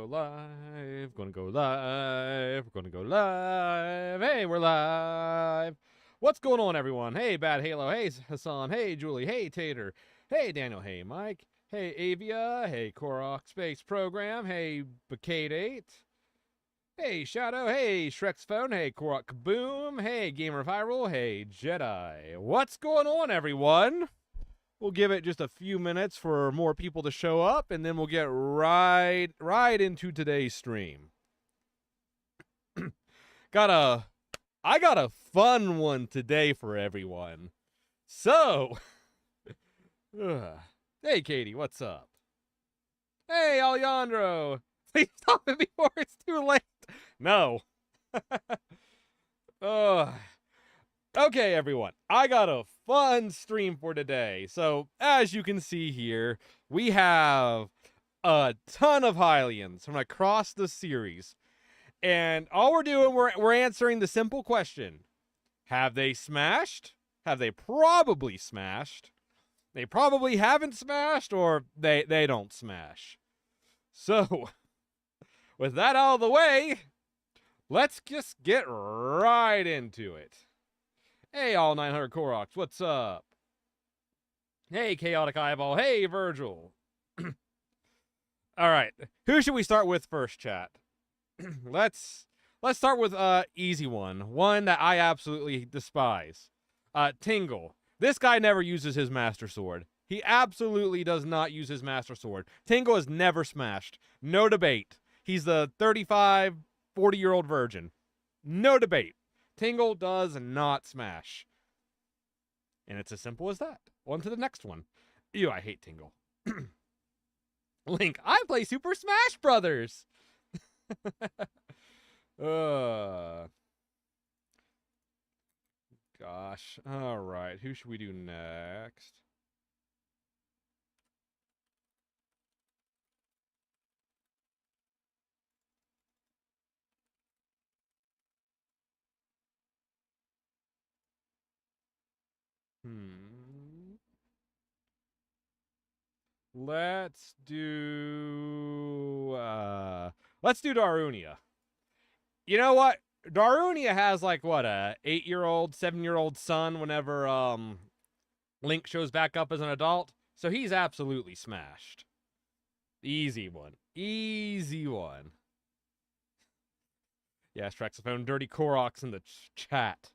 live. Gonna go live. Gonna go live. Hey, we're live. What's going on, everyone? Hey, Bad Halo. Hey, Hassan. Hey, Julie. Hey, Tater. Hey, Daniel. Hey, Mike. Hey, Avia. Hey, Korok Space Program. Hey, Bacade 8. Hey, Shadow. Hey, Shrek's Phone. Hey, Korok Kaboom. Hey, Gamer of Hyrule. Hey, Jedi. What's going on, everyone? We'll give it just a few minutes for more people to show up, and then we'll get right into today's stream. I got a fun one today for everyone. So, hey, Katie, what's up? Hey, Alejandro, please stop it before it's too late. No. Okay, everyone, I got a fun stream for today. So, as you can see here, we have a ton of Hylians from across the series. And all we're doing, we're answering the simple question. Have they smashed? Have they probably smashed? They probably haven't smashed, or they don't smash. So, with that out of the way, let's just get right into it. Hey, all 900 Koroks, what's up? Hey, Chaotic Eyeball. Hey, Virgil. All right, who should we start with first, chat? Let's start with easy one that I absolutely despise. Tingle. This guy never uses his Master Sword. He absolutely does not use his Master Sword. Tingle has never smashed. No debate. He's the 35, 40-year-old virgin. No debate. Tingle does not smash. And it's as simple as that. On to the next one. Ew, I hate Tingle. Link, I play Super Smash Brothers. Gosh. All right. Who should we do next? Let's do Darunia. You know what? Darunia has like what, a 8-year-old, 7-year-old son whenever Link shows back up as an adult. So he's absolutely smashed. Easy one. Easy one. Yeah, Strexophone, dirty Koroks in the chat.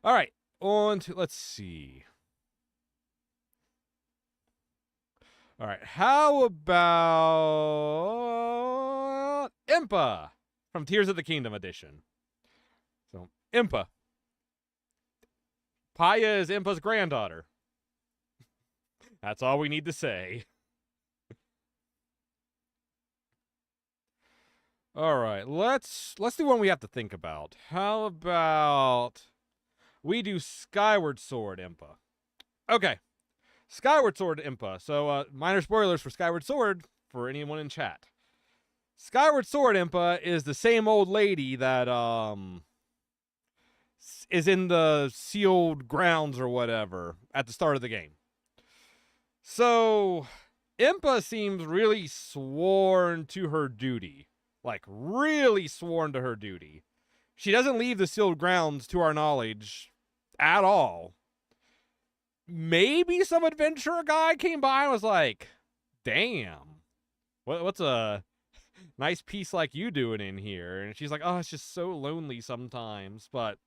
All right, on to, let's see. All right, how about Impa from Tears of the Kingdom edition? So, Impa. Paya is Impa's granddaughter. That's all we need to say. All right, let's do one we have to think about. How about we do Skyward Sword Impa? Okay. Skyward Sword Impa. So, minor spoilers for Skyward Sword for anyone in chat. Skyward Sword Impa is the same old lady that, is in the sealed grounds or whatever at the start of the game. So, Impa seems really sworn to her duty. Like, really sworn to her duty. She doesn't leave the sealed grounds, to our knowledge, at all. Maybe some adventurer guy came by and was like, damn, what's a nice piece like you doing in here? And she's like, oh, it's just so lonely sometimes. But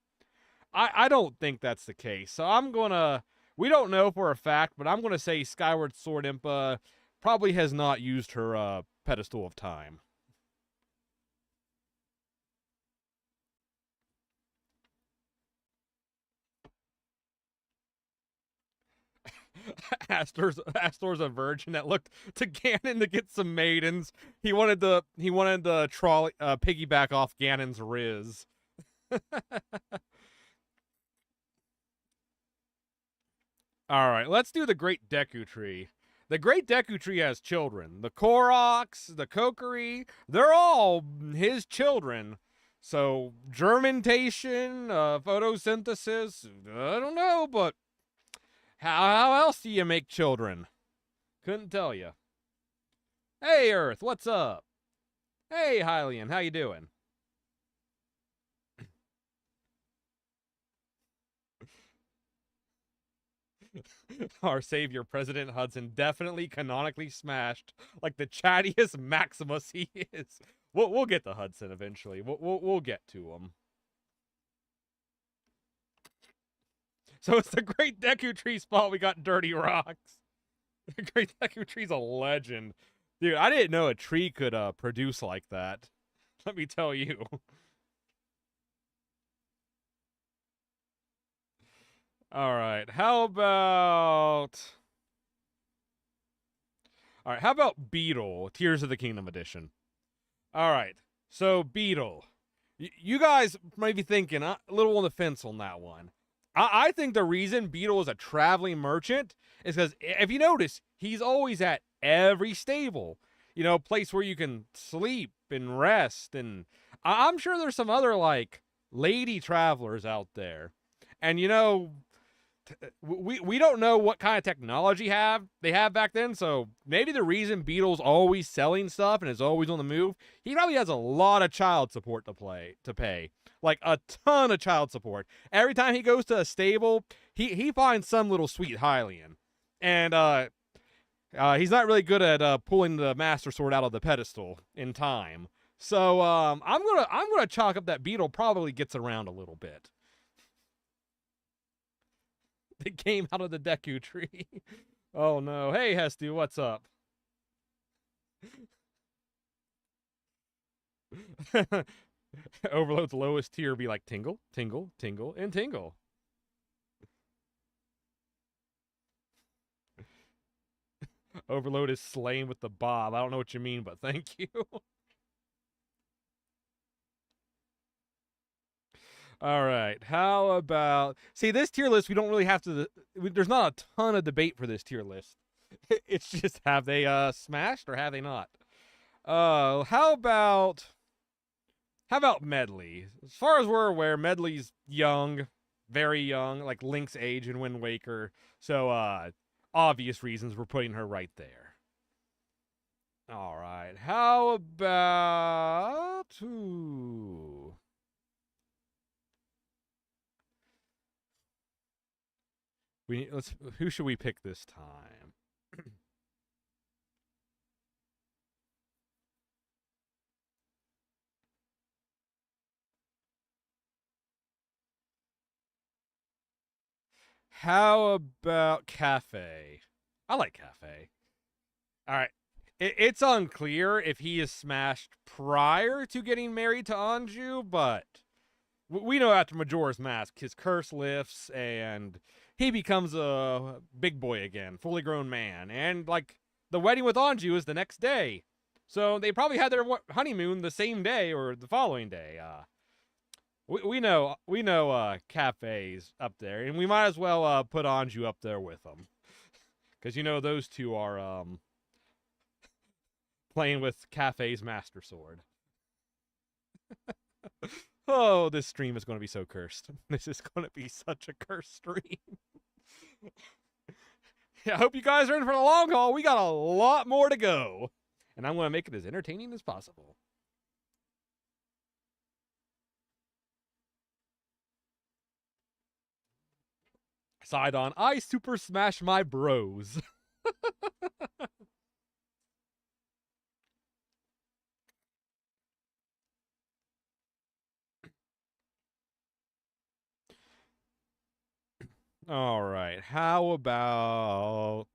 I don't think that's the case. So we don't know for a fact, but I'm going to say Skyward Sword Impa probably has not used her pedestal of time. Astor's a virgin that looked to Ganon to get some maidens. He wanted to trolley piggyback off Ganon's Riz. All right, let's do the Great Deku Tree. The Great Deku Tree has children. The Koroks, the Kokiri, they're all his children. So germination, photosynthesis, I don't know, but how else do you make children? Couldn't tell you. Hey, Earth, what's up? Hey, Hylian, how you doing? Our savior, President Hudson, definitely canonically smashed like the chattiest Maximus he is. We'll get to Hudson eventually. We'll get to him. So it's the Great Deku Tree spot. We got Dirty Rocks. The Great Deku Tree's a legend. Dude, I didn't know a tree could produce like that. Let me tell you. All right, how about Beetle, Tears of the Kingdom edition? All right, so Beetle. You guys might be thinking a little on the fence on that one. I think the reason Beetle is a traveling merchant is because if you notice, he's always at every stable. You know, place where you can sleep and rest. And I'm sure there's some other, like, lady travelers out there. And, you know, we don't know what kind of technology they have back then, so maybe the reason Beetle's always selling stuff and is always on the move, he probably has a lot of child support to pay. Like a ton of child support. Every time he goes to a stable, he finds some little sweet Hylian. And he's not really good at pulling the Master Sword out of the pedestal in time. So I'm gonna chalk up that Beetle probably gets around a little bit. They came out of the Deku Tree. Oh no. Hey Hestu, what's up? Overload's lowest tier be like Tingle, Tingle, Tingle, and Tingle. Overload is slain with the Bob. I don't know what you mean, but thank you. All right. How about... See, this tier list, we don't really have to... There's not a ton of debate for this tier list. It's just, have they smashed or have they not? How about Medley? As far as we're aware, Medley's young, very young, like Link's age in Wind Waker. So, obvious reasons we're putting her right there. All right. How about... Ooh. Who should we pick this time? How about Cafe? I like Cafe. All right. It's unclear if he is smashed prior to getting married to Anju, but we know after Majora's Mask, his curse lifts and he becomes a big boy again, fully grown man. And, like, the wedding with Anju is the next day. So they probably had their honeymoon the same day or the following day. We know Cafe's up there, and we might as well put Anju up there with them. Because, you know, those two are playing with Cafe's Master Sword. Oh, this stream is going to be so cursed. This is going to be such a cursed stream. Yeah, I hope you guys are in for the long haul. We got a lot more to go. And I'm going to make it as entertaining as possible. Sidon, I super smash my bros. All right. How about...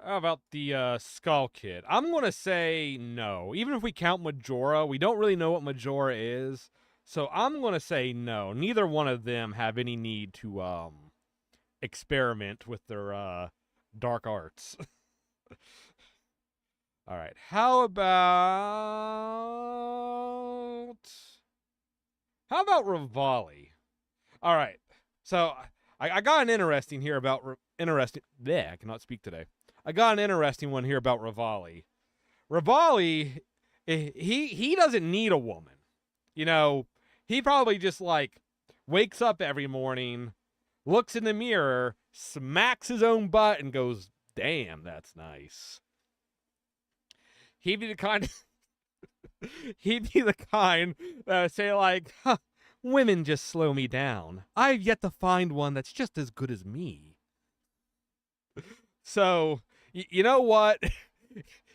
How about the Skull Kid? I'm going to say no. Even if we count Majora, we don't really know what Majora is. So I'm going to say no. Neither one of them have any need to experiment with their dark arts. All right. How about Rivali? All right. So I got an interesting here about I cannot speak today. I got an interesting one here about Rivali. Rivali, he doesn't need a woman. You know, he probably just like wakes up every morning, looks in the mirror, smacks his own butt, and goes, "Damn, that's nice." He'd be the kind. He'd be the kind that would say like, huh, "Women just slow me down. I've yet to find one that's just as good as me." So, you know what?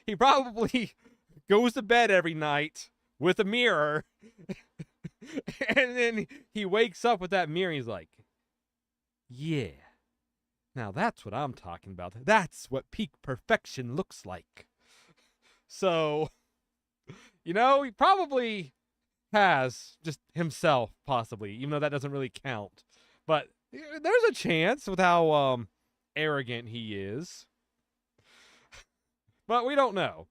He probably goes to bed every night with a mirror, and then he wakes up with that mirror. And he's like, "Yeah, now that's what I'm talking about. That's what peak perfection looks like." So, he probably has just himself, possibly, even though that doesn't really count. But there's a chance with how arrogant he is. But we don't know.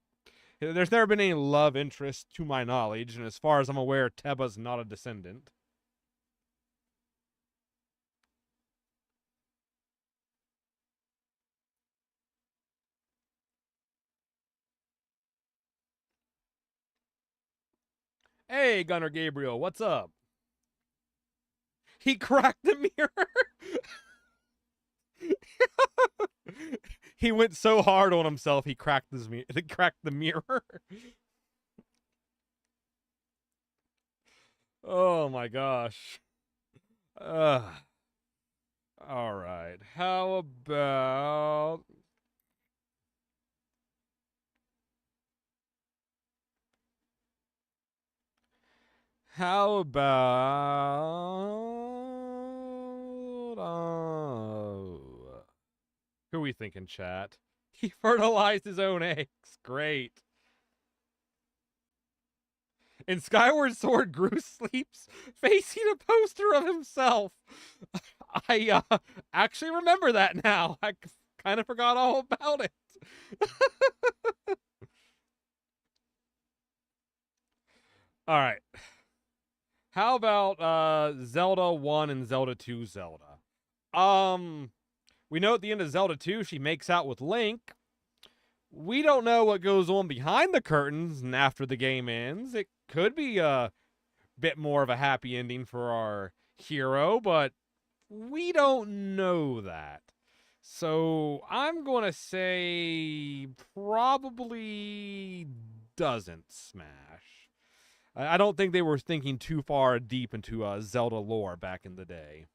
There's never been any love interest to my knowledge, and as far as I'm aware, Teba's not a descendant. Hey, Gunner Gabriel, what's up? He cracked the mirror. He went so hard on himself, he cracked the mirror. Oh my gosh. All right. How about who are we thinking, chat? He fertilized his own eggs. Great. In Skyward Sword, Gru sleeps facing a poster of himself. I actually remember that now. I kind of forgot all about it. All right. How about Zelda 1 and Zelda 2 Zelda? We know at the end of Zelda 2 she makes out with Link. We don't know what goes on behind the curtains and after the game ends. It could be a bit more of a happy ending for our hero, but we don't know that. So I'm going to say probably doesn't smash. I don't think they were thinking too far deep into Zelda lore back in the day.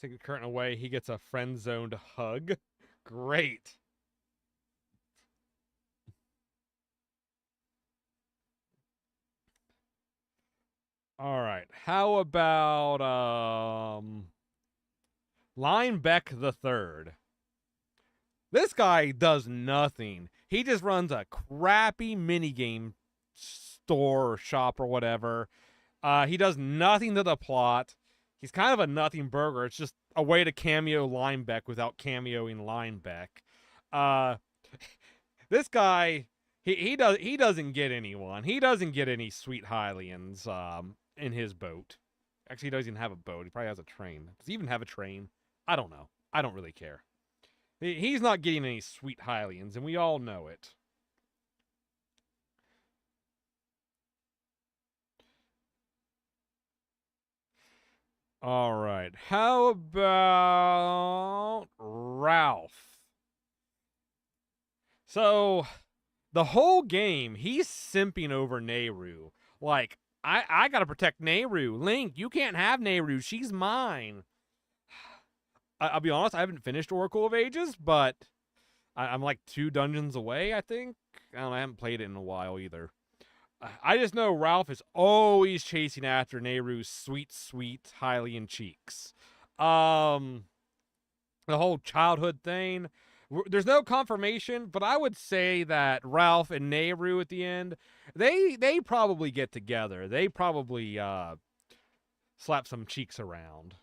Take the curtain away, he gets a friend-zoned hug. Great. All right. How about Linebeck the Third? This guy does nothing. He just runs a crappy minigame store or shop or whatever. He does nothing to the plot. He's kind of a nothing burger. It's just a way to cameo Linebeck without cameoing Linebeck. Uh, this guy, he doesn't get anyone. He doesn't get any sweet Hylians in his boat. Actually, he doesn't even have a boat. He probably has a train. Does he even have a train? I don't know. I don't really care. He's not getting any sweet Hylians, and we all know it. All right. How about Ralph? So, the whole game, he's simping over Nehru. Like, I gotta protect Nehru. Link, you can't have Nehru. She's mine. I'll be honest, I haven't finished Oracle of Ages, but I'm like 2 dungeons away, I think. I haven't played it in a while either. I just know Ralph is always chasing after Nehru's sweet, sweet Hylian cheeks. The whole childhood thing. There's no confirmation, but I would say that Ralph and Nehru at the end, they probably get together. They probably slap some cheeks around.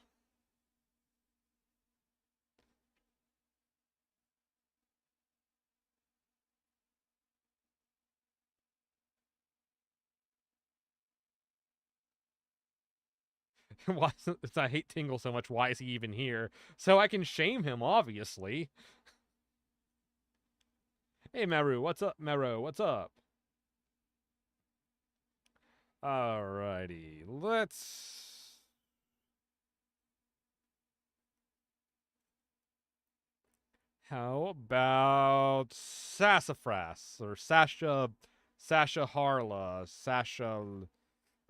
Why? I hate Tingle so much. Why is he even here? So I can shame him, obviously. Hey, Meru, what's up? Meru, what's up? Alrighty, let's... How about Sassafras or Sasha Harla,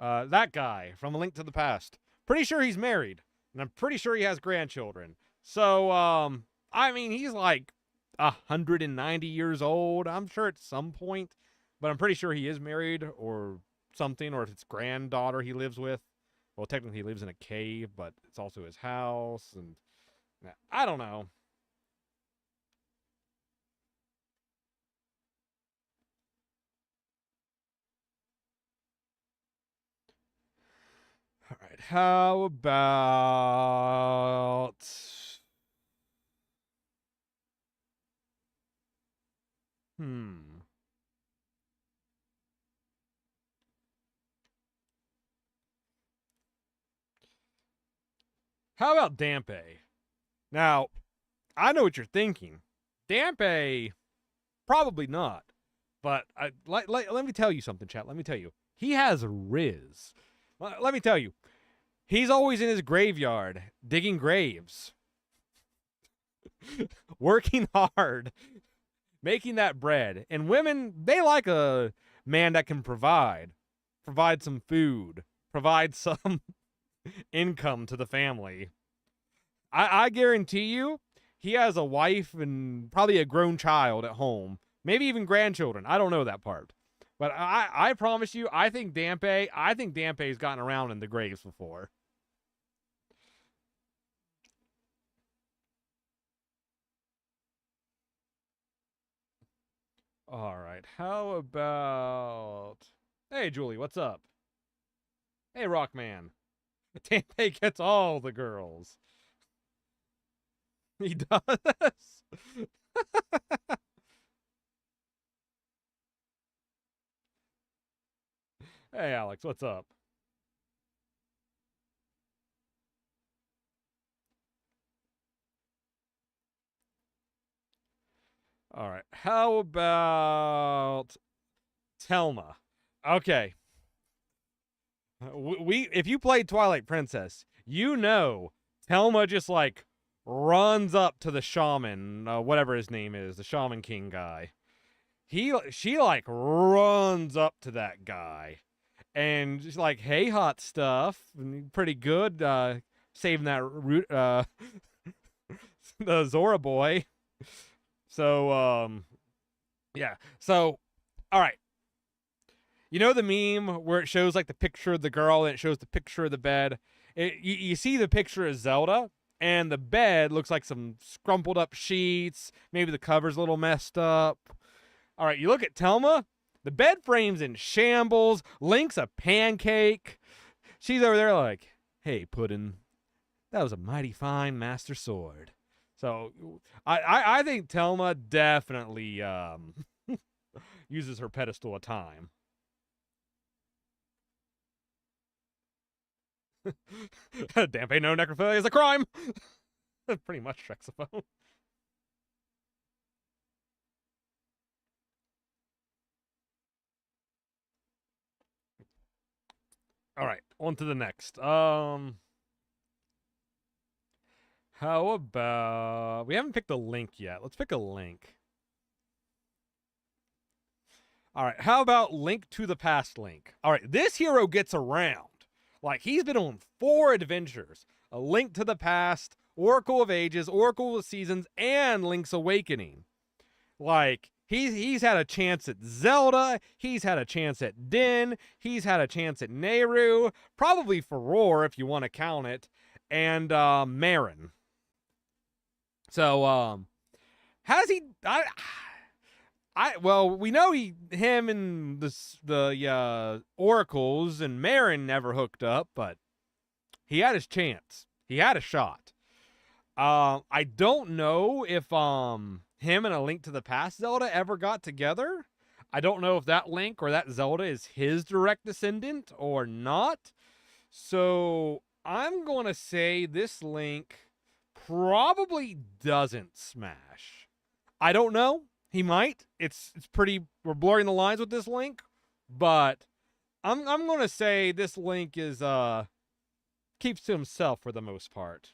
that guy from A Link to the Past. Pretty sure he's married, and I'm pretty sure he has grandchildren. So, I mean, he's like 190 years old. I'm sure at some point, but I'm pretty sure he is married or something, or if it's granddaughter he lives with. Well, technically he lives in a cave, but it's also his house, and I don't know. All right, how about... How about Dampe? Now, I know what you're thinking. Dampe, probably not. But let me tell you something, chat. Let me tell you. He has Riz. Let me tell you. He's always in his graveyard, digging graves. Working hard. Making that bread. And women, they like a man that can provide. Provide some food. Provide some income to the family. I guarantee you, he has a wife and probably a grown child at home. Maybe even grandchildren. I don't know that part. But I promise you, I think Dampe's gotten around in the graves before. All right. How about... Hey, Julie, what's up? Hey, Rockman. Dampe gets all the girls. He does. Hey, Alex, what's up? All right. How about Telma? Okay. If you played Twilight Princess, you know Telma just like runs up to the shaman, whatever his name is, the Shaman King guy. She like runs up to that guy and just like, hey, hot stuff, pretty good, saving that root, the Zora boy. So, yeah. So, all right. You know the meme where it shows like the picture of the girl and it shows the picture of the bed? You see the picture of Zelda, and the bed looks like some scrumpled up sheets. Maybe the cover's a little messed up. All right, you look at Telma. The bed frame's in shambles. Link's a pancake. She's over there like, hey, Puddin', that was a mighty fine master sword. So I think Telma definitely uses her pedestal a time. Dampe no necrophilia is a crime. Pretty much Trexaphone. All right, on to the next. How about... We haven't picked a Link yet. Let's pick a Link. All right, how about Link to the Past Link? All right, this hero gets around. Like, he's been on 4 adventures. A Link to the Past, Oracle of Ages, Oracle of Seasons, and Link's Awakening. Like, he's had a chance at Zelda. He's had a chance at Din. He's had a chance at Nehru. Probably Furore, if you want to count it. And Marin. So, has he... well, we know him and the oracles and Marin never hooked up, but he had his chance. He had a shot. I don't know if him and A Link to the Past Zelda ever got together. I don't know if that Link or that Zelda is his direct descendant or not. So I'm going to say this Link probably doesn't smash. I don't know. He might. It's pretty. We're blurring the lines with this Link, but I'm going to say this Link is keeps to himself for the most part.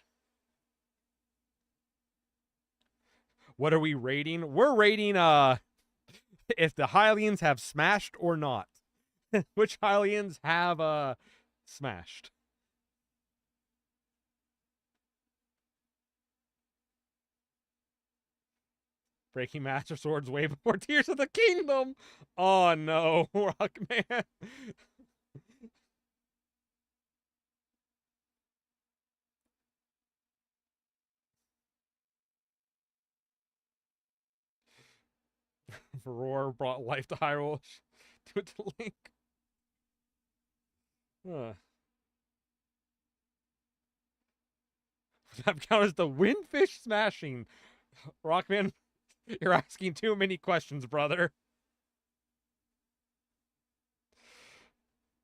What are we rating? We're rating if the Hylians have smashed or not. Which Hylians have smashed? Breaking Master Swords way before Tears of the Kingdom. Oh no, Rockman. Roar brought life to Hyrule. Do it to Link. That count as the windfish smashing. Rockman, you're asking too many questions, brother.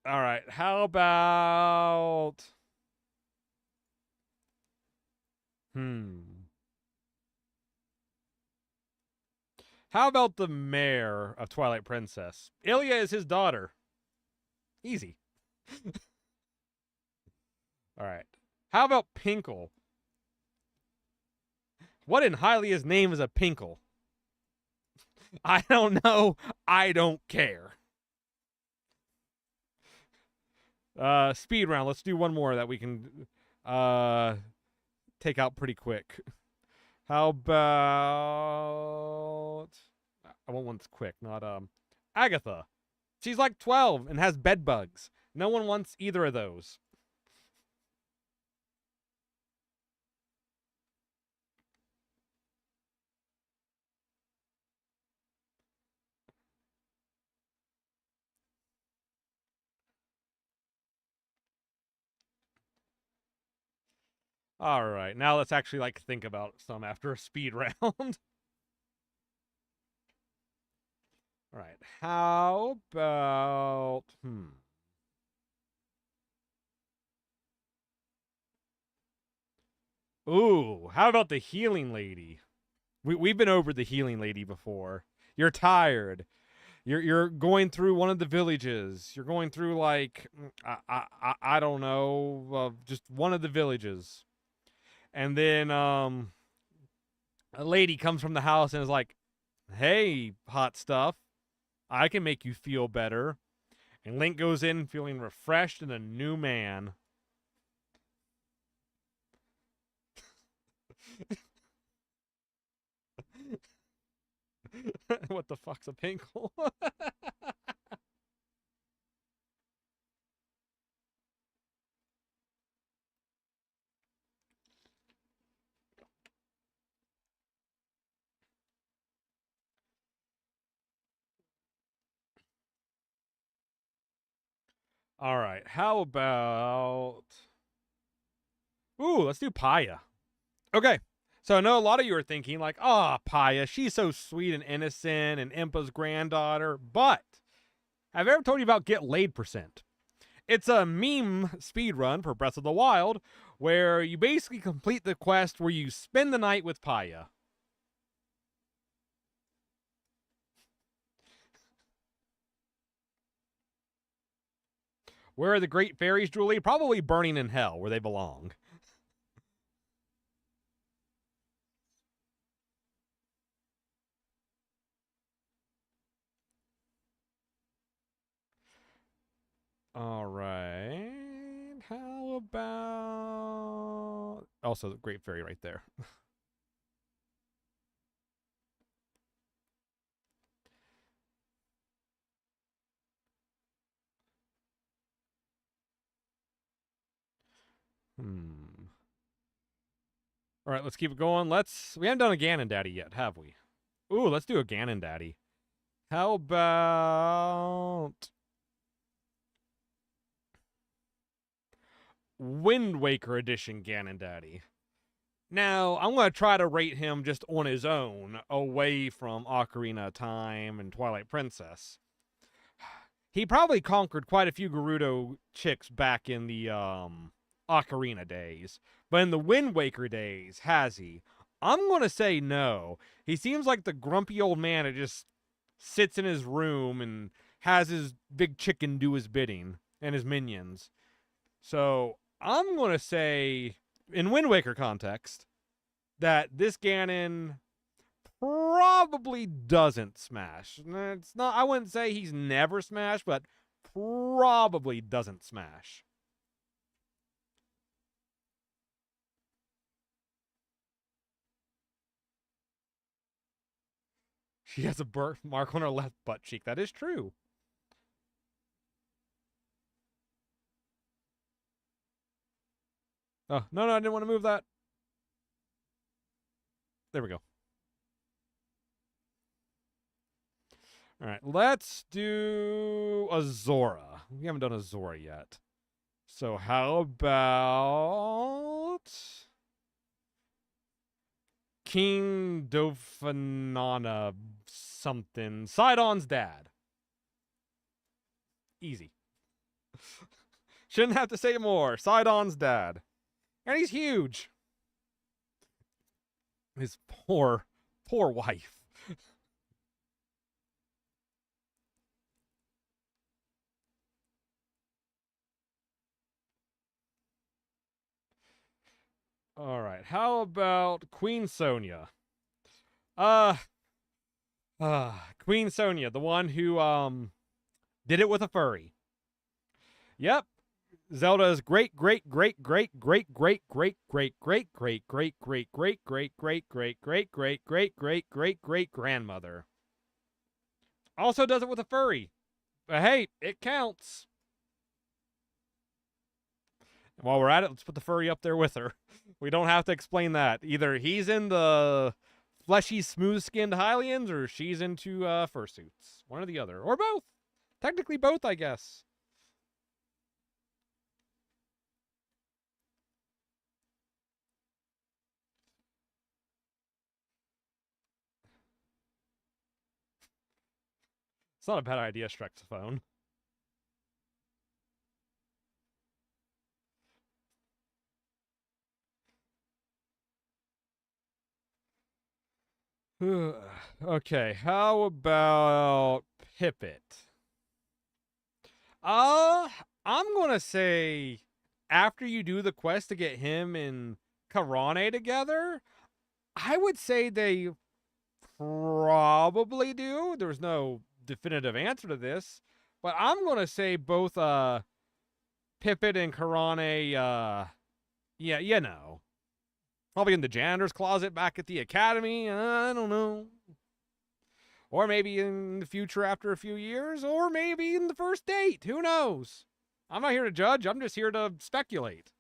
All right, how about... How about the mayor of Twilight Princess? Ilia is his daughter. Easy. All right. How about Pinkle? What in Hylia's name is a Pinkle? I don't know. I don't care. Speed round. Let's do one more that we can take out pretty quick. How about... I want one that's quick, not Agatha. She's like 12 and has bed bugs. No one wants either of those. All right, now let's actually like think about some after a speed round. All right, how about Ooh, how about the healing lady? We've been over the healing lady before. You're tired. You're going through one of the villages. You're going through like I don't know, just one of the villages. And then a lady comes from the house and is like, "Hey, hot stuff. I can make you feel better." And Link goes in feeling refreshed and a new man. What the fuck's a Pinkle? All right, how about... Ooh, let's do Paya. Okay, so I know a lot of you are thinking like, "Ah, oh, Paya, she's so sweet and innocent and Impa's granddaughter." But have I ever told you about Get Laid %? It's a meme speedrun for Breath of the Wild where you basically complete the quest where you spend the night with Paya. Where are the great fairies, Julie? Probably burning in hell, where they belong. All right. How about... Also, the great fairy right there. All right, let's keep it going. We haven't done a Ganon Daddy yet, have we? Ooh, let's do a Ganon Daddy. How about Wind Waker Edition Ganon Daddy? Now, I'm going to try to rate him just on his own, away from Ocarina of Time and Twilight Princess. He probably conquered quite a few Gerudo chicks back in the Ocarina days. But in the Wind Waker days, has he? I'm going to say no. He seems like the grumpy old man that just sits in his room and has his big chicken do his bidding and his minions. So I'm going to say, in Wind Waker context, that this Ganon probably doesn't smash. It's not. I wouldn't say he's never smashed, but probably doesn't smash. She has a birthmark on her left butt cheek. That is true. Oh, no, I didn't want to move that. There we go. All right, let's do a Zora. We haven't done a Zora yet. So how about King Dophanana something? Sidon's dad. Easy. Shouldn't have to say more. Sidon's dad. And he's huge. His poor wife. All right. How about Queen Sonia? Queen Sonia, the one who did it with a furry. Yep. Zelda's great grandmother. Also does it with a furry. But hey, it counts. And while we're at it, let's put the furry up there with her. We don't have to explain that. Either he's in the fleshy, smooth-skinned Hylians, or she's into fursuits. One or the other. Or both. Technically both, I guess. It's not a bad idea, Strexophone. Okay, how about Pippet? I'm gonna say after you do the quest to get him and Karane together, I would say they probably do. There's no definitive answer to this, but I'm gonna say both Pippet and Karane, yeah, you know. Probably in the janitor's closet back at the academy. I don't know. Or maybe in the future after a few years. Or maybe in the first date. Who knows? I'm not here to judge. I'm just here to speculate.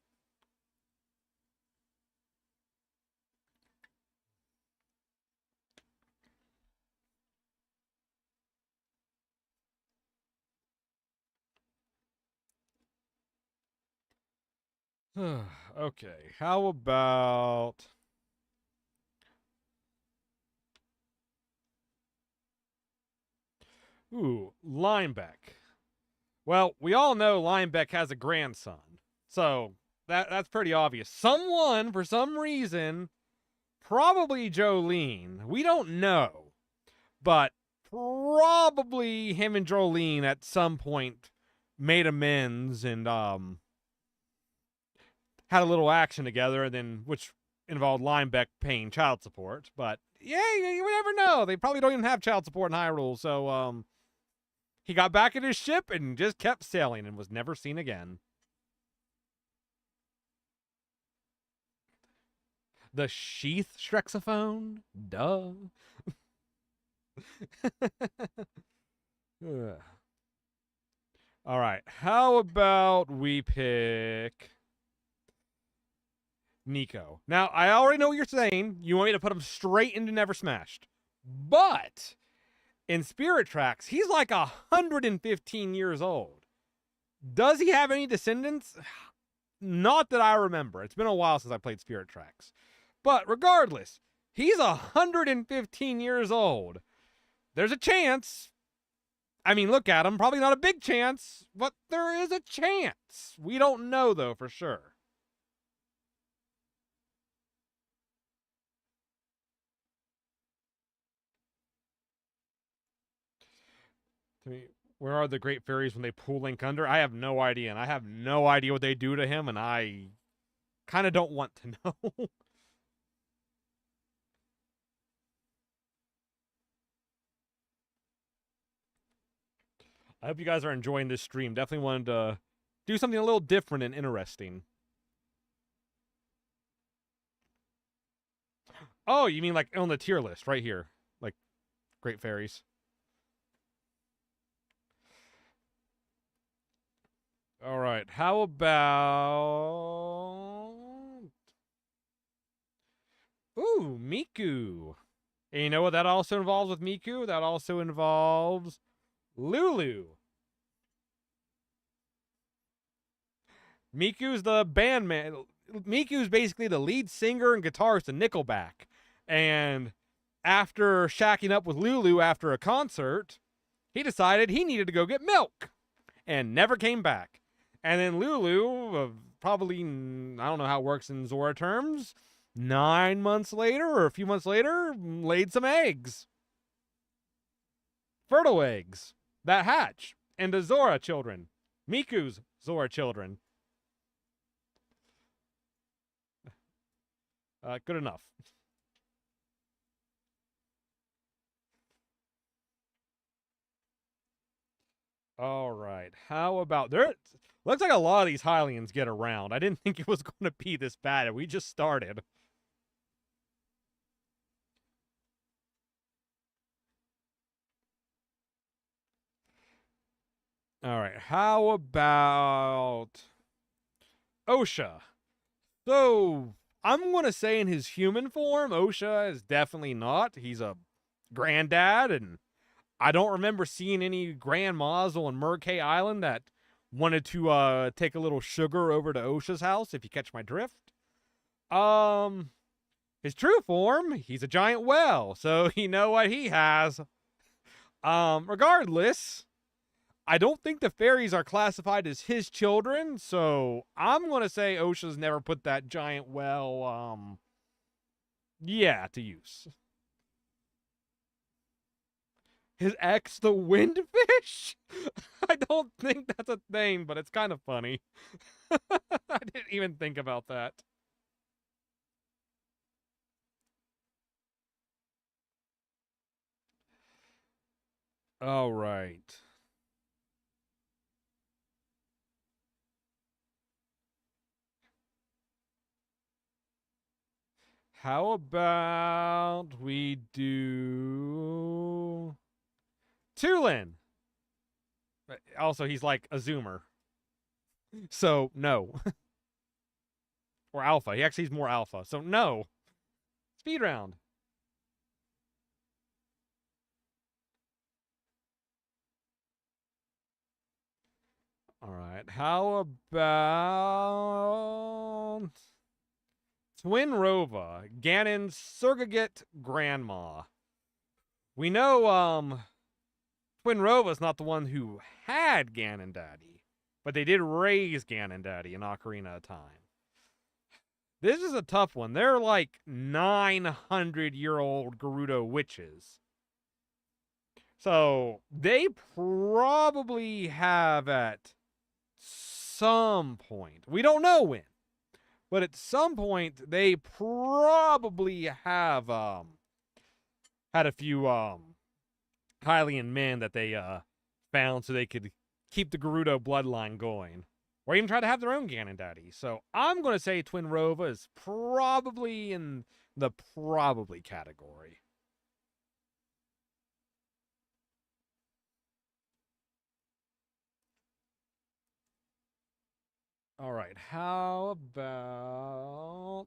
Okay, how about... Ooh, Linebeck. Well, we all know Linebeck has a grandson. So, that's pretty obvious. Someone, for some reason, probably Jolene. We don't know. But probably him and Jolene at some point made amends and had a little action together, and then which involved Linebeck paying child support. But yeah, you never know. They probably don't even have child support in Hyrule. So he got back in his ship and just kept sailing and was never seen again. The sheath Strexophone? Duh. All right. How about we pick Nico? Now, I already know what you're saying. You want me to put him straight into Never Smashed. But in Spirit Tracks, he's like 115 years old. Does he have any descendants? Not that I remember. It's been a while since I played Spirit Tracks. But regardless, he's 115 years old. There's a chance. I mean, look at him. Probably not a big chance, but there is a chance. We don't know, though, for sure. I mean, where are the great fairies when they pull Link under? I have no idea, and I have no idea what they do to him, and I kind of don't want to know. I hope you guys are enjoying this stream. Definitely wanted to do something a little different and interesting. Oh, you mean like on the tier list right here? Like great fairies. All right. How about... Ooh, Miku. And you know what that also involves with Miku? That also involves Lulu. Miku's the band man. Miku's basically the lead singer and guitarist in Nickelback. And after shacking up with Lulu after a concert, he decided he needed to go get milk and never came back. And then Lulu, probably, I don't know how it works in Zora terms, 9 months later or a few months later, laid some eggs. Fertile eggs that hatch into Zora children. Miku's Zora children. Good enough. All right. How about there? Looks like a lot of these Hylians get around. I didn't think it was going to be this bad. We just started. All right. How about Osha? So I'm going to say in his human form, Osha is definitely not. He's a granddad, and I don't remember seeing any grandmas on Murkay Island that wanted to take a little sugar over to Osha's house, if you catch my drift. His true form, he's a giant whale, so you know what he has. Regardless, I don't think the fairies are classified as his children, so I'm going to say Osha's never put that giant whale, to use. His ex, the windfish? I don't think that's a thing, but it's kind of funny. I didn't even think about that. All right. How about we do Tulin? Also, he's like a zoomer. So, no. Or alpha. He actually is more alpha. So, no. Speed round. All right. How about Twin Rova, Ganon's surrogate grandma? We know Twin Rova's not the one who had Ganon Daddy, but they did raise Ganon Daddy in Ocarina of Time. This is a tough one. They're like 900-year-old Gerudo witches. So they probably have at some point, we don't know when, but at some point they probably have had a few Hylian men that they found so they could keep the Gerudo bloodline going, or even try to have their own Ganon Daddy. So I'm going to say Twin Rova is probably in the probably category. All right, how about...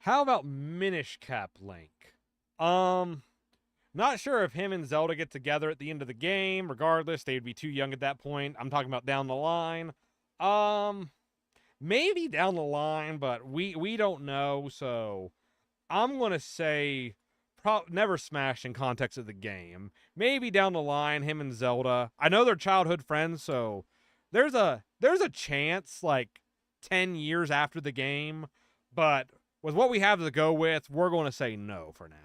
How about Minish Cap Link? Not sure if him and Zelda get together at the end of the game. Regardless, they would be too young at that point. I'm talking about down the line. Maybe down the line, but we don't know. So I'm gonna say never smashed in context of the game. Maybe down the line, him and Zelda. I know they're childhood friends, so there's a chance like 10 years after the game, but with what we have to go with, we're going to say no for now.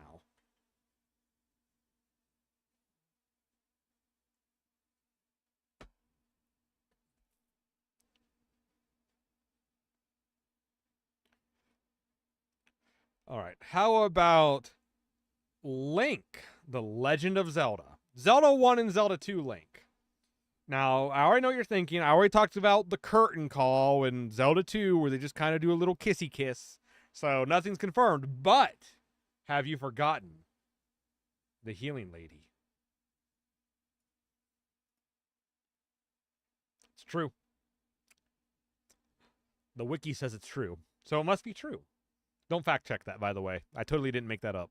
All right, how about Link, The Legend of Zelda? Zelda 1 and Zelda 2 Link. Now, I already know what you're thinking. I already talked about the curtain call in Zelda 2 where they just kind of do a little kissy kiss. So nothing's confirmed. But have you forgotten the healing lady? It's true. The wiki says it's true. So it must be true. Don't fact check that, by the way. I totally didn't make that up.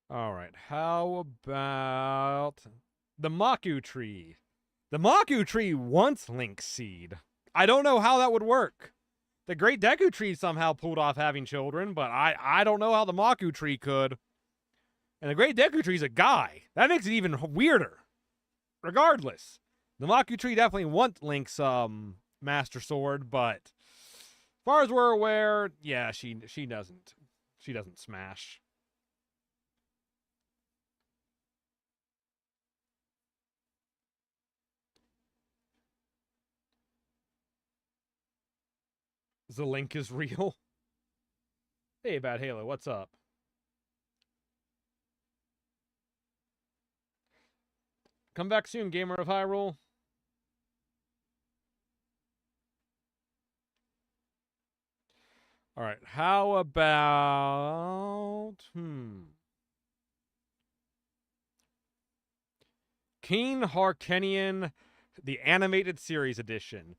All right, how about the Maku tree? The Maku tree wants Link's seed. I don't know how that would work. The Great Deku tree somehow pulled off having children, but I don't know how the Maku tree could. And the Great Deku tree's a guy. That makes it even weirder. Regardless, the Maku tree definitely wants Link's Master Sword, but as far as we're aware, yeah, she doesn't. She doesn't smash. The Link is real. Hey, Bad Halo, what's up? Come back soon, Gamer of Hyrule. All right, how about Keen Harkenian, the animated series edition.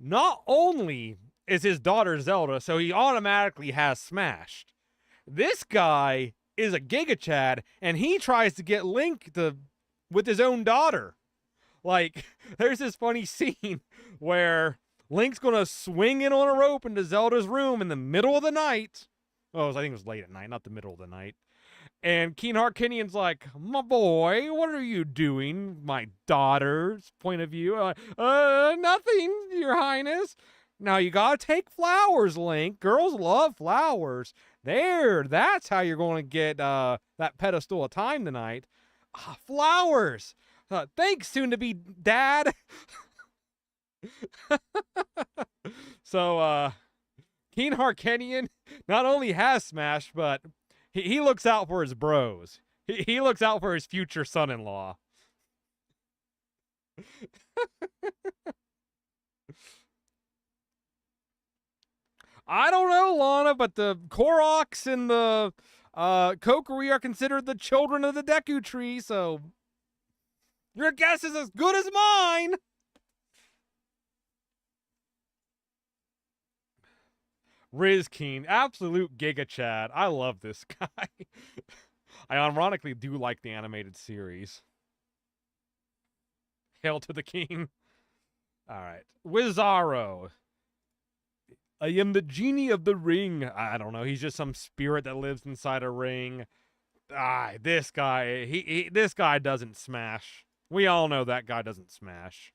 Not only is his daughter Zelda, so he automatically has smashed. This guy is a Giga Chad, and he tries to get Link with his own daughter. Like, there's this funny scene where Link's gonna swing in on a rope into Zelda's room in the middle of the night. Oh, I think it was late at night, not the middle of the night. And Keen Harkenian's like, my boy, what are you doing? My daughter's point of view. Nothing, Your Highness. Now you gotta take flowers, Link. Girls love flowers. That's how you're going to get that pedestal of time tonight. Flowers. Thanks, soon-to-be dad. So, Keen Harkenian not only has Smash, but he looks out for his bros. He looks out for his future son-in-law. I don't know, Lana, but the Koroks and the Kokiri are considered the children of the Deku tree, so your guess is as good as mine. Riz Keen, absolute Giga Chad. I love this guy. I ironically do like the animated series. Hail to the king. All right. Wizarro. I am the genie of the ring. I don't know. He's just some spirit that lives inside a ring. This guy, this guy doesn't smash. We all know that guy doesn't smash.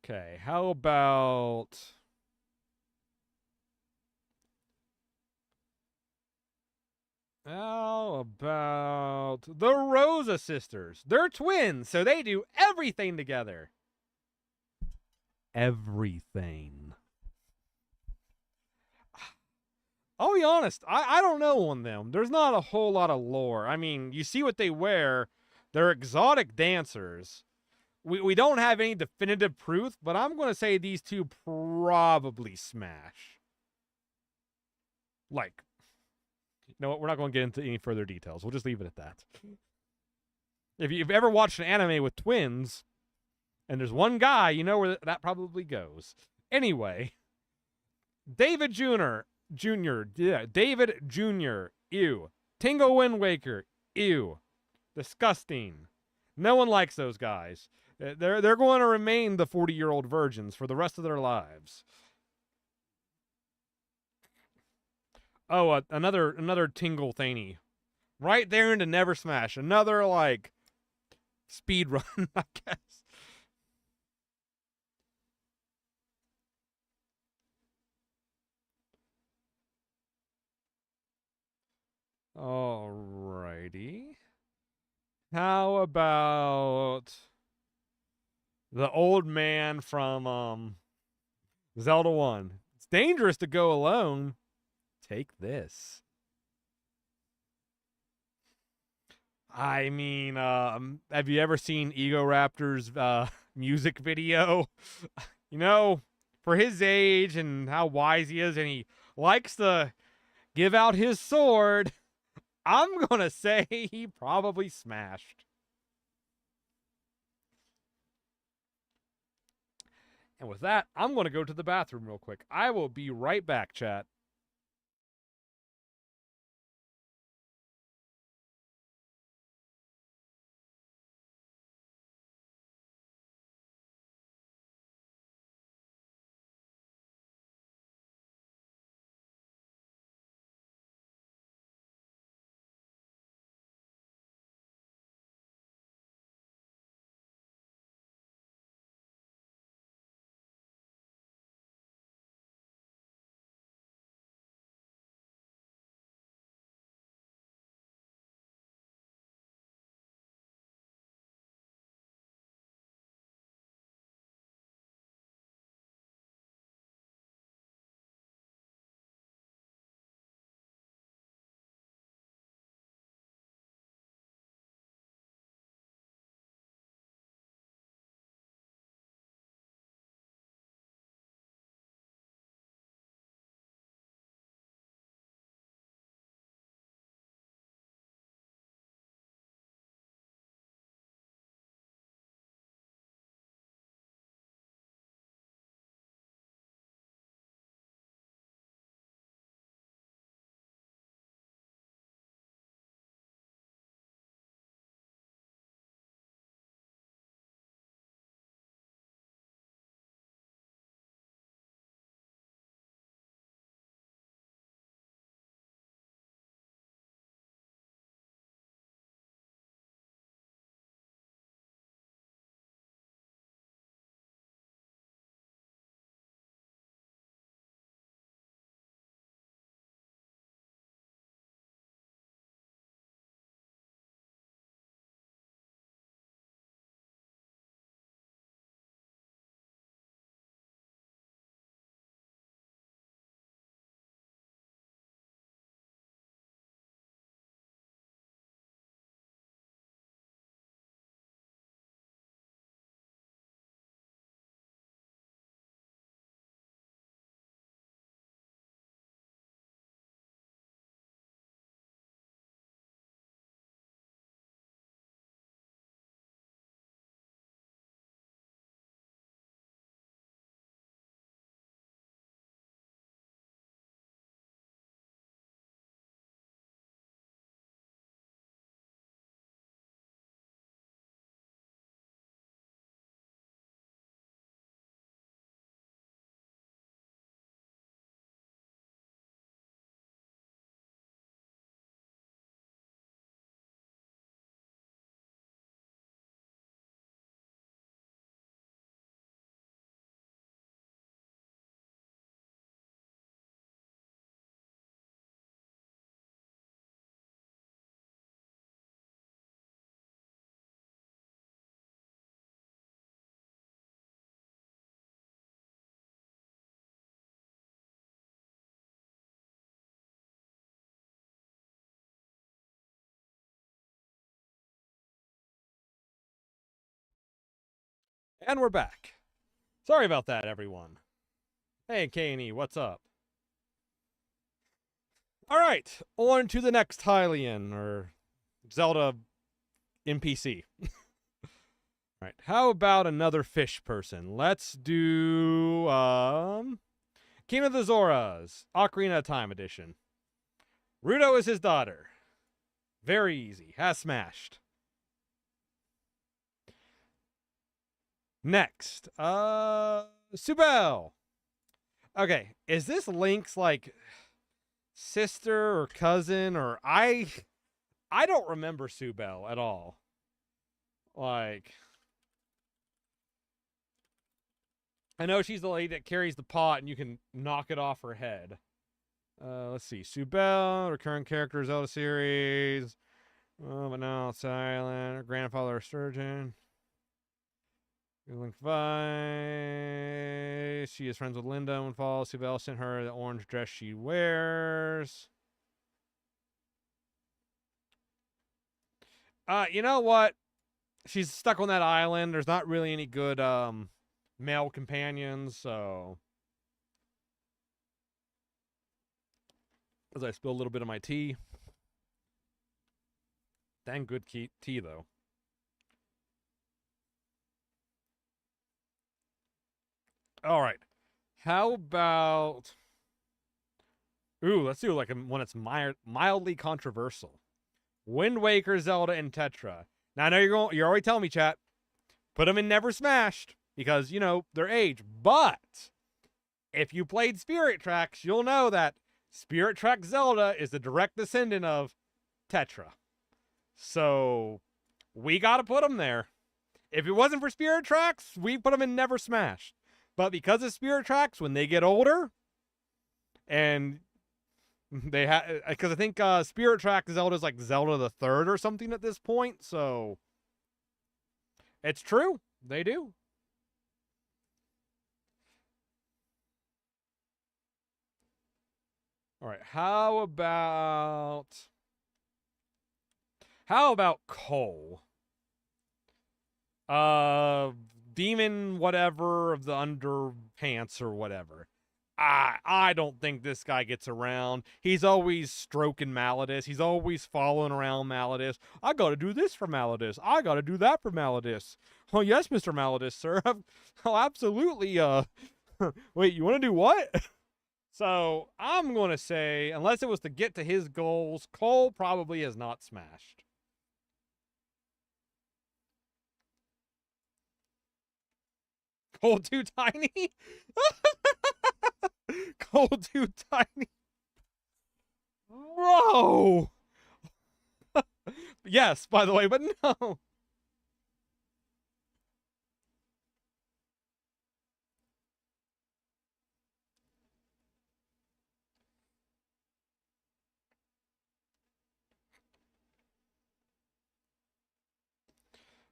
Okay, how about the Rosa sisters? They're twins, so they do everything together. Everything. I'll be honest, I don't know on them. There's not a whole lot of lore. I mean, you see what they wear. They're exotic dancers. We don't have any definitive proof, but I'm going to say these two probably smash. Like, you know what? We're not going to get into any further details. We'll just leave it at that. If you've ever watched an anime with twins, and there's one guy, you know where that probably goes. Anyway, David Jr. David Jr. Ew. Tingle Wind Waker. Ew. Disgusting. No one likes those guys. They're going to remain the 40-year-old virgins for the rest of their lives. Oh, another Tingle thingy. Right there into Never Smash. Another, like, speed run, I guess. Alrighty. How about the old man from Zelda 1? It's dangerous to go alone. Take this. I mean, have you ever seen Egoraptor's music video? You know, for his age and how wise he is, and he likes to give out his sword, I'm gonna say he probably smashed. And with that, I'm gonna go to the bathroom real quick. I will be right back, chat. And we're back. Sorry about that, everyone. Hey, K&E, what's up? All right, on to the next Hylian, or Zelda NPC. All right, how about another fish person? Let's do King of the Zoras, Ocarina of Time edition. Gerudo is his daughter. Very easy. Has smashed. Next, Subel. Okay, is this Link's like sister or cousin or I don't remember Subel at all. Like, I know she's the lady that carries the pot and you can knock it off her head. Let's see. Subel, recurring character, Zelda series. Oh, but now it's silent. Her grandfather, Sturgeon. Link 5. She is friends with Linda when fall. Subel sent her the orange dress she wears. You know what? She's stuck on that island. There's not really any good male companions, so as I spill a little bit of my tea. Dang good tea though. All right. How about let's do like one that's mildly controversial. Wind Waker, Zelda, and Tetra. Now I know you're already telling me, chat. Put them in Never Smashed because you know their age. But if you played Spirit Tracks, you'll know that Spirit Tracks Zelda is the direct descendant of Tetra. So we gotta put them there. If it wasn't for Spirit Tracks, we put them in Never Smashed. But because of Spirit Tracks, when they get older, and they have, because I think Spirit Tracks Zelda is like Zelda the Third or something at this point. So it's true, they do. All right, how about Cole? Demon whatever of the underpants or whatever. I don't think this guy gets around. He's always stroking Malladus. He's always following around Malladus. I gotta do this for Malladus. I gotta do that for Malladus. Oh yes, Mr. Malladus, sir. Oh, absolutely. Wait, you want to do what? So I'm gonna say, unless it was to get to his goals, Cole probably is not smashed. Cole too tiny? Cole too tiny? Bro! Yes, by the way, but no.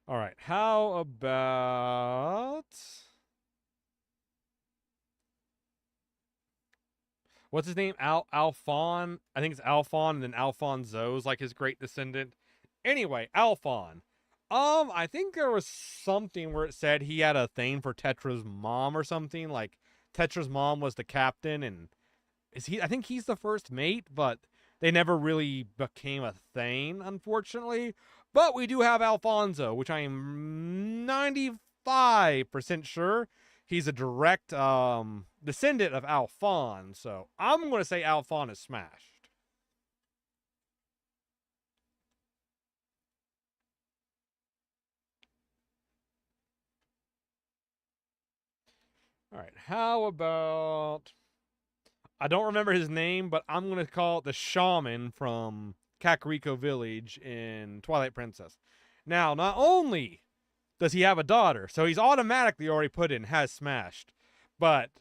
All right, how about... What's his name? Alphon? I think it's Alphon, and then Alfonso's like his great descendant. Anyway, Alphon. I think there was something where it said he had a thing for Tetra's mom or something. Like, Tetra's mom was the captain, and I think he's the first mate, but they never really became a thing, unfortunately. But we do have Alfonso, which I am 95% sure he's a direct descendant of Alphon. So I'm going to say Alphon is smashed. All right, how about... I don't remember his name, but I'm going to call it the Shaman from Kakariko Village in Twilight Princess. Now, not only does he have a daughter, so he's automatically already put in has smashed, but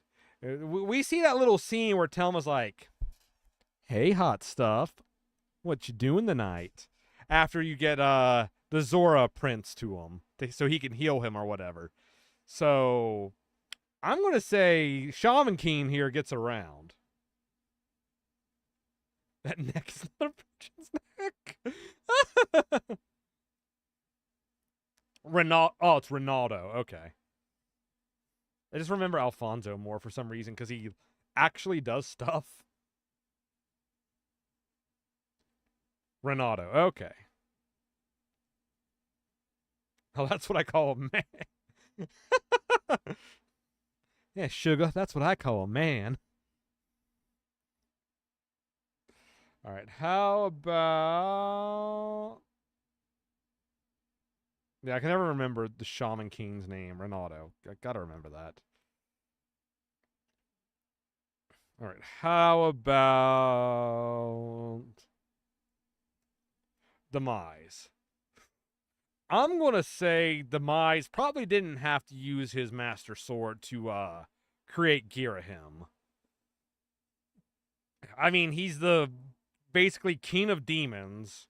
we see that little scene where Telma's like, hey, hot stuff, what you doing tonight? After you get the Zora prince to him, so he can heal him or whatever. So I'm going to say Shaman King here gets around. That neck is not a virgin's neck. Oh, it's Ronaldo. Okay. I just remember Alfonso more for some reason because he actually does stuff. Ronaldo. Okay. Oh, that's what I call a man. Yeah, sugar. That's what I call a man. All right, how about... Yeah, I can never remember the Shaman King's name, Ronaldo. I gotta remember that. All right, how about Demise? I'm gonna say Demise probably didn't have to use his Master Sword to create Girahim. I mean, he's the basically king of demons.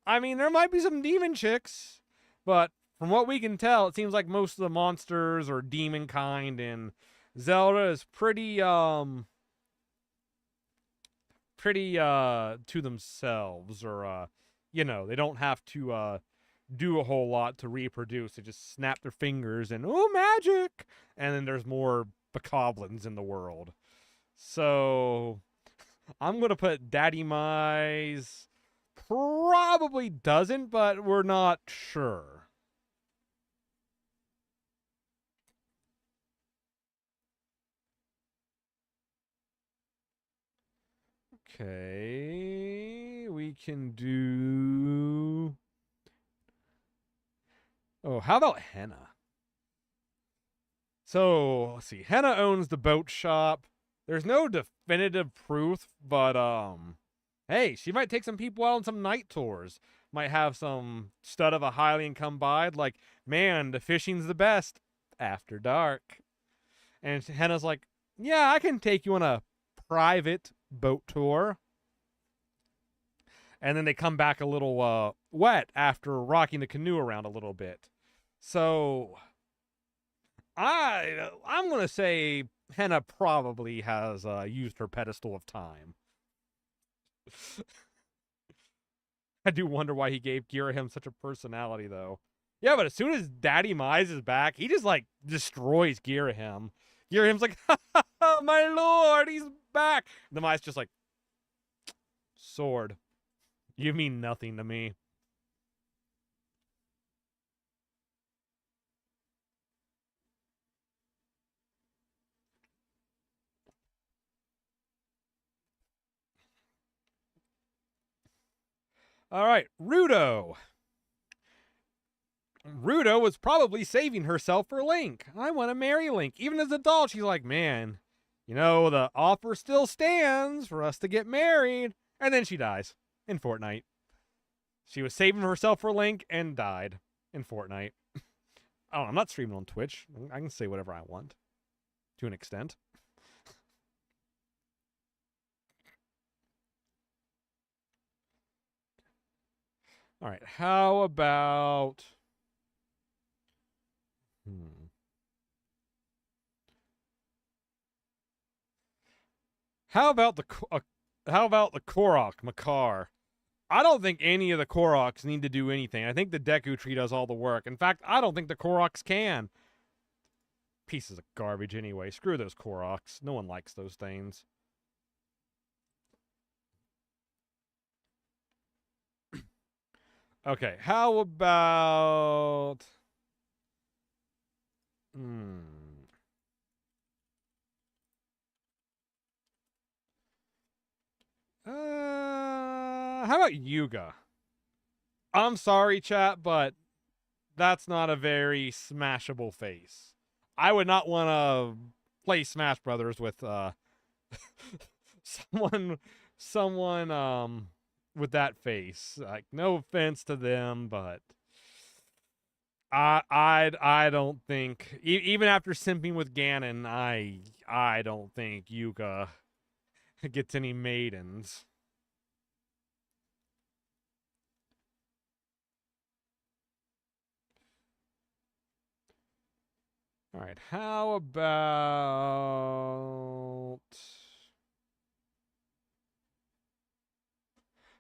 I mean, there might be some demon chicks, but from what we can tell, it seems like most of the monsters or demon kind in Zelda is pretty to themselves, or they don't have to do a whole lot to reproduce. They just snap their fingers and oh, magic, and then there's more bokoblins in the world. So I'm gonna put Daddy Mize. Probably doesn't, but we're not sure. Okay, we can do. Oh, how about Henna? So let's see. Henna owns the boat shop. There's no definitive proof, but hey, she might take some people out on some night tours. Might have some stud of a Hylian come by, like, man, the fishing's the best after dark. And Henna's like, yeah, I can take you on a private boat tour. And then they come back a little wet after rocking the canoe around a little bit. So I'm gonna say Henna probably has used her pedestal of time. I do wonder why he gave Girahim such a personality, though. Yeah, but as soon as Daddy Mize is back, he just like destroys Girahim. Girahim's like, oh, my lord, he's back. And the Mize just like, sword. You mean nothing to me. All right, Rudo. Rudo was probably saving herself for Link. I want to marry Link. Even as an adult, she's like, man, the offer still stands for us to get married. And then she dies in Fortnite. She was saving herself for Link and died in Fortnite. Oh, I'm not streaming on Twitch. I can say whatever I want to an extent. All right, how about how about the Korok Makar? I don't think any of the Koroks need to do anything. I think the Deku Tree does all the work. In fact, I don't think the Koroks can. Pieces of garbage anyway. Screw those Koroks. No one likes those things. Okay, how about... How about Yuga? I'm sorry, chat, but that's not a very smashable face. I would not want to play Smash Brothers with someone with that face. Like, no offense to them, but I don't think even after simping with Ganon, I don't think Yuga gets any maidens. All right, how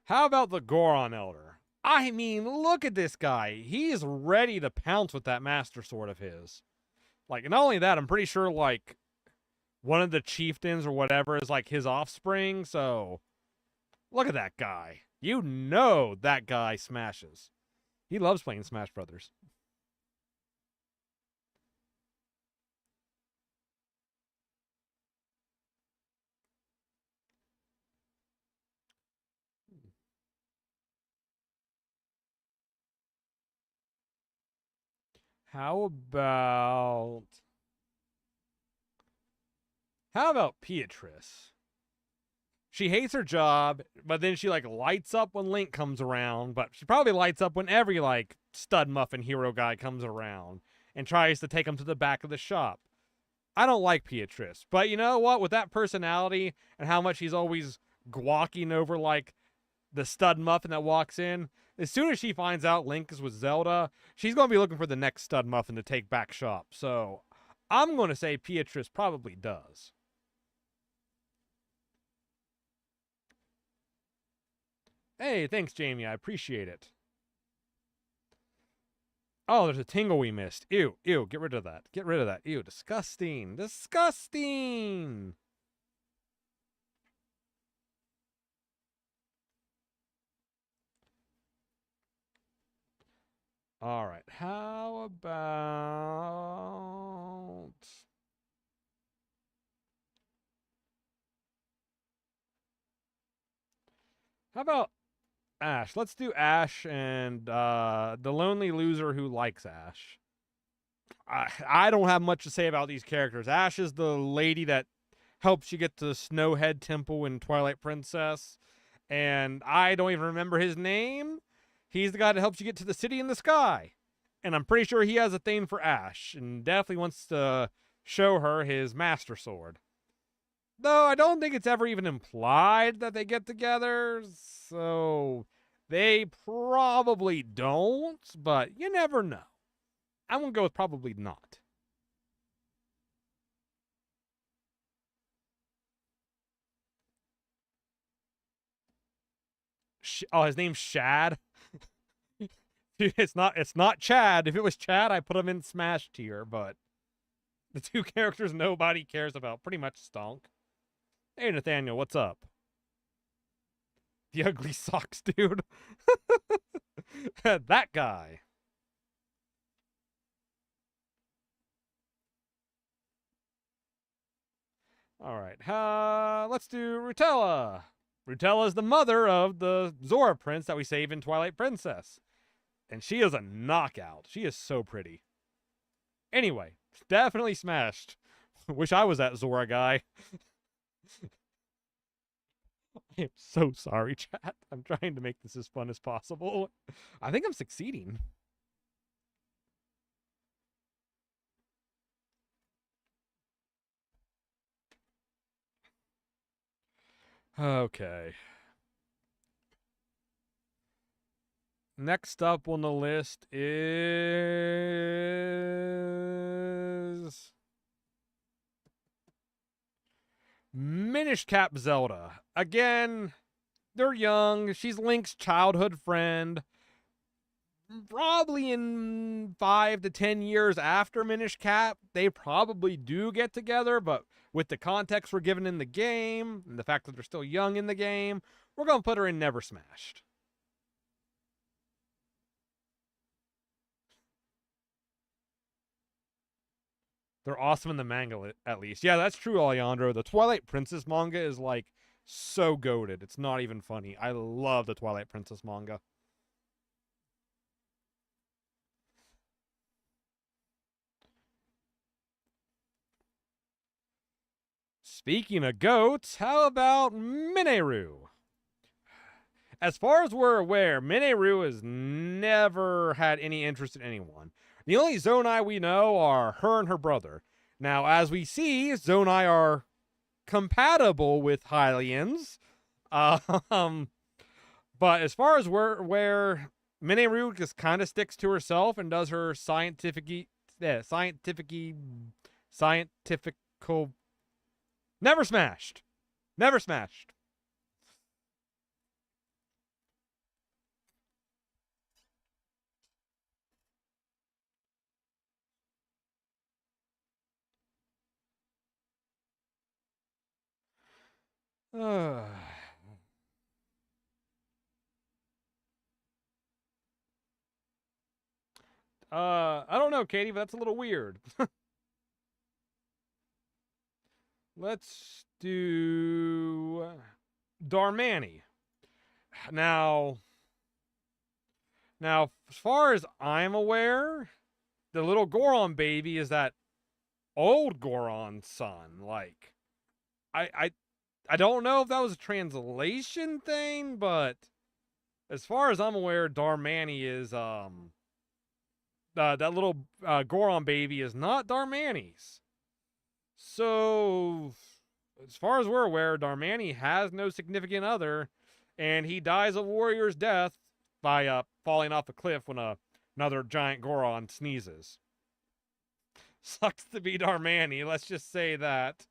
about the Goron Elder? I mean, look at this guy. He is ready to pounce with that Master Sword of his. Like, not only that, I'm pretty sure, like, one of the chieftains or whatever is, like, his offspring, so... Look at that guy. You know that guy smashes. He loves playing Smash Brothers. How about... How about Beatrice? She hates her job, but then she like lights up when Link comes around, but she probably lights up when every like stud muffin hero guy comes around and tries to take him to the back of the shop. I don't like Beatrice, but you know what? With that personality and how much he's always gawking over like the stud muffin that walks in, as soon as she finds out Link is with Zelda, she's going to be looking for the next stud muffin to take back shop. So I'm going to say Beatrice probably does. Hey, thanks, Jamie. I appreciate it. Oh, there's a tingle we missed. Ew, ew, get rid of that. Get rid of that. Ew, disgusting. Disgusting. All right. How about... How about Ash? Let's do Ash and the lonely loser who likes Ash. I don't have much to say about these characters. Ash is the lady that helps you get to Snowhead Temple in Twilight Princess. And I don't even remember his name. He's the guy that helps you get to the city in the sky. And I'm pretty sure he has a thing for Ash and definitely wants to show her his Master Sword. Though I don't think it's ever even implied that they get together, so they probably don't, but you never know. I'm going to go with probably not. Oh, his name's Shad? Dude, it's not Chad. If it was Chad, I'd put him in Smash tier, but the two characters nobody cares about pretty much stunk. Hey, Nathaniel, what's up? The ugly socks, dude. That guy. All right, let's do Rutella. Rutella is the mother of the Zora Prince that we save in Twilight Princess. And she is a knockout. She is so pretty. Anyway, definitely smashed. Wish I was that Zora guy. I'm so sorry, chat. I'm trying to make this as fun as possible. I think I'm succeeding. Okay. Next up on the list is Minish Cap Zelda. Again, they're young. She's Link's childhood friend. Probably in 5 to 10 years after Minish Cap, they probably do get together, but with the context we're given in the game, and the fact that they're still young in the game, we're going to put her in Never Smashed. They're awesome in the manga, at least. Yeah, that's true, Alejandro. The Twilight Princess manga is, like, so goated. It's not even funny. I love the Twilight Princess manga. Speaking of goats, how about Mineru? As far as we're aware, Mineru has never had any interest in anyone. The only Zonai we know are her and her brother. Now, as we see, Zonai are compatible with Hylians. But as far as we're aware, Mineru just kind of sticks to herself and does her scientifical... Never smashed. Never smashed. I don't know, Katie, but that's a little weird. Let's do Darmani. Now, as far as I'm aware, the little Goron baby is that old Goron's son. Like, I don't know if that was a translation thing, but as far as I'm aware, Darmani is that little Goron baby is not Darmani's. So, as far as we're aware, Darmani has no significant other, and he dies a warrior's death by falling off a cliff when another giant Goron sneezes. Sucks to be Darmani, let's just say that.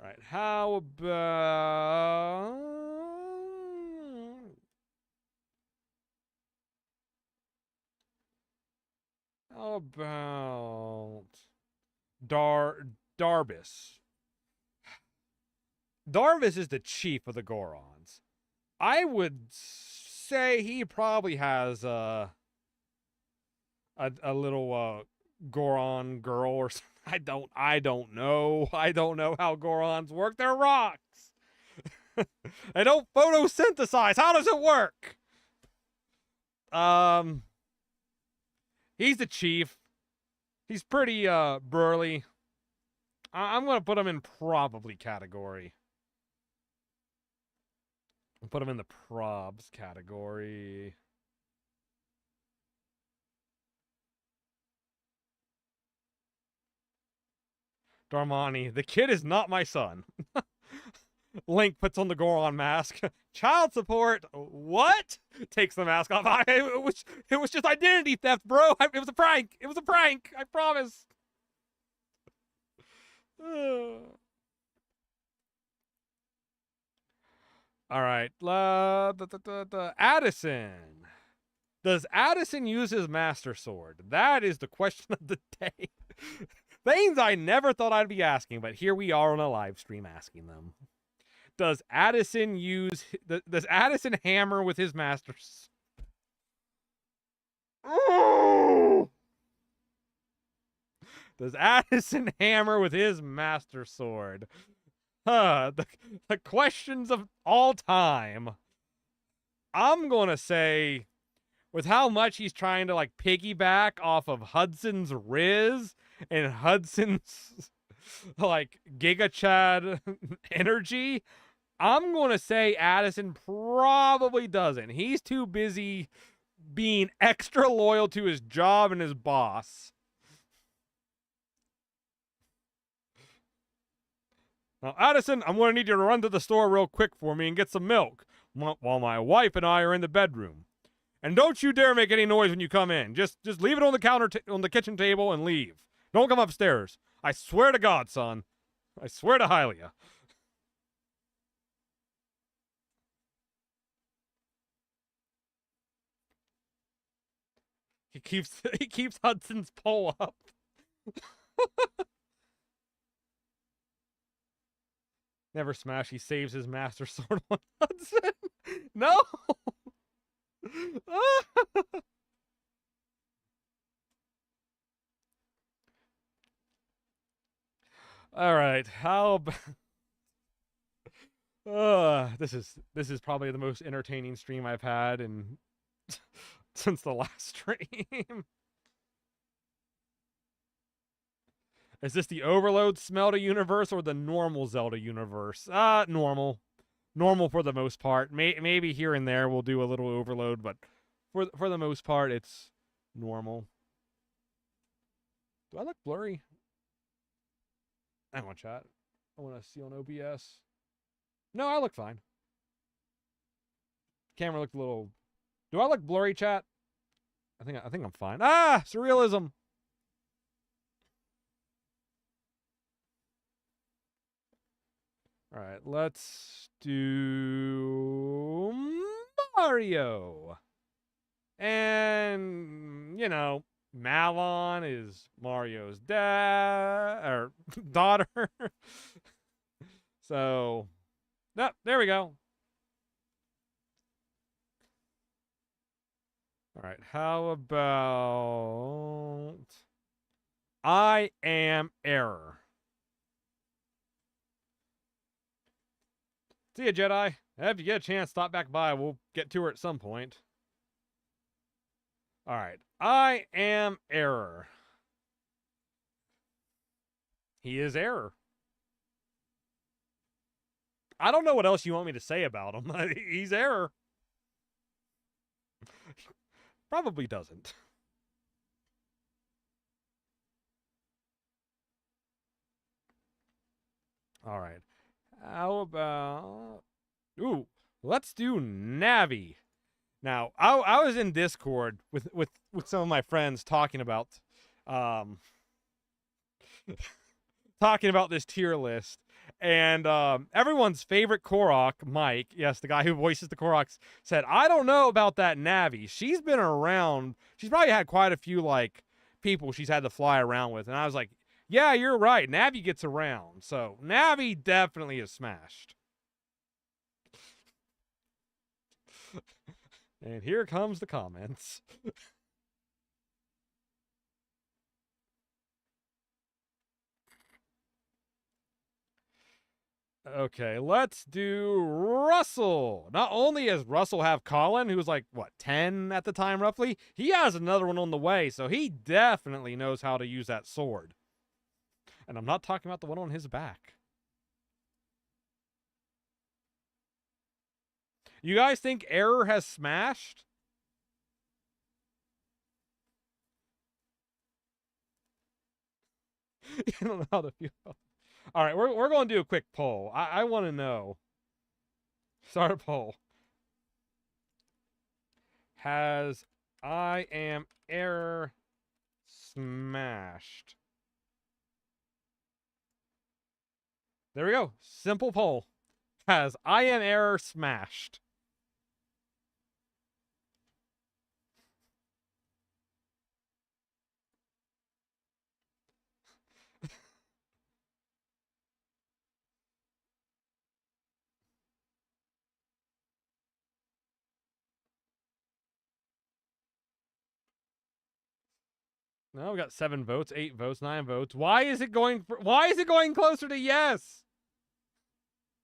Alright, how about... How about... Darbus. Darvis is the chief of the Gorons. I would say he probably has a little Goron girl or something. I don't know. I don't know how Gorons work. They're rocks. They don't photosynthesize. How does it work? He's the chief. He's pretty burly. I'm gonna put him in probably category. I'll put him in the probs category. Darmani, the kid is not my son. Link puts on the Goron mask. Child support. What? Takes the mask off. It was just identity theft, bro. It was a prank. It was a prank. I promise. All right. Addison. Does Addison use his Master Sword? That is the question of the day. Things I never thought I'd be asking, but here we are on a live stream asking them. Does Addison hammer with his Master Sword? Does Addison hammer with his Master Sword? The questions of all time. I'm gonna say, with how much he's trying to like piggyback off of Hudson's Riz and Hudson's like Giga Chad energy, I'm gonna say Addison probably doesn't. He's too busy being extra loyal to his job and his boss. Now, Addison, I'm going to need you to run to the store real quick for me and get some milk while my wife and I are in the bedroom. And don't you dare make any noise when you come in. Just leave it on the counter on the kitchen table and leave. Don't come upstairs. I swear to God, son. I swear to Hylia. He keeps Hudson's pole up. Never smash. He saves his Master Sword on Hudson. No. All right. How about... this is probably the most entertaining stream I've had in since the last stream. Is this the Overload Zelda universe or the normal Zelda universe? Normal. Normal for the most part. Maybe here and there we'll do a little Overload, but for the most part, it's normal. Do I look blurry? I want to chat. I want to see on OBS. No, I look fine. Camera looked a little... Do I look blurry, chat? I think I'm fine. Ah! Surrealism! Alright, let's do... Mario! And, you know, Malon is Mario's dad... or daughter. So... Nope, there we go. Alright, how about... I am Error. See ya, Jedi. If you get a chance, stop back by. We'll get to her at some point. All right. I am Error. He is Error. I don't know what else you want me to say about him. He's Error. Probably doesn't. All right. How about... Ooh, let's do Navi. Now, I was in Discord with some of my friends talking about talking about this tier list. And everyone's favorite Korok, Mike, yes, the guy who voices the Koroks, said, I don't know about that Navi. She's been around. She's probably had quite a few, like, people she's had to fly around with. And I was like, yeah, you're right. Navi gets around. So Navi definitely is smashed. And here comes the comments. Okay, let's do Russell. Not only does Russell have Colin, who was like, what, 10 at the time roughly, he has another one on the way, so he definitely knows how to use that sword. And I'm not talking about the one on his back. You guys think Error has smashed? I don't know how to feel. All right, we're going to do a quick poll. I want to know. Start a poll. Has I Am Error smashed? There we go. Simple poll. Has I Am Error smashed? No, we got 7 votes, 8 votes, 9 votes. Why is it going closer to yes?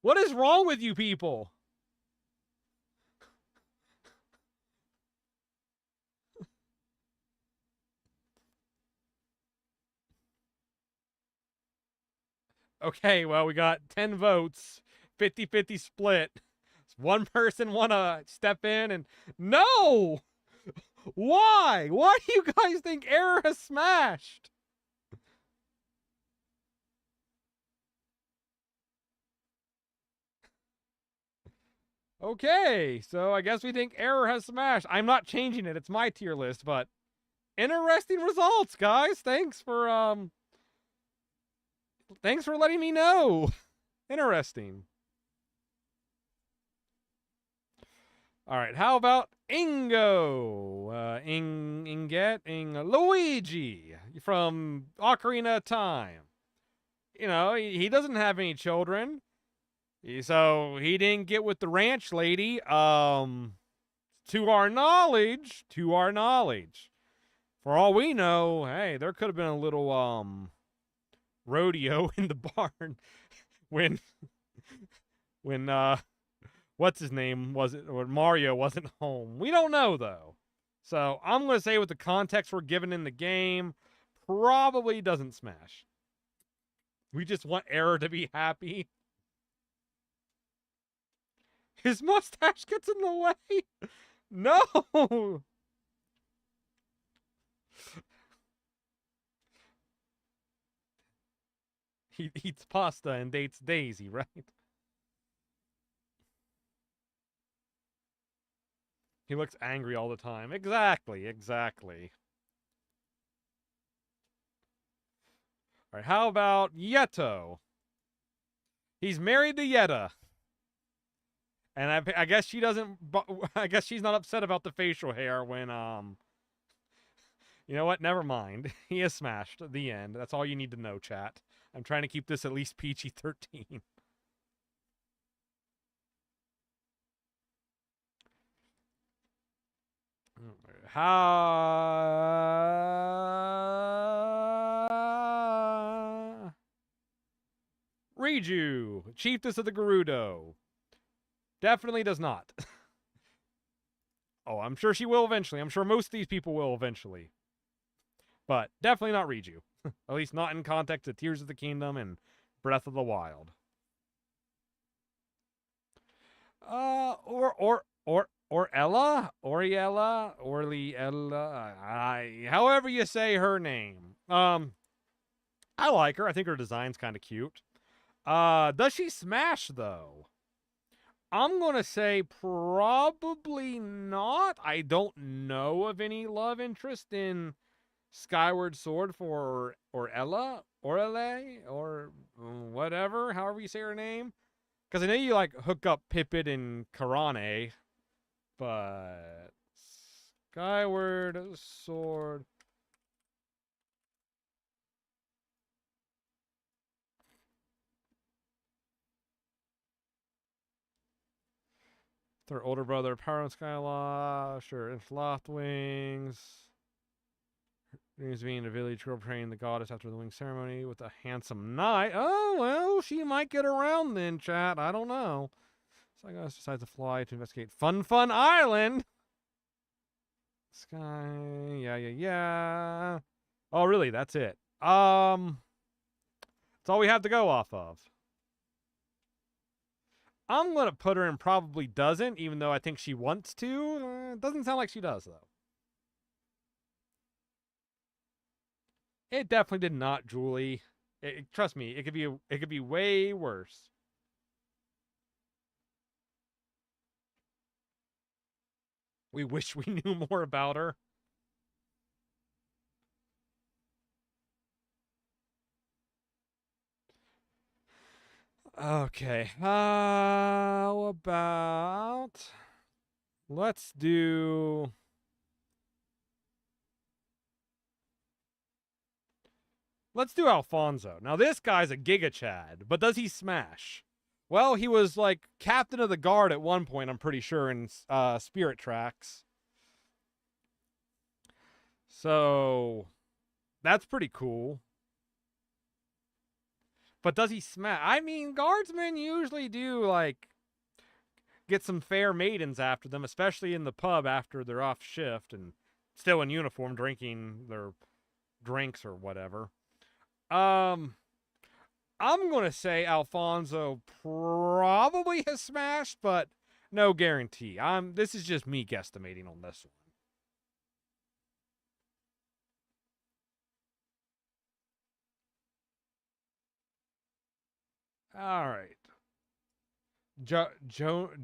What is wrong with you people? Okay, well, we got 10 votes, 50-50 split. One person want to step in and... No! Why? Why do you guys think Error has smashed? Okay, so I guess we think Error has smashed. I'm not changing it. It's my tier list, but interesting results, guys. Thanks for letting me know. Interesting. All right, how about Ingo? Luigi from Ocarina of Time. You know, he doesn't have any children. So he didn't get with the ranch lady. To our knowledge. For all we know, hey, there could have been a little rodeo in the barn when what's his name was it, or Mario wasn't home. We don't know though. So I'm gonna say with the context we're given in the game, probably doesn't smash. We just want Error to be happy. His mustache gets in the way. No. He eats pasta and dates Daisy, right? He looks angry all the time. Exactly. All right, how about Yeto? He's married to Yetta. And I guess she doesn't... I guess she's not upset about the facial hair when, You know what? Never mind. He is smashed. The end. That's all you need to know, chat. I'm trying to keep this at least PG-13. Riju, chiefess of the Gerudo. Definitely does not. Oh, I'm sure she will eventually. I'm sure most of these people will eventually. But definitely not Riju. At least not in context of Tears of the Kingdom and Breath of the Wild. Or Ella, Oriella, Orliella, however you say her name. I like her. I think her design's kind of cute. Does she smash though? I'm gonna say probably not. I don't know of any love interest in Skyward Sword for or Ella, Orele, or whatever, however you say her name. Because I know you like hook up Pippin and Karane, but Skyward Sword. Their older brother, Power and Skylaw, sure, and Slothwings. Dreams being a village girl praying the goddess after the wing ceremony with a handsome knight. Oh, well, she might get around then, chat. I don't know. So I guess decides to fly to investigate Fun Island. Sky, yeah. Oh, really? That's it. That's all we have to go off of. I'm gonna put her in probably doesn't, even though I think she wants to. Doesn't sound like she does though. It definitely did not, Julie. Trust me, it could be way worse. We wish we knew more about her. Okay. How about let's do Alfonso. Now this guy's a Giga Chad, but does he smash? Well, he was like captain of the guard at one point, I'm pretty sure, in Spirit Tracks. So that's pretty cool. But does he smash? I mean, guardsmen usually do like get some fair maidens after them, especially in the pub after they're off shift and still in uniform drinking their drinks or whatever. I'm going to say Alfonso probably has smashed, but no guarantee. This is just me guesstimating on this one. All right. Joni,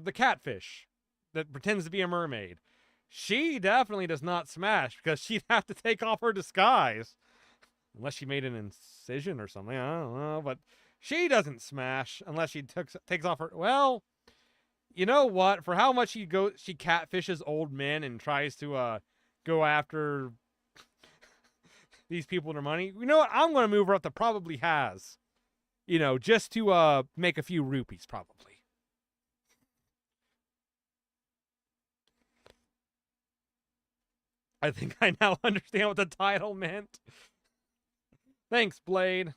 the catfish that pretends to be a mermaid. She definitely does not smash because she'd have to take off her disguise. Unless she made an incision or something. I don't know. But she doesn't smash unless she takes off her. Well, you know what? For how much she catfishes old men and tries to go after these people and their money. You know what? I'm going to move her up to probably has. You know, just to make a few rupees, probably. I think I now understand what the title meant. Thanks, Blade.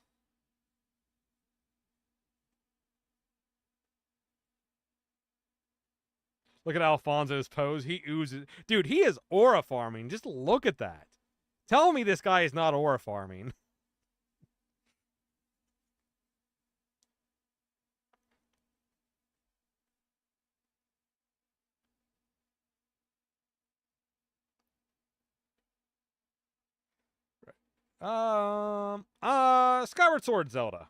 Look at Alfonso's pose. He oozes. Dude, he is aura farming. Just look at that. Tell me this guy is not aura farming. Skyward Sword Zelda.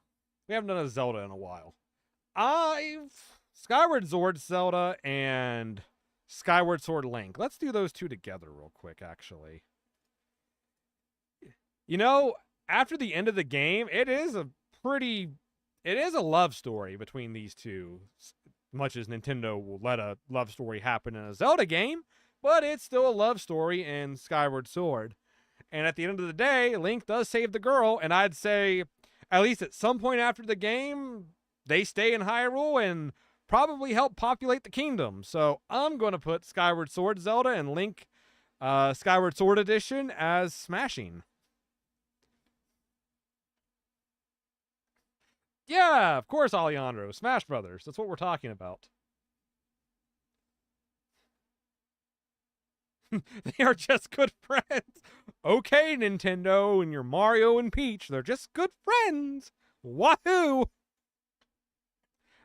We haven't done a Zelda in a while. Skyward Sword Zelda and Skyward Sword Link. Let's do those two together real quick, actually. You know, after the end of the game, it is a love story between these two. Much as Nintendo will let a love story happen in a Zelda game, but it's still a love story in Skyward Sword. And at the end of the day, Link does save the girl, and I'd say, at least at some point after the game, they stay in Hyrule and probably help populate the kingdom. So I'm going to put Skyward Sword Zelda and Link Skyward Sword Edition as smashing. Yeah, of course, Alejandro. Smash Brothers. That's what we're talking about. They are just good friends. Okay, Nintendo and your Mario and Peach, they're just good friends. Wahoo!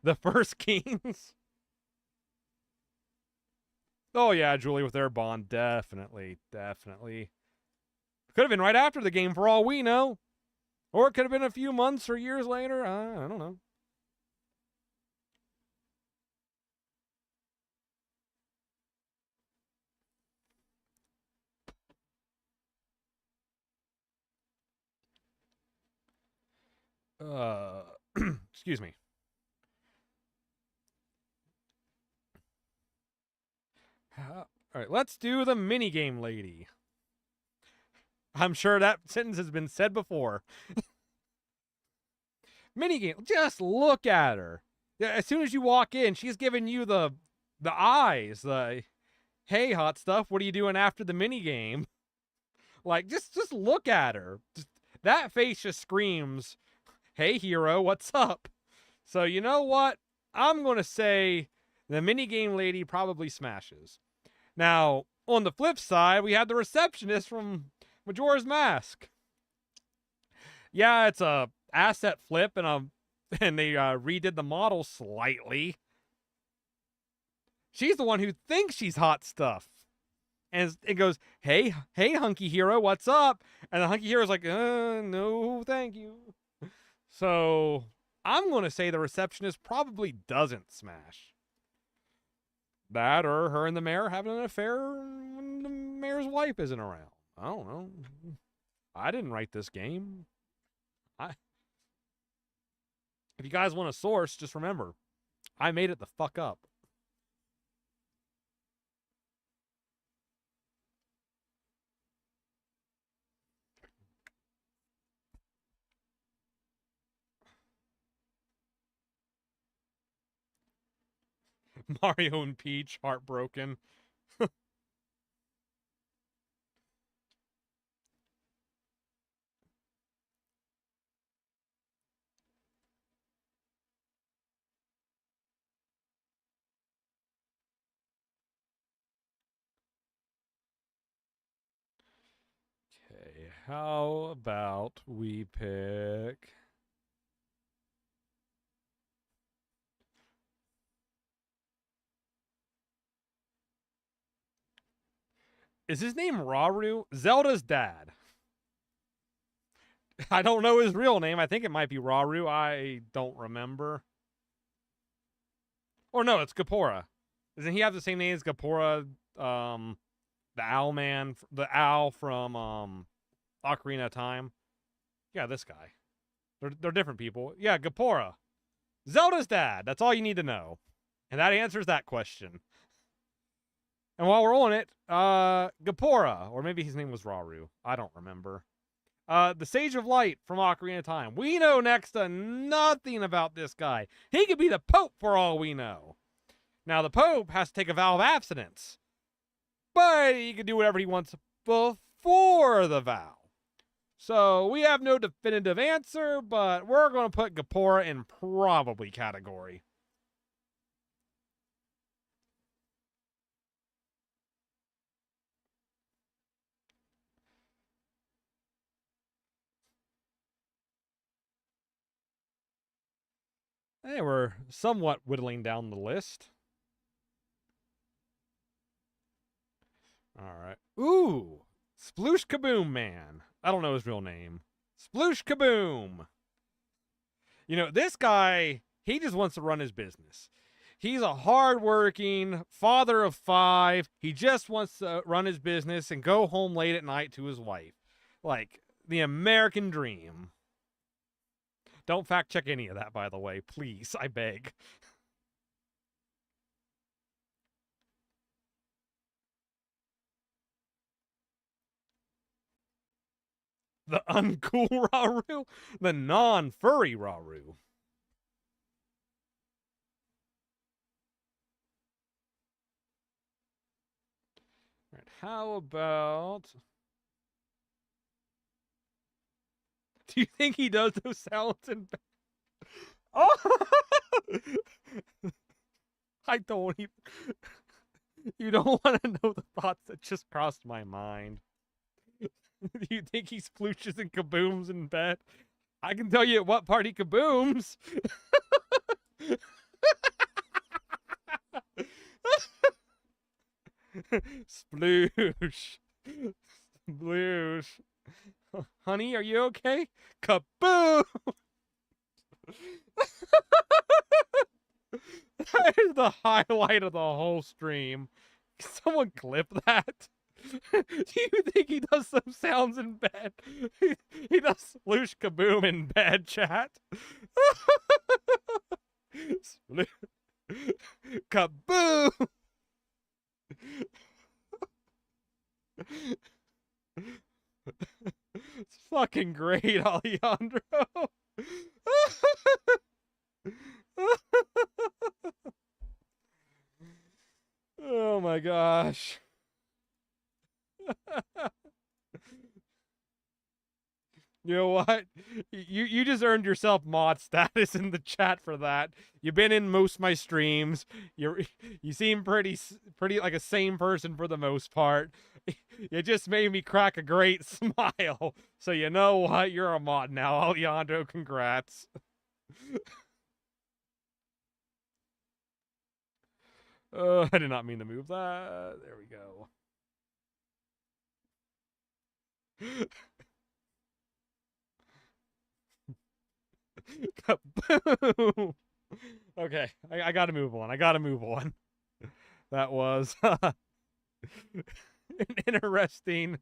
The first kings. Oh yeah, Julie, with their bond, definitely. Could have been right after the game for all we know. Or it could have been a few months or years later. I don't know. Excuse me. All right, let's do the minigame lady. I'm sure that sentence has been said before. Minigame, just look at her. Yeah, as soon as you walk in, she's giving you the eyes. The hey, hot stuff. What are you doing after the minigame? Like, just look at her. That face just screams, hey, hero, what's up? So you know what? I'm going to say the minigame lady probably smashes. Now, on the flip side, we have the receptionist from Majora's Mask. Yeah, it's a asset flip and they redid the model slightly. She's the one who thinks she's hot stuff. And it goes, hey, hunky hero, what's up? And the hunky hero's like, no, thank you. So I'm going to say the receptionist probably doesn't smash. That or her and the mayor having an affair when the mayor's wife isn't around. I don't know. I didn't write this game. If you guys want a source, just remember, I made it the fuck up. Mario and Peach, heartbroken. Okay, how about we pick... Is his name Rauru? Zelda's dad. I don't know his real name. I think it might be Rauru. I don't remember. Or no, it's Gapora. Doesn't he have the same name as Gapora? The Owl Man, the owl from Ocarina of Time. Yeah, this guy. They're different people. Yeah, Gapora. Zelda's dad. That's all you need to know. And that answers that question. And while we're on it, Gapora, or maybe his name was Rauru. I don't remember. The Sage of Light from Ocarina of Time. We know next to nothing about this guy. He could be the Pope for all we know. Now, the Pope has to take a vow of abstinence. But he can do whatever he wants before the vow. So, we have no definitive answer, but we're going to put Gapora in probably category. Hey, we're somewhat whittling down the list. All right. Ooh, Sploosh Kaboom Man. I don't know his real name. Sploosh Kaboom. You know, this guy, he just wants to run his business. He's a hardworking father of 5. He just wants to run his business and go home late at night to his wife. Like, the American dream. Don't fact check any of that, by the way. Please, I beg. The uncool Rauru? The non-furry Rauru. All right, how about... Do you think he does those sounds in... Oh! I don't even... You don't want to know the thoughts that just crossed my mind. Do you think he splooshes and kabooms in bed? I can tell you at what part he kabooms. Sploosh. Sploosh. Honey, are you okay? Kaboom! That is the highlight of the whole stream. Can someone clip that? Do you think he does some sounds in bed? He does sploosh kaboom in bed, chat. Kaboom! It's fucking great, Alejandro. Oh my gosh. You know what? You just earned yourself mod status in the chat for that. You've been in most of my streams. You seem pretty like a sane person for the most part. You just made me crack a great smile. So you know what? You're a mod now, Alejandro. Congrats. I did not mean to move that. There we go. Kaboom! Okay, I gotta move on. I gotta move on. That was an interesting,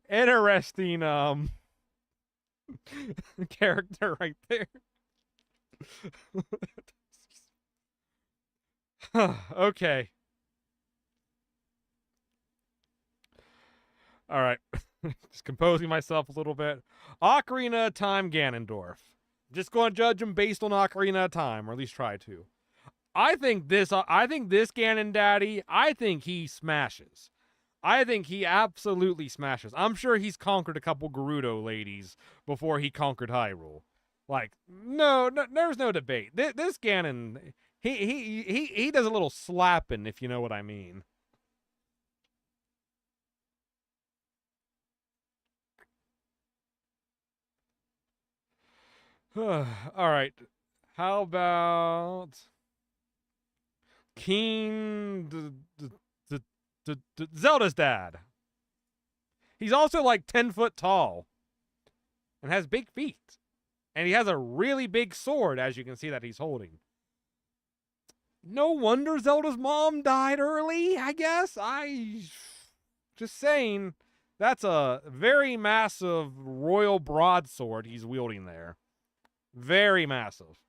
interesting character right there. Okay. All right. Just composing myself a little bit. Ocarina of Time Ganondorf. Just going to judge him based on Ocarina of Time, or at least try to. I think this Ganon Daddy, I think he smashes. I think he absolutely smashes. I'm sure he's conquered a couple Gerudo ladies before he conquered Hyrule. Like, no, there's no debate. This Ganon, he does a little slapping, if you know what I mean. All right. How about Zelda's dad? He's also like 10 foot tall and has big feet. And he has a really big sword, as you can see that he's holding. No wonder Zelda's mom died early, I guess. Just saying, that's a very massive royal broadsword he's wielding there. Very massive.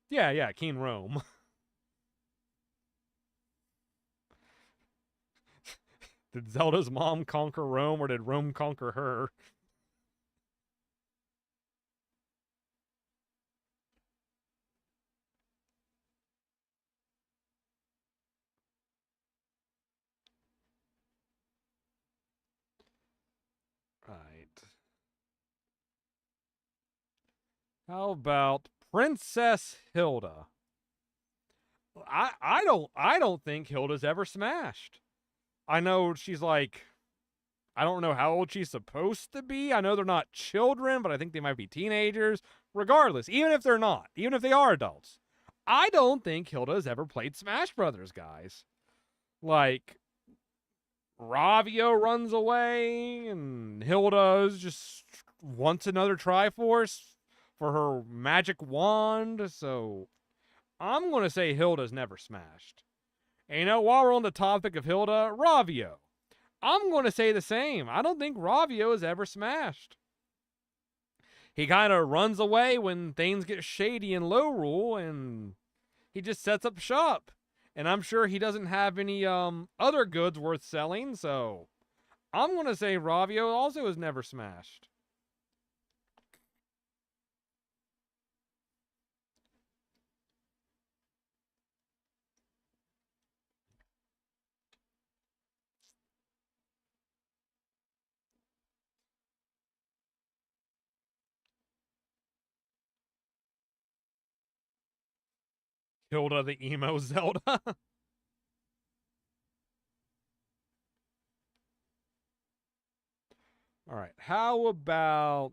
Yeah, Keen Rome. Did Zelda's mom conquer Rome, or did Rome conquer her? Right. How about Princess Hilda? I don't think Hilda's ever smashed. I know she's like, I don't know how old she's supposed to be. I know they're not children, but I think they might be teenagers. Regardless, even if they're not, even if they are adults, I don't think Hilda's ever played Smash Brothers, guys. Like, Ravio runs away, and Hilda's just wants another Triforce for her magic wand, so I'm going to say Hilda's never smashed. And you know, while we're on the topic of Hilda, Ravio. I'm going to say the same. I don't think Ravio has ever smashed. He kind of runs away when things get shady in Lorule, and he just sets up shop. And I'm sure he doesn't have any other goods worth selling, so I'm going to say Ravio also has never smashed. Hilda the emo Zelda. Alright, how about...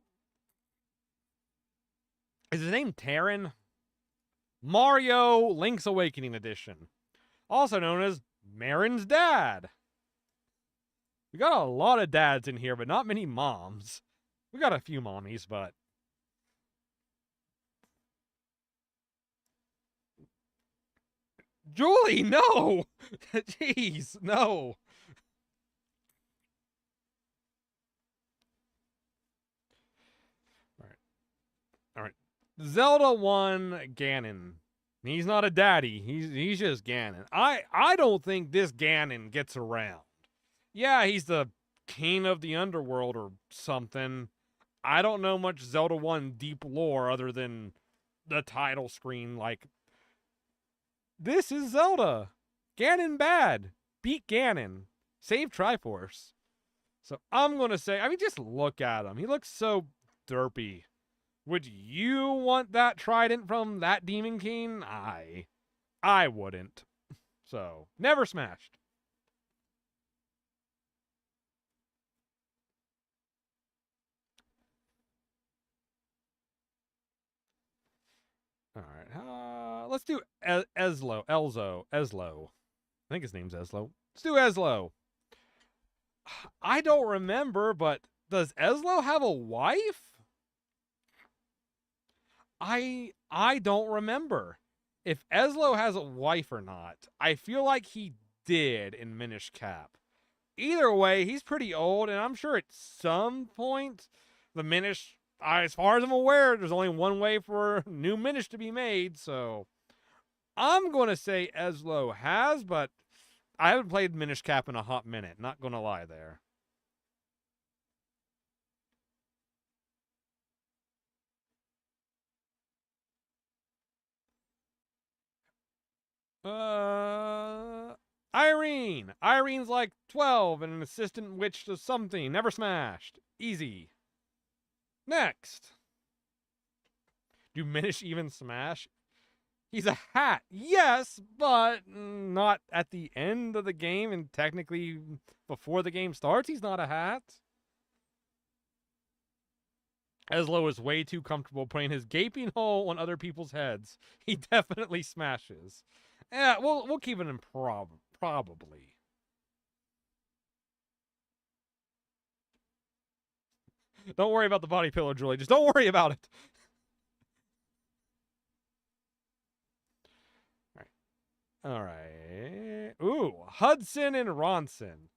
Is his name Terran? Mario Link's Awakening Edition. Also known as Marin's dad. We got a lot of dads in here, but not many moms. We got a few mommies, but... Julie, no! Jeez, no. Alright. Zelda 1 Ganon. He's not a daddy. He's just Ganon. I don't think this Ganon gets around. Yeah, he's the king of the underworld or something. I don't know much Zelda 1 deep lore other than the title screen. Like, this is Zelda. Ganon bad. Beat Ganon. Save Triforce. So I'm going to say, I mean, just look at him. He looks so derpy. Would you want that trident from that Demon King? I wouldn't. So, never smashed. Alright, let's do Elzo. I think his name's Eslo. Let's do Eslo. I don't remember, but does Eslo have a wife? I don't remember if Eslo has a wife or not. I feel like he did in Minish Cap. Either way, he's pretty old, and I'm sure at some point the Minish, as far as I'm aware, there's only one way for new Minish to be made, so I'm going to say Eslo has, but I haven't played Minish Cap in a hot minute. Not going to lie there. Irene. Irene's like 12 and an assistant witch to something. Never smashed. Easy. Next. Do Minish even smash? He's a hat. Yes, but not at the end of the game, and technically before the game starts, he's not a hat. Eslo is way too comfortable putting his gaping hole on other people's heads. He definitely smashes. Yeah, we'll keep it in probably. Don't worry about the body pillow, Julie. Just don't worry about it. All right. Ooh, Hudson and Ronson.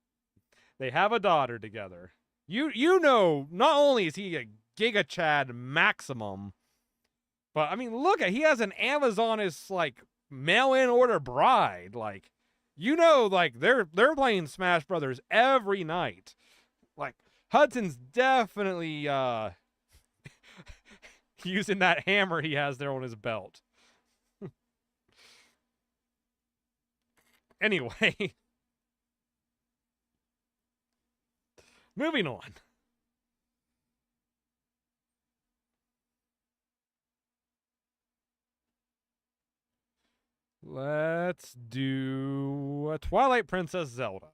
They have a daughter together. You know, not only is he a Giga Chad maximum, but I mean, look at, he has an Amazoness like mail-in order bride. Like, you know, like they're playing Smash Brothers every night. Like, Hudson's definitely using that hammer he has there on his belt. Anyway, moving on. Let's do a Twilight Princess Zelda.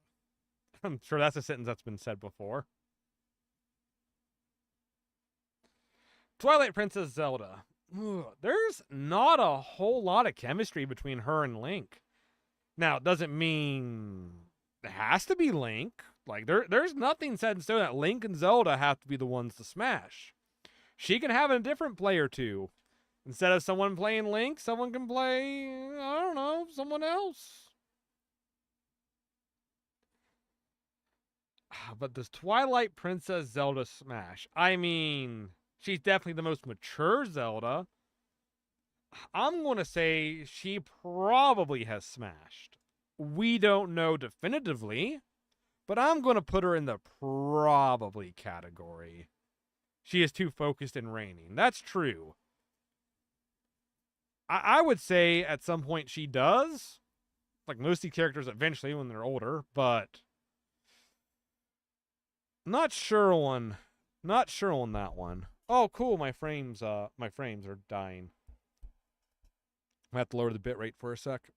I'm sure that's a sentence that's been said before. Twilight Princess Zelda. Ooh, there's not a whole lot of chemistry between her and Link. Now, it doesn't mean it has to be Link. Like, there's nothing set in stone that Link and Zelda have to be the ones to smash. She can have a different player too. Instead of someone playing Link, someone can play, I don't know, someone else. But does Twilight Princess Zelda smash? I mean, she's definitely the most mature Zelda. I'm going to say she probably has smashed. We don't know definitively, but I'm going to put her in the probably category. She is too focused in reigning. That's true. I would say at some point she does. Like most of these characters eventually when they're older, but not sure on that one. Oh, cool, my frames are dying. I have to lower the bitrate for a sec.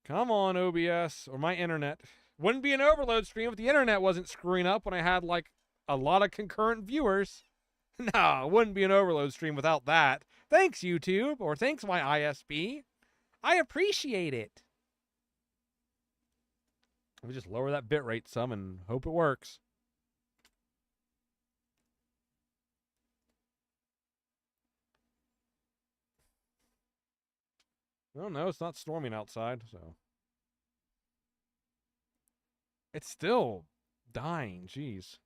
Come on, OBS, or my internet. Wouldn't be an overload stream if the internet wasn't screwing up when I had, like, a lot of concurrent viewers. No, it wouldn't be an overload stream without that. Thanks, YouTube, or thanks, my ISP. I appreciate it. Let me just lower that bitrate some and hope it works. Oh, no, it's not storming outside, so. It's still dying, jeez.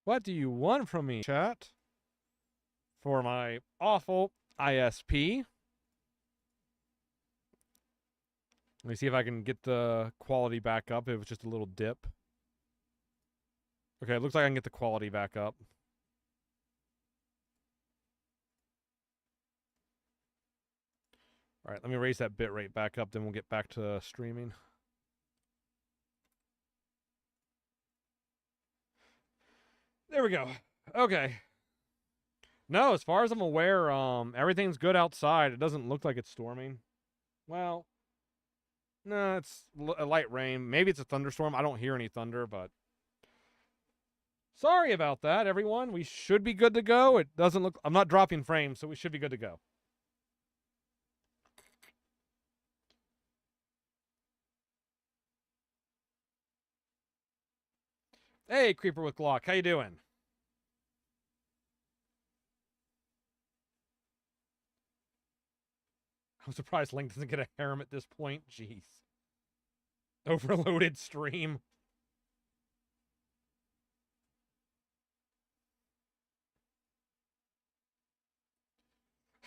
What do you want from me, chat? For my awful ISP. Let me see if I can get the quality back up. It was just a little dip. Okay, it looks like I can get the quality back up. All right, let me raise that bitrate back up, then we'll get back to streaming. There we go. Okay. No, as far as I'm aware, everything's good outside. It doesn't look like it's storming. Well, no, it's a light rain. Maybe it's a thunderstorm. I don't hear any thunder, but sorry about that, everyone. We should be good to go. It doesn't look... I'm not dropping frames, so we should be good to go. Hey, Creeper with Glock. How you doing? I'm surprised Link doesn't get a harem at this point. Jeez. Overloaded stream.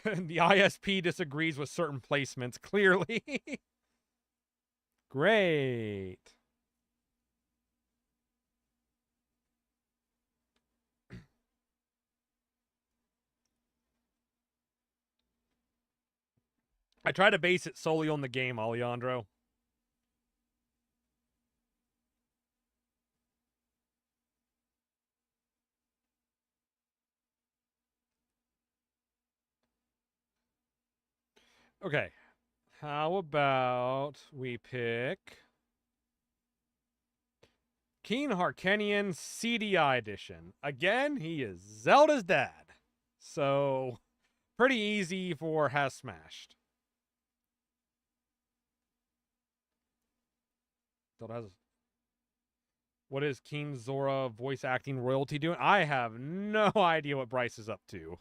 The ISP disagrees with certain placements, clearly. Great. I try to base it solely on the game, Alejandro. Okay. How about we pick Keen Harkenian CDI edition. Again, he is Zelda's dad. So, pretty easy for Has Smashed. What is King Zora voice acting royalty doing? I have no idea what Bryce is up to.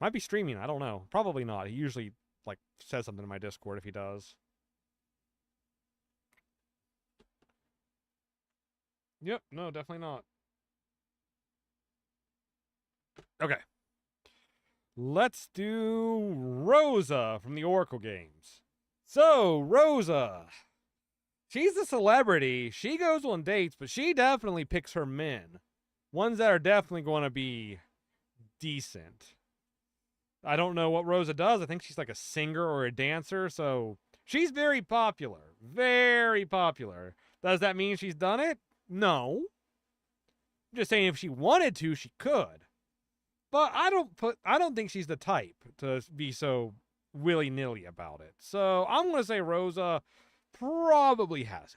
Might be streaming, I don't know. Probably not. He usually, like, says something in my Discord if he does. Yep, no, definitely not. Okay. Let's do Rosa from the Oracle games. So, Rosa. She's a celebrity. She goes on dates, but she definitely picks her men. Ones that are definitely going to be decent. I don't know what Rosa does. I think she's like a singer or a dancer, so she's very popular. Very popular. Does that mean she's done it? No. I'm just saying if she wanted to, she could. But I don't think she's the type to be so willy-nilly about it. So I'm going to say Rosa probably hasn't.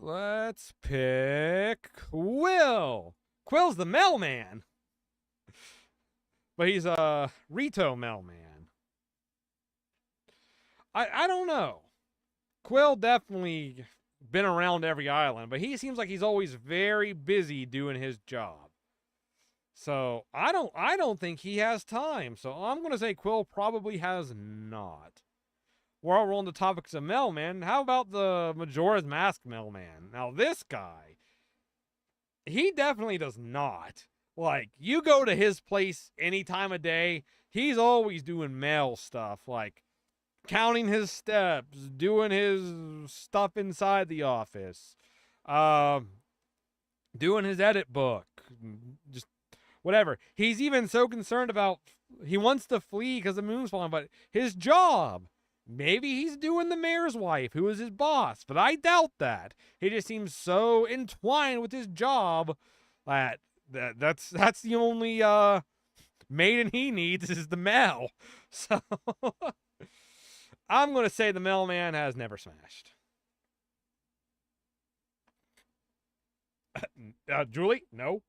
Let's pick Quill. Quill's the mailman. But he's a Rito mailman. I don't know. Quill definitely been around every island, but he seems like he's always very busy doing his job. So I don't think he has time. So I'm gonna say Quill probably has not. While we're on the topics of mailman, how about the Majora's Mask mailman? Now this guy, he definitely does not. Like, you go to his place any time of day, he's always doing mail stuff. Like, counting his steps, doing his stuff inside the office, uh, doing his edit book, just whatever. He's even so concerned about, he wants to flee because the moon's falling, but his job. Maybe he's doing the mayor's wife, who is his boss, but I doubt that. He just seems so entwined with his job that's the only maiden he needs is the Mel. So I'm gonna say the mailman has never smashed. Julie, no.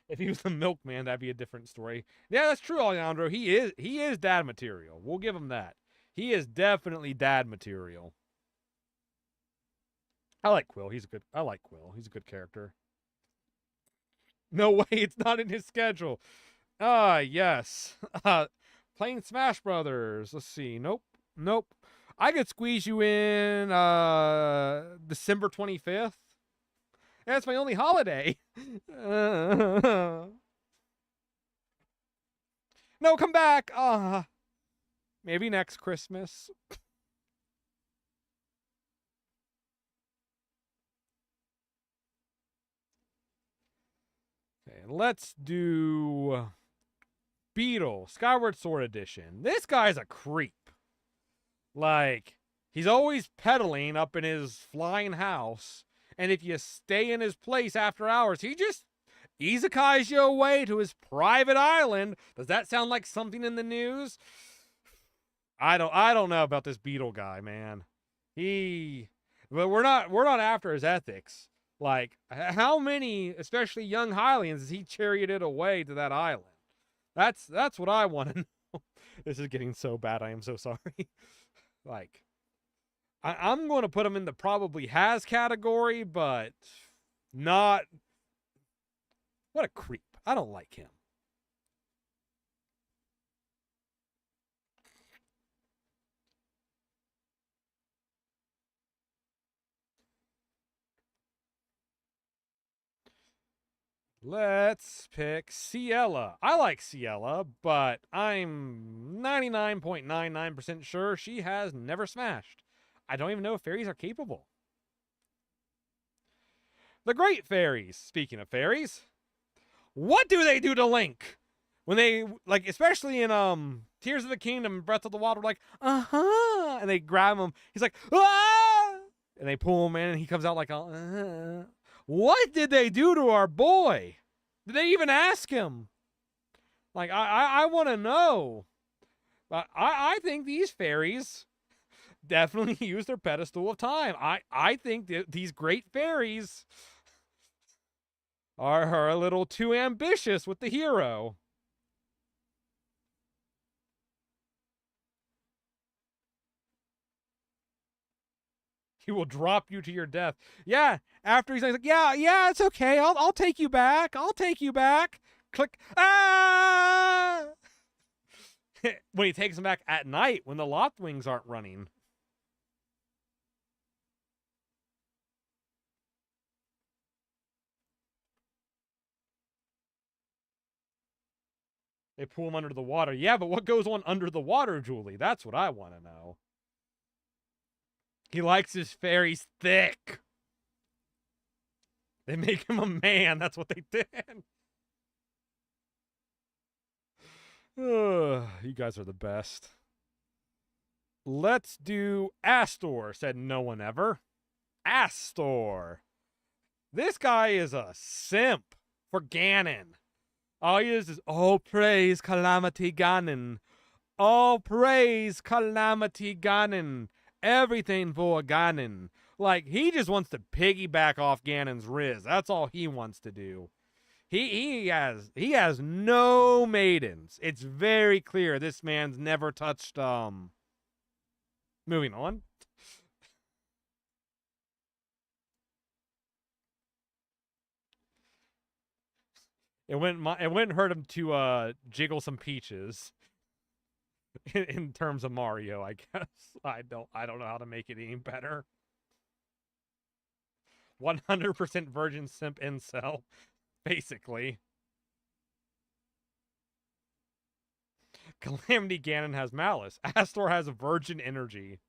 If he was the milkman, that'd be a different story. Yeah, that's true, Alejandro. He is dad material. We'll give him that. He is definitely dad material. I like Quill. I like Quill. He's a good character. No way, it's not in his schedule. Yes. Playing Smash Brothers. Let's see. Nope. I could squeeze you in December 25th. That's my only holiday. No, come back. Maybe next Christmas. Okay, let's do Beetle, Skyward Sword Edition. This guy's a creep. Like, he's always pedaling up in his flying house. And if you stay in his place after hours, he just izakais you away to his private island. Does that sound like something in the news? I don't know about this Beetle guy, man. But we're not after his ethics. Like, how many, especially young Hylians, has he charioted away to that island? That's what I want to know. This is getting so bad. I am so sorry. Like, I'm going to put him in the probably has category, but not. What a creep. I don't like him. Let's pick Ciela. I like Ciela, but I'm 99.99% sure she has never smashed. I don't even know if fairies are capable. The Great Fairies. Speaking of fairies, what do they do to Link? When they, like, especially in Tears of the Kingdom, Breath of the Wild, like, and they grab him. He's like, ah! And they pull him in, and he comes out like, What did they do to our boy? Did they even ask him? Like, I want to know. I think these fairies definitely use their pedestal of time. I think that these great fairies are a little too ambitious with the hero. He will drop you to your death. Yeah, after he's like, yeah, it's okay. I'll take you back. I'll take you back. Click. Ah! When he takes him back at night, when the Loftwings aren't running. They pull him under the water. Yeah, but what goes on under the water, Julie? That's what I want to know. He likes his fairies thick. They make him a man. That's what they did. You guys are the best. Let's do Astor, said no one ever. Astor. This guy is a simp for Ganon. All he is, oh, praise Calamity Ganon. Oh, praise Calamity Ganon. Everything for Ganon. Like, he just wants to piggyback off Ganon's riz. That's all he wants to do. He has no maidens. It's very clear this man's never touched moving on. It wouldn't hurt him to jiggle some peaches. In terms of Mario, I guess. I don't know how to make it any better. 100% virgin simp incel, basically. Calamity Ganon has malice. Astor has virgin energy.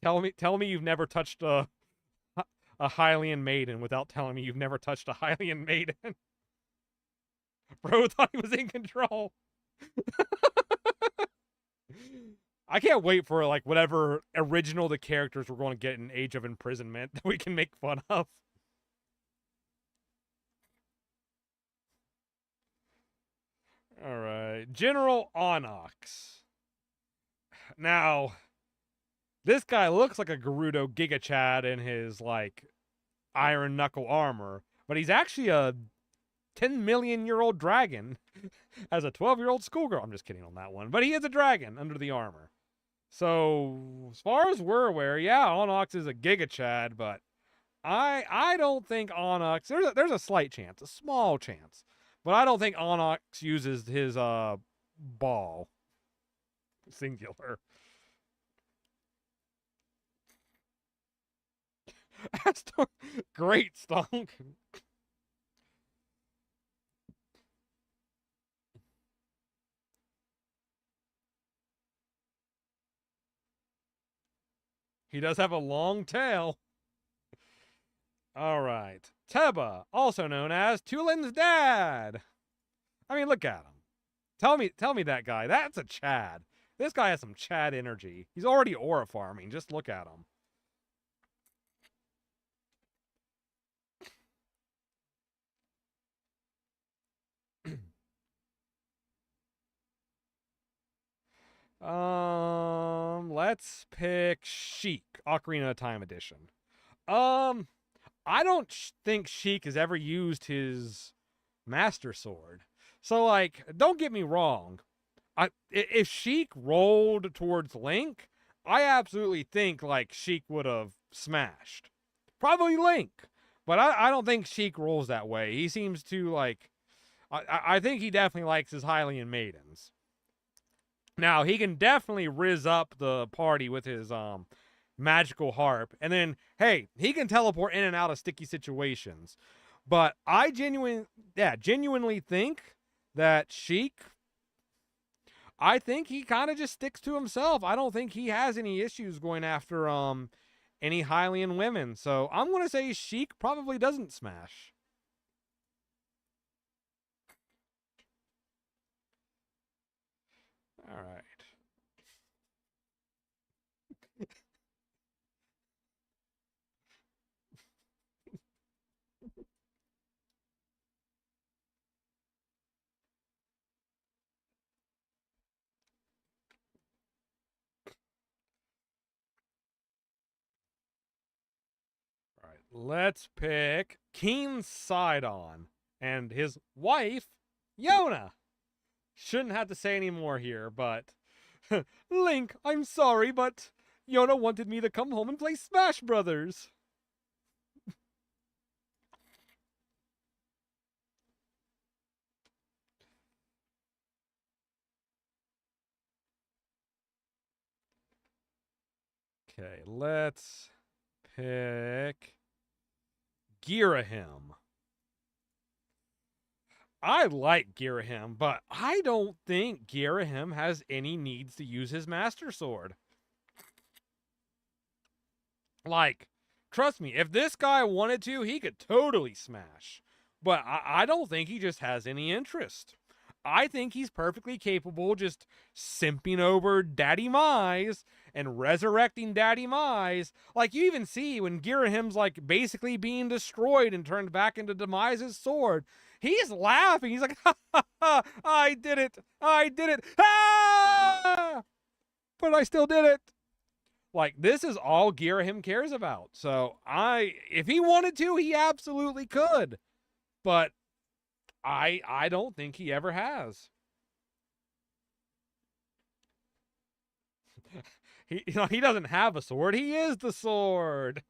Tell me you've never touched a Hylian maiden without telling me you've never touched a Hylian maiden. Bro thought he was in control. I can't wait for like whatever original the characters we're going to get in Age of Imprisonment that we can make fun of. All right, General Onyx. Now, this guy looks like a Gerudo Giga Chad in his like iron knuckle armor, but he's actually a 10 million year old dragon as a 12-year-old schoolgirl. I'm just kidding on that one, but he is a dragon under the armor. So, as far as we're aware, yeah, Onyx is a Giga Chad, but I don't think Onyx, there's a slight chance, a small chance, but I don't think Onyx uses his ball. Singular. Astor, great stunk. He does have a long tail. All right. Teba, also known as Tulin's dad. I mean, look at him. Tell me that guy. That's a Chad. This guy has some Chad energy. He's already aura farming. Just look at him. Let's pick Sheik, Ocarina of Time edition. I don't think Sheik has ever used his Master Sword. So, like, don't get me wrong. If Sheik rolled towards Link, I absolutely think, like, Sheik would have smashed. Probably Link. But I don't think Sheik rolls that way. He seems to, like... I think he definitely likes his Hylian maidens. Now, he can definitely riz up the party with his magical harp. And then, hey, he can teleport in and out of sticky situations. But I genuinely think that Sheik, I think he kind of just sticks to himself. I don't think he has any issues going after any Hylian women. So I'm going to say Sheik probably doesn't smash. All right. All right. Let's pick King Sidon and his wife, Yona. Shouldn't have to say any more here, but... Link, I'm sorry, but Yona wanted me to come home and play Smash Brothers. Okay, let's pick Girahim. I like Girahim, but I don't think Girahim has any needs to use his Master Sword. Like, trust me, if this guy wanted to, he could totally smash. But I don't think he just has any interest. I think he's perfectly capable just simping over Daddy Mize and resurrecting Daddy Mize. Like, you even see when Girahim's, like, basically being destroyed and turned back into Demise's sword. He's laughing. He's like, ha, ha, ha, I did it. I did it. Ah! But I still did it. Like, this is all Girahim cares about. So, if he wanted to, he absolutely could. But I don't think he ever has. He doesn't have a sword. He is the sword.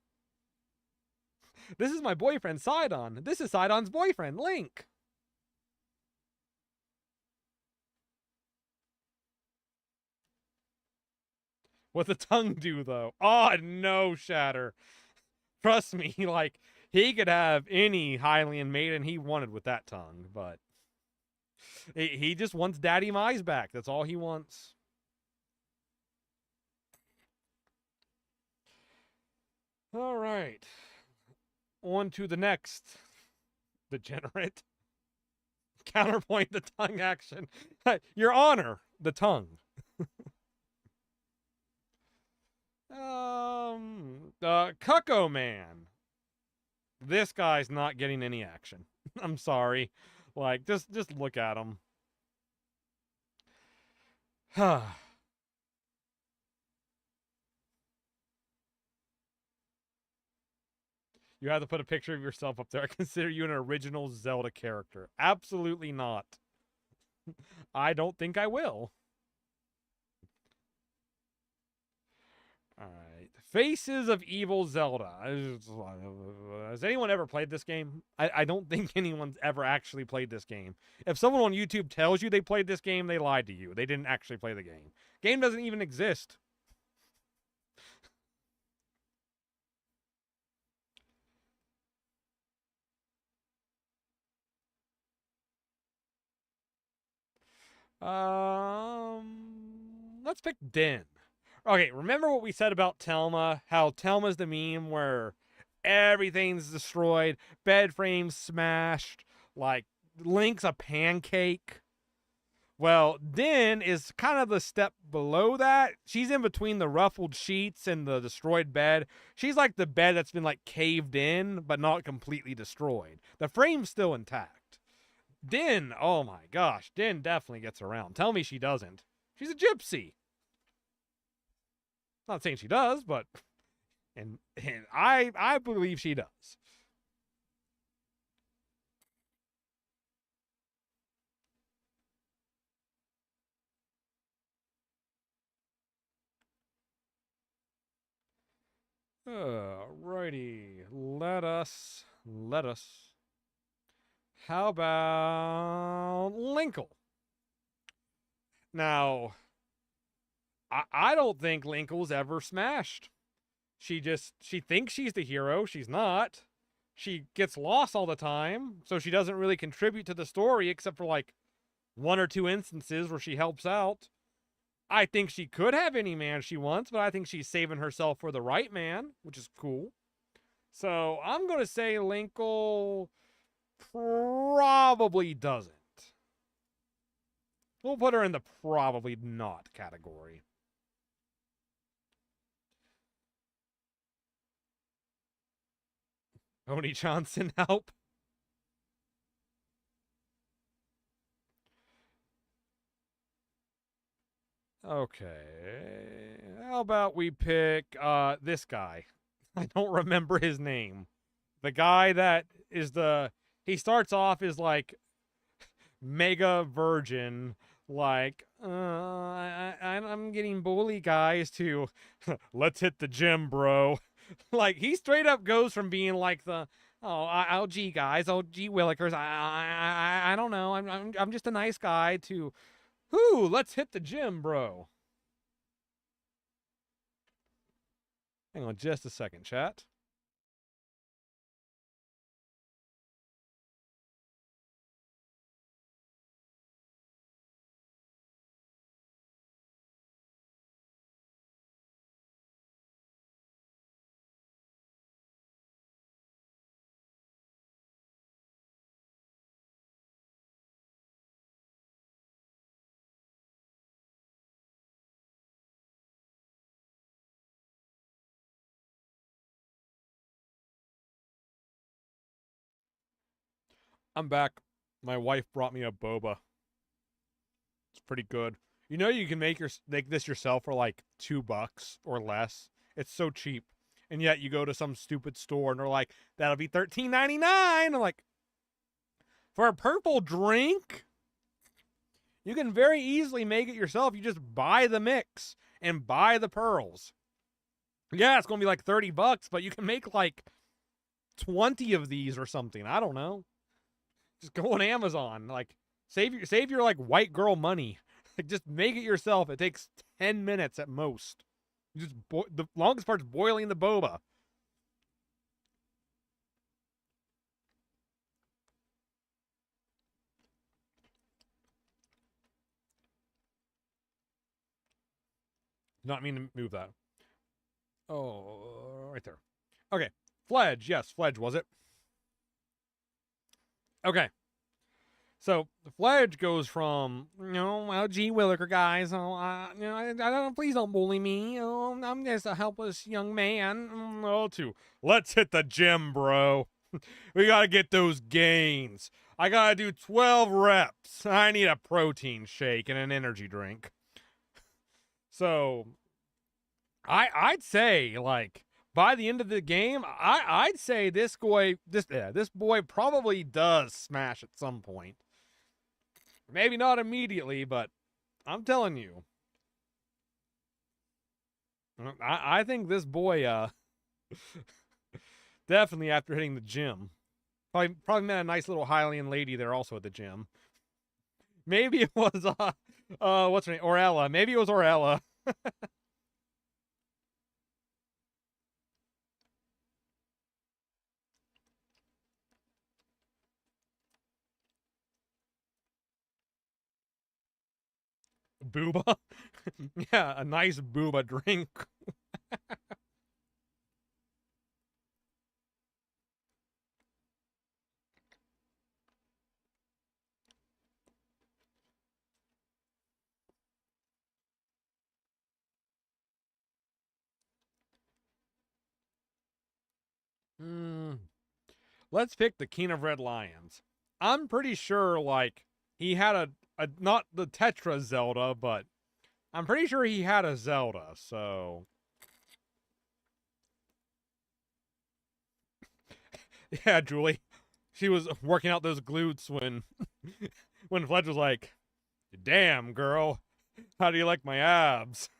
This is my boyfriend, Sidon. This is Sidon's boyfriend, Link. what the tongue do, though. Oh, no, Shatter. Trust me, like, he could have any Hylian maiden he wanted with that tongue, but he just wants Daddy Mize back. That's all he wants. All right. On to the next degenerate. Counterpoint the tongue action. Your Honor, the tongue. Cucko Man. This guy's not getting any action. I'm sorry. Like, just look at him. You have to put a picture of yourself up there. I consider you an original Zelda character. Absolutely not. I don't think I will. Alright. Faces of Evil Zelda. Has anyone ever played this game? I don't think anyone's ever actually played this game. If someone on YouTube tells you they played this game, they lied to you. They didn't actually play the game. Game doesn't even exist. Let's pick Din. Okay, remember what we said about Telma? How Telma's the meme where everything's destroyed, bed frames smashed, like Link's a pancake. Well, Din is kind of the step below that. She's in between the ruffled sheets and the destroyed bed. She's like the bed that's been like caved in, but not completely destroyed. The frame's still intact. Din, oh my gosh, Din definitely gets around. Tell me she doesn't. She's a gypsy. Not saying she does, but and I believe she does. Righty. Let us. How about Linkl? Now, I don't think Linkl's ever smashed. She thinks she's the hero. She's not. She gets lost all the time, so she doesn't really contribute to the story except for like one or two instances where she helps out. I think she could have any man she wants, but I think she's saving herself for the right man, which is cool. So I'm going to say Linkl probably doesn't. We'll put her in the probably not category. Oni Johnson, help. Okay. How about we pick this guy? I don't remember his name. The guy that is he starts off as like mega virgin, like I'm getting bully guys to let's hit the gym, bro. Like he straight up goes from being like the gee guys, gee willikers, I don't know, I'm just a nice guy to let's hit the gym, bro. Hang on just a second, chat. I'm back. My wife brought me a boba. It's pretty good. You know you can make this yourself for like $2 or less. It's so cheap. And yet you go to some stupid store and they're like, that'll be $13.99. I'm like, for a purple drink? You can very easily make it yourself. You just buy the mix and buy the pearls. Yeah, it's going to be like $30, but you can make like 20 of these or something. I don't know. Just go on Amazon. Like, save your like white girl money. Like, just make it yourself. It takes 10 minutes at most. Just the longest part's boiling the boba. Not mean to move that. Oh, right there. Okay. Fledge. Yes, Fledge, was it? Okay. So the Fledge goes from, well, gee williker, guys. I don't, please don't bully me. I'm just a helpless young man. To let's hit the gym, bro. We gotta get those gains. I gotta do 12 reps. I need a protein shake and an energy drink. So I'd say, like, by the end of the game, I'd say this boy probably does smash at some point. Maybe not immediately, but I'm telling you, I think this boy definitely after hitting the gym, probably met a nice little Hylian lady there also at the gym. Maybe it was what's her name, Orella. Maybe it was Orella. Booba. Yeah, a nice booba drink. Let's pick the King of Red Lions. I'm pretty sure, like, he had a not the Tetra Zelda, but I'm pretty sure he had a Zelda, so. Yeah, Julie. She was working out those glutes when Fletch was like, damn, girl, how do you like my abs?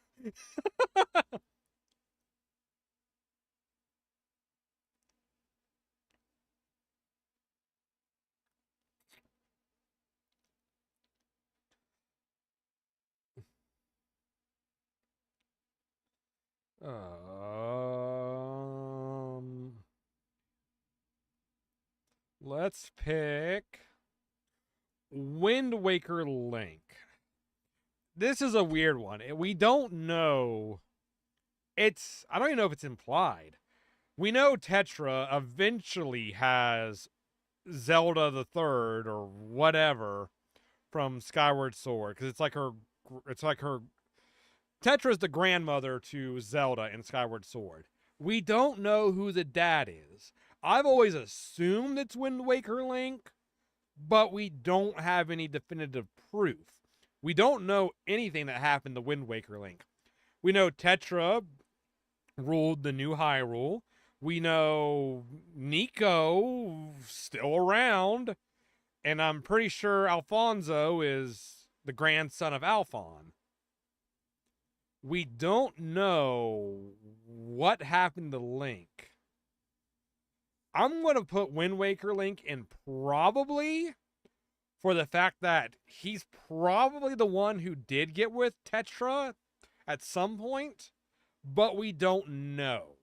Let's pick Wind Waker Link. This is a weird one. We don't know. I don't even know if it's implied. We know Tetra eventually has Zelda the Third or whatever from Skyward Sword, because it's like her Tetra's the grandmother to Zelda in Skyward Sword. We don't know who the dad is. I've always assumed it's Wind Waker Link, but we don't have any definitive proof. We don't know anything that happened to Wind Waker Link. We know Tetra ruled the new Hyrule. We know Nico still around. And I'm pretty sure Alfonso is the grandson of Alphon. We don't know what happened to Link. I'm going to put Wind Waker Link in probably for the fact that he's probably the one who did get with Tetra at some point, but we don't know.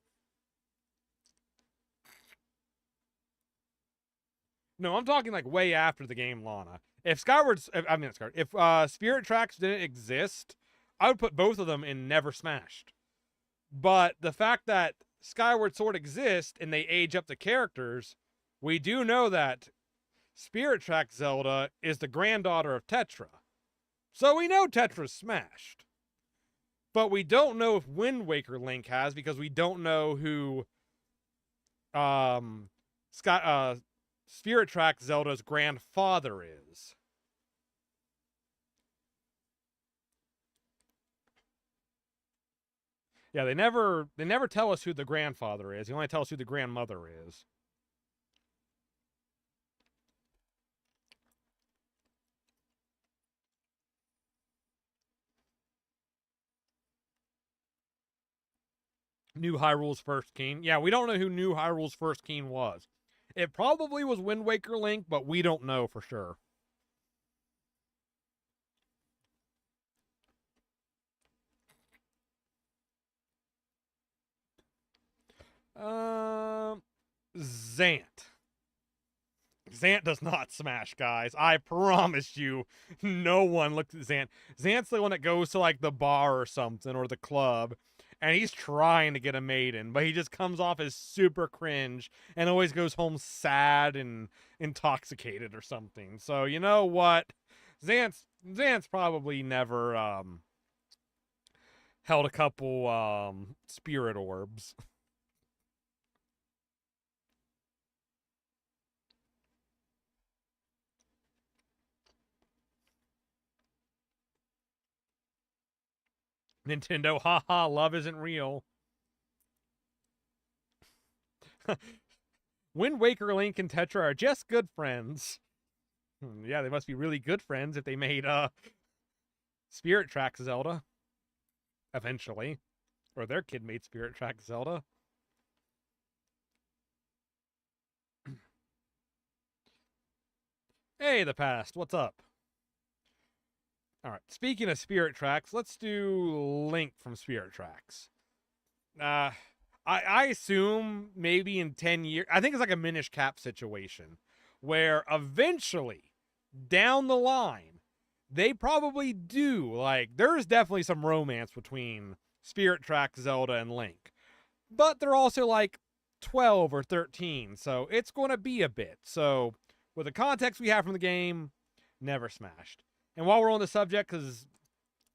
No, I'm talking like way after the game, Lana. If Spirit Tracks didn't exist, I would put both of them in Never Smashed. But the fact that Skyward Sword exists and they age up the characters, we do know that Spirit Tracks Zelda is the granddaughter of Tetra. So we know Tetra's smashed. But we don't know if Wind Waker Link has, because we don't know who Spirit Tracks Zelda's grandfather is. Yeah, they never tell us who the grandfather is. They only tell us who the grandmother is. New Hyrule's first king. Yeah, we don't know who New Hyrule's first king was. It probably was Wind Waker Link, but we don't know for sure. Zant. Zant does not smash, guys. I promise you, no one looked at Zant. Zant's the one that goes to like the bar or something or the club, and he's trying to get a maiden, but he just comes off as super cringe and always goes home sad and intoxicated or something. So you know what? Zant's probably never held a couple spirit orbs. Nintendo, haha, love isn't real. Wind Waker, Link, and Tetra are just good friends. Yeah, they must be really good friends if they made Spirit Tracks Zelda. Eventually. Or their kid made Spirit Tracks Zelda. Hey, the past, what's up? Alright, speaking of Spirit Tracks, let's do Link from Spirit Tracks. I assume maybe in 10 years, I think it's like a Minish Cap situation, where eventually, down the line, they probably do, like, there's definitely some romance between Spirit Tracks Zelda and Link. But they're also like 12 or 13, so it's going to be a bit. So, with the context we have from the game, never smashed. And while we're on the subject, because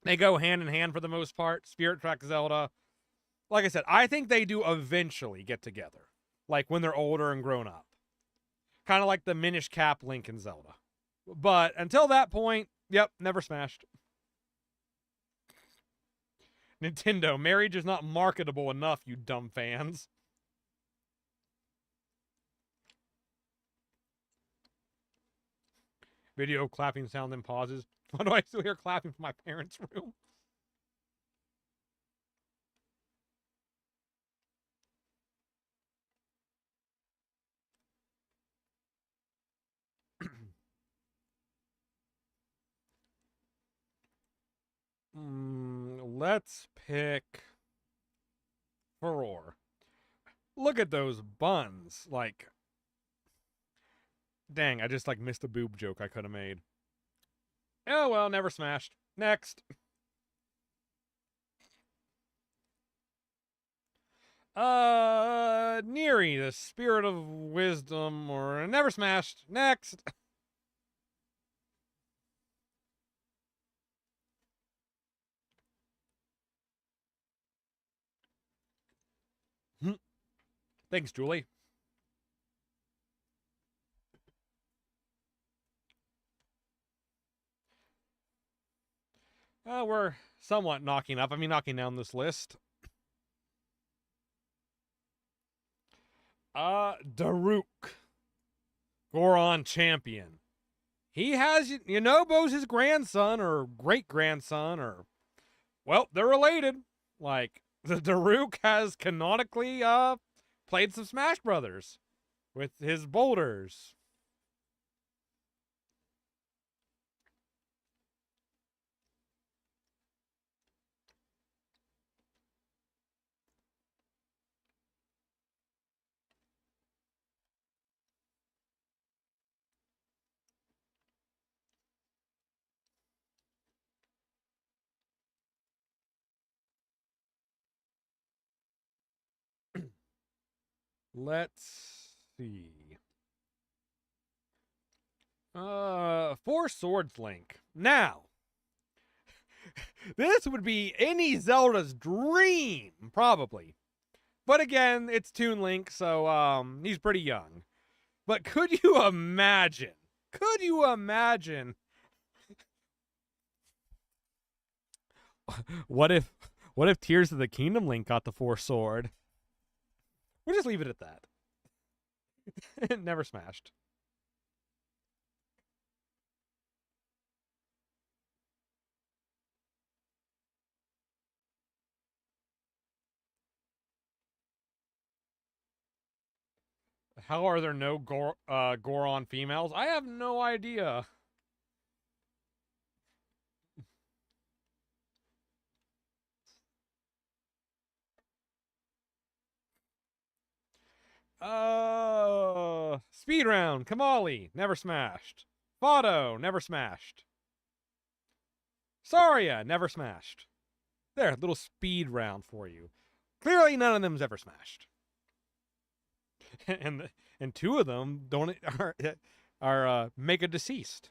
they go hand in hand for the most part, Spirit Tracks Zelda, like I said, I think they do eventually get together. Like when they're older and grown up. Kind of like the Minish Cap Link and Zelda. But until that point, yep, never smashed. Nintendo, marriage is not marketable enough, you dumb fans. Video clapping sound then pauses. Why do I still hear clapping from my parents' room? Let's pick Furor. Look at those buns. Like, dang, I just like missed a boob joke I could have made. Oh well, never smashed. Next. Neri, the spirit of wisdom, or never smashed. Next. Thanks, Julie. We're somewhat knocking down this list. Daruk. Goron champion. He has, Bo's his grandson or great grandson, or, well, they're related. Like, the Daruk has canonically played some Smash Brothers with his boulders. Let's see. Four Swords Link. Now, this would be any Zelda's dream, probably. But again, it's Toon Link, so he's pretty young. But could you imagine? Could you imagine? What if Tears of the Kingdom Link got the Four Sword? We'll just leave it at that. It never smashed. How are there no Goron females? I have no idea. Speed round. Kamali, never smashed. Fado, never smashed. Saria, never smashed. There, little speed round for you. Clearly, none of them's ever smashed. and two of them are mega deceased.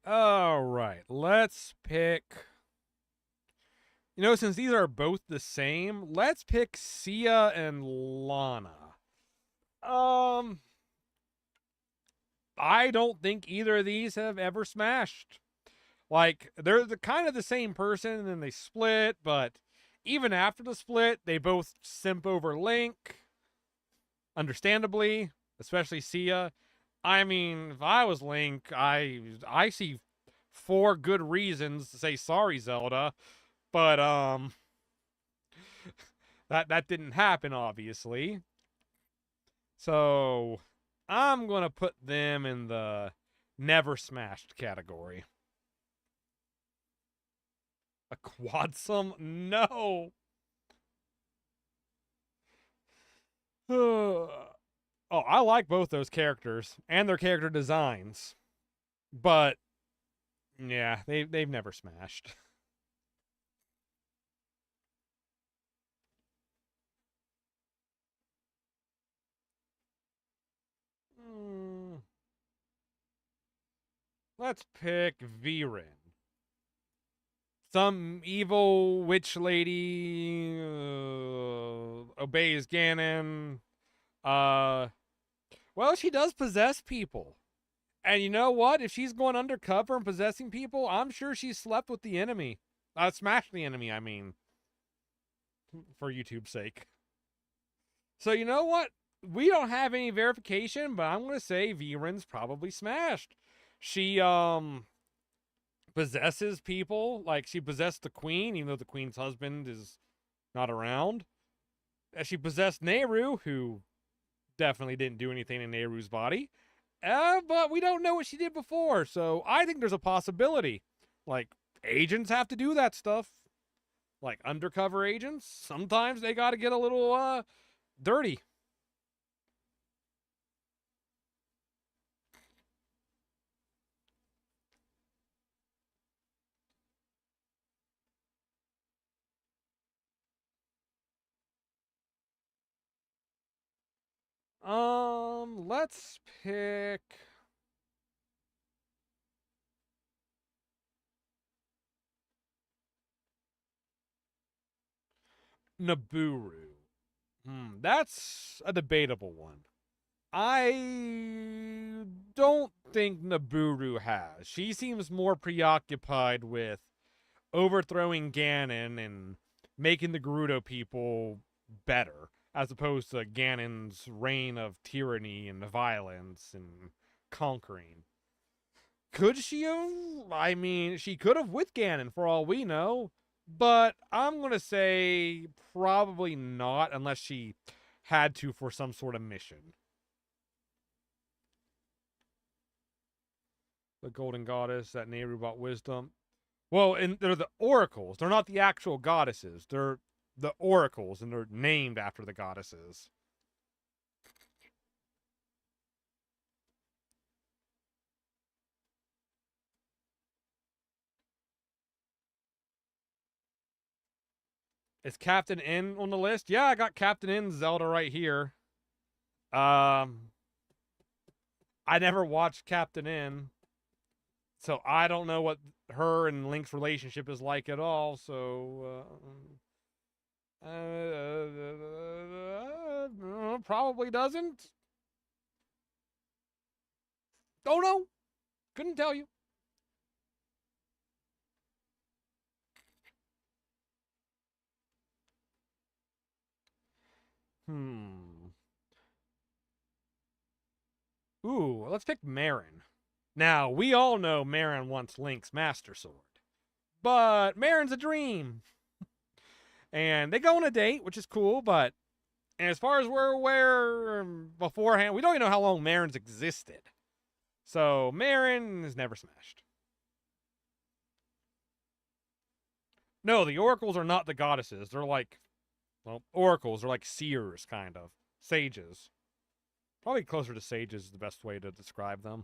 All right, let's pick. You know, since these are both the same, let's pick Sia and Lana. I don't think either of these have ever smashed. Like, they're kind of the same person, and then they split, but even after the split, they both simp over Link. Understandably, especially Sia. I mean, if I was Link, I see 4 good reasons to say sorry, Zelda, but that didn't happen, obviously. So I'm gonna put them in the never smashed category. A Quadsome? No. Oh, I like both those characters and their character designs, but yeah, they've never smashed. Let's pick Viren. Some evil witch lady obeys Ganon. Well, she does possess people. And you know what? If she's going undercover and possessing people, I'm sure she slept with the enemy. Smashed the enemy, I mean. For YouTube's sake. So you know what? We don't have any verification, but I'm going to say Viren's probably smashed. She, possesses people. Like, she possessed the queen, even though the queen's husband is not around. She possessed Nehru, who definitely didn't do anything in Nehru's body. But we don't know what she did before, so I think there's a possibility. Like, agents have to do that stuff. Like, undercover agents, sometimes they gotta get a little, dirty. Let's pick Nabooru. That's a debatable one. I don't think Nabooru has. She seems more preoccupied with overthrowing Ganon and making the Gerudo people better, as opposed to Ganon's reign of tyranny and violence and conquering. Could she have? I mean, she could have with Ganon for all we know, but I'm going to say probably not unless she had to for some sort of mission. The Golden Goddess, that Nehru brought wisdom. Well, and they're the oracles. They're not the actual goddesses. They're the oracles, and they're named after the goddesses. Is Captain N on the list? Yeah, I got Captain N Zelda right here. I never watched Captain N, so I don't know what her and Link's relationship is like at all. So probably doesn't. Don't know. Couldn't tell you. Ooh, let's pick Marin. Now, we all know Marin wants Link's Master Sword. But Marin's a dream. And they go on a date, which is cool, but as far as we're aware beforehand, we don't even know how long Marin's existed. So Marin is never smashed. No, the oracles are not the goddesses. They're like, well, oracles are like seers, kind of. Sages. Probably closer to sages is the best way to describe them.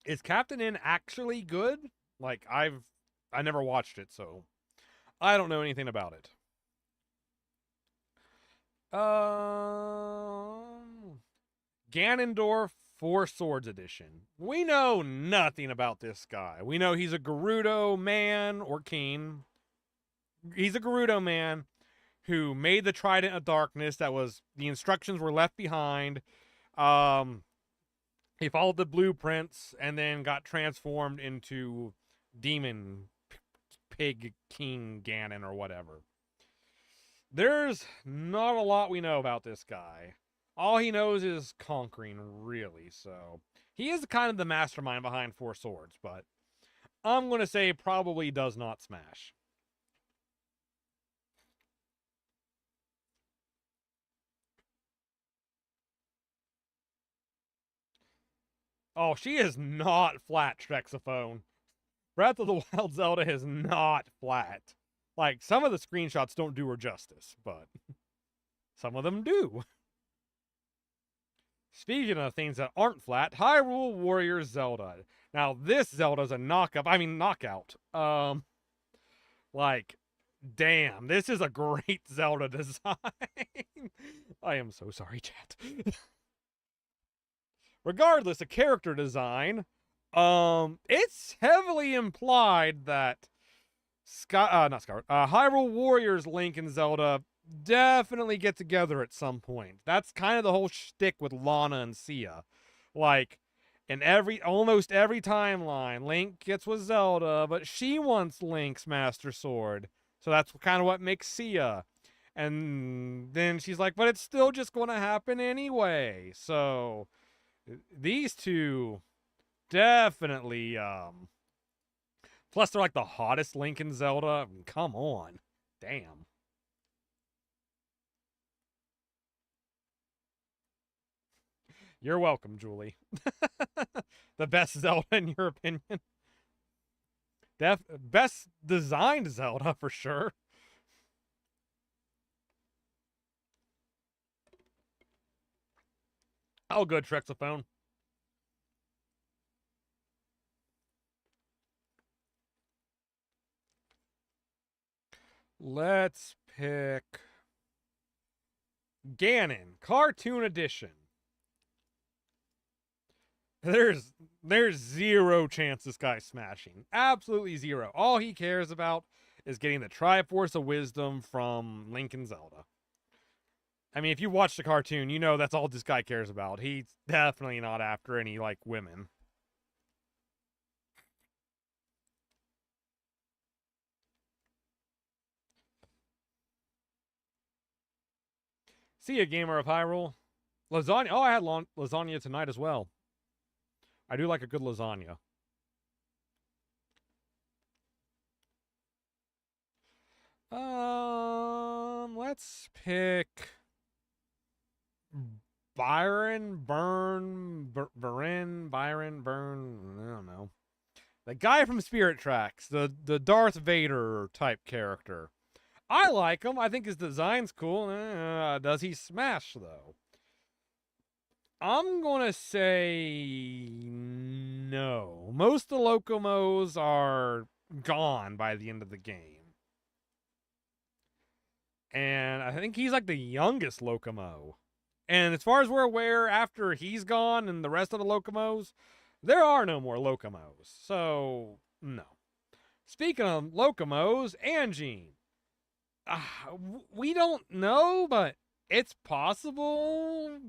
Is Captain N actually good? Like, I never watched it, so I don't know anything about it. Ganondorf Four Swords Edition. We know nothing about this guy. We know he's a Gerudo man or king. He's a Gerudo man who made the Trident of Darkness. That was, the instructions were left behind. He followed the blueprints and then got transformed into Demon Pig King Ganon or whatever. There's not a lot we know about this guy. All he knows is conquering, really, so he is kind of the mastermind behind Four Swords, but I'm going to say probably does not smash. Oh, she is not flat, Trexophone. Breath of the Wild Zelda is not flat. Like, some of the screenshots don't do her justice, but some of them do. Speaking of things that aren't flat, Hyrule Warriors Zelda. Now, this Zelda's a knockout. Like, damn, this is a great Zelda design. I am so sorry, chat. Regardless of character design, it's heavily implied that Hyrule Warriors Link and Zelda definitely get together at some point. That's kind of the whole shtick with Lana and Sia. Like, in almost every timeline, Link gets with Zelda, but she wants Link's Master Sword. So that's kind of what makes Sia. And then she's like, but it's still just going to happen anyway. So these two definitely, plus they're like the hottest Link and Zelda. I mean, come on. Damn. You're welcome, Julie. The best Zelda in your opinion? Best designed Zelda for sure. Oh, good, Trexophone. Let's pick Ganon, Cartoon Edition. There's zero chance this guy's smashing. Absolutely zero. All he cares about is getting the Triforce of Wisdom from Link and Zelda. I mean, if you watch the cartoon, you know that's all this guy cares about. He's definitely not after any, like, women. See ya, Gamer of Hyrule. Lasagna. Oh, I had lasagna tonight as well. I do like a good lasagna. Let's pick Byron Byrne. I don't know. The guy from Spirit Tracks, the Darth Vader type character. I like him. I think his design's cool. Does he smash though? I'm gonna say no. Most of the locomos are gone by the end of the game. And I think he's like the youngest locomo. And as far as we're aware, after he's gone and the rest of the locomos, there are no more locomos. So, no. Speaking of locomos, Angine. We don't know, but it's possible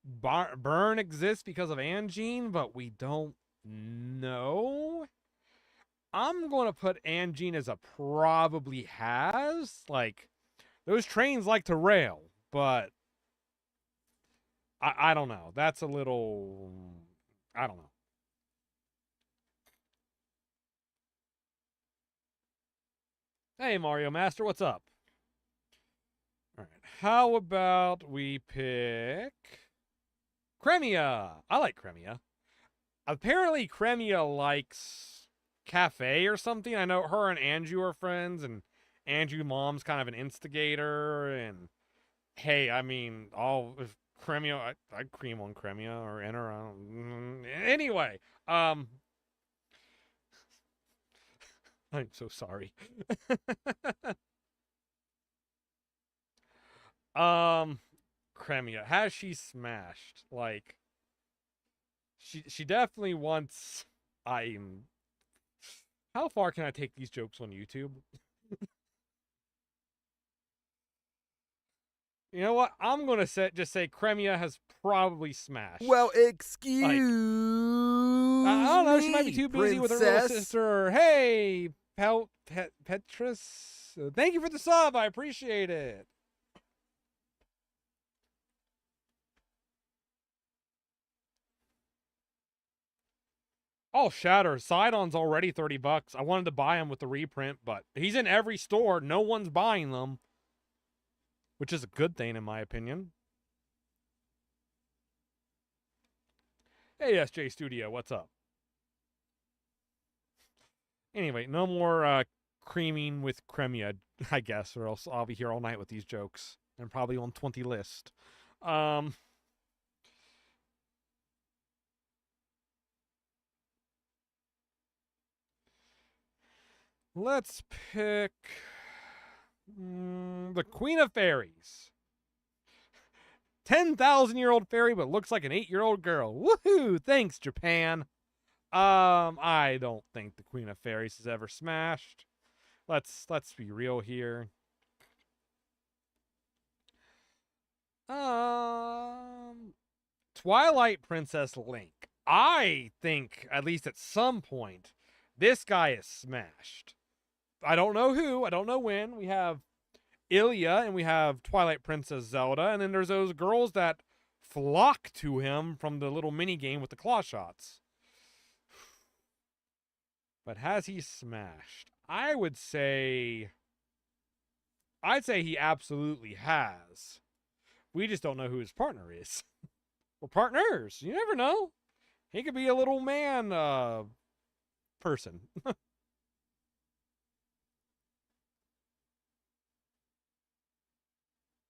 Burn exists because of Angine, but we don't know. I'm going to put Angine as a probably has. Like, those trains like to rail, but I don't know. That's a little... I don't know. Hey, Mario Master, what's up? All right, how about we pick Cremia? I like Cremia. Apparently, Cremia likes cafe or something. I know her and Andrew are friends, and Andrew mom's kind of an instigator. And hey, I mean, if Cremia, I'd cream on Cremia or enter. Anyway, I'm so sorry. Cremia, has she smashed? Like, she definitely wants. I'm. How far can I take these jokes on YouTube? You know what? I'm gonna just say Cremia has probably smashed. Well, excuse I don't know. She might be me, too busy with her little princess. sister. Hey, Petrus. Thank you for the sub. I appreciate it. Oh, Shatter. Sidon's already $30. I wanted to buy him with the reprint, but he's in every store. No one's buying them, which is a good thing in my opinion. Hey, SJ Studio, what's up? Anyway, no more creaming with Cremia, I guess, or else I'll be here all night with these jokes and probably on 20 list. Let's pick the Queen of Fairies. 10,000-year-old fairy, but looks like an 8-year-old girl. Woohoo! Thanks, Japan. I don't think the Queen of Fairies has ever smashed. Let's be real here. Twilight Princess Link. I think, at least at some point, this guy is smashed. I don't know who, I don't know when. We have Ilya and we have Twilight Princess Zelda, and then there's those girls that flock to him from the little mini game with the claw shots. But has he smashed? I'd say he absolutely has. We just don't know who his partner is. We're partners. You never know. He could be a little man person.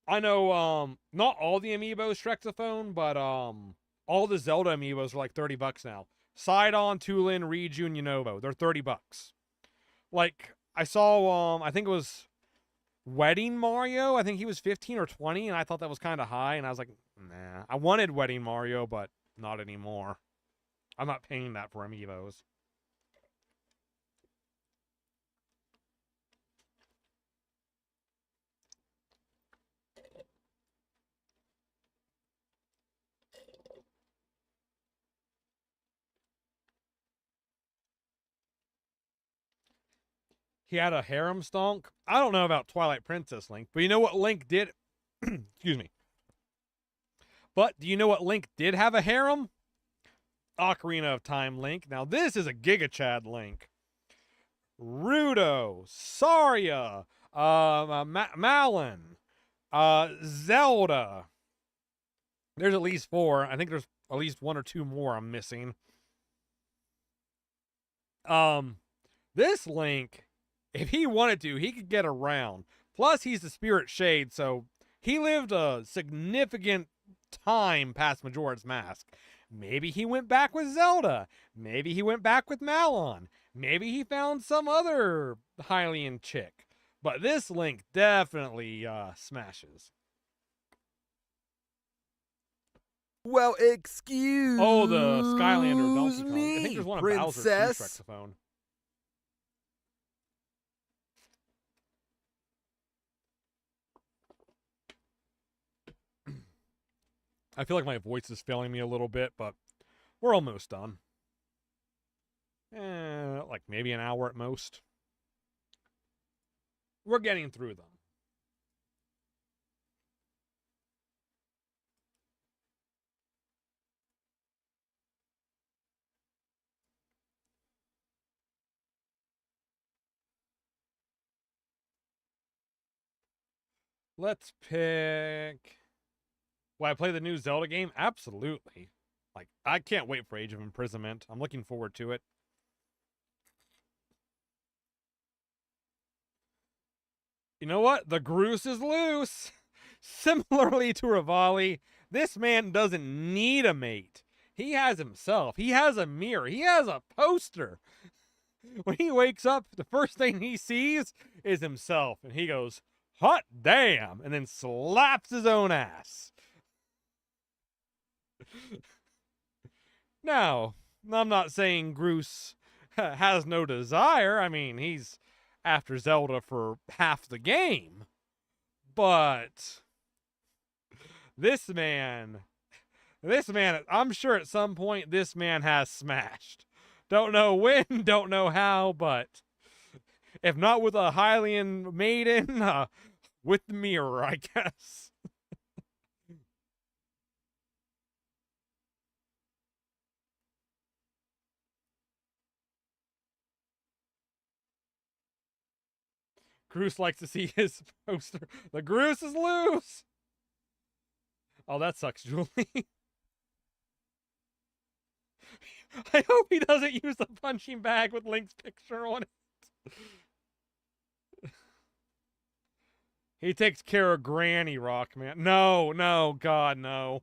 I know not all the amiibos Shrexophone, but all the Zelda amiibos are like $30 now. Sidon, Tulin, Riju, and Unova. They're $30. Like, I saw I think it was Wedding Mario. I think he was 15 or 20, and I thought that was kind of high, and I was like, nah. I wanted Wedding Mario, but not anymore. I'm not paying that for amiibos. He had a harem stonk. I don't know about Twilight Princess Link, but you know what Link did? Excuse me. But do you know what Link did have a harem? Ocarina of Time Link. Now this is a Giga Chad Link. Gerudo, Saria, Malon, Zelda. There's at least 4. I think there's at least 1 or 2 more I'm missing. This Link, if he wanted to, he could get around. Plus, he's the Spirit Shade, so he lived a significant time past Majora's Mask. Maybe he went back with Zelda. Maybe he went back with Malon. Maybe he found some other Hylian chick. But this Link definitely smashes. Well, excuse Oh, the Skylander Donkey Kong. me, I think there's one of princess. Bowser's Shrexophone. I feel like my voice is failing me a little bit, but we're almost done. Like maybe an hour at most. We're getting through them. Let's pick. Will I play the new Zelda game? Absolutely. Like, I can't wait for Age of Imprisonment. I'm looking forward to it. You know what? The Groose is loose. Similarly to Rivali, this man doesn't need a mate. He has himself. He has a mirror. He has a poster. When he wakes up, the first thing he sees is himself. And he goes, hot damn, and then slaps his own ass. Now, I'm not saying Groose has no desire. I mean, he's after Zelda for half the game. But this man, I'm sure at some point this man has smashed. Don't know when, don't know how, but if not with a Hylian maiden, with the mirror, I guess. Groose likes to see his poster. The Groose is loose. Oh, that sucks, Julie. I hope he doesn't use the punching bag with Link's picture on it. He takes care of Granny, Rockman. No, God, no.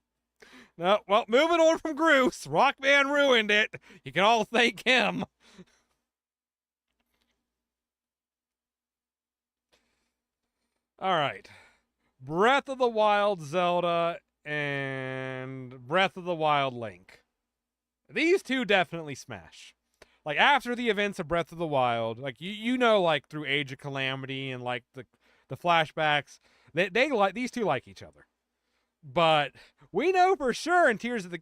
No, well, moving on from Groose. Rockman ruined it. You can all thank him. All right. Breath of the Wild Zelda and Breath of the Wild Link. These two definitely smash. Like, after the events of Breath of the Wild, like, you know, like, through Age of Calamity and, like, the flashbacks, they like, these two like each other. But we know for sure in Tears of the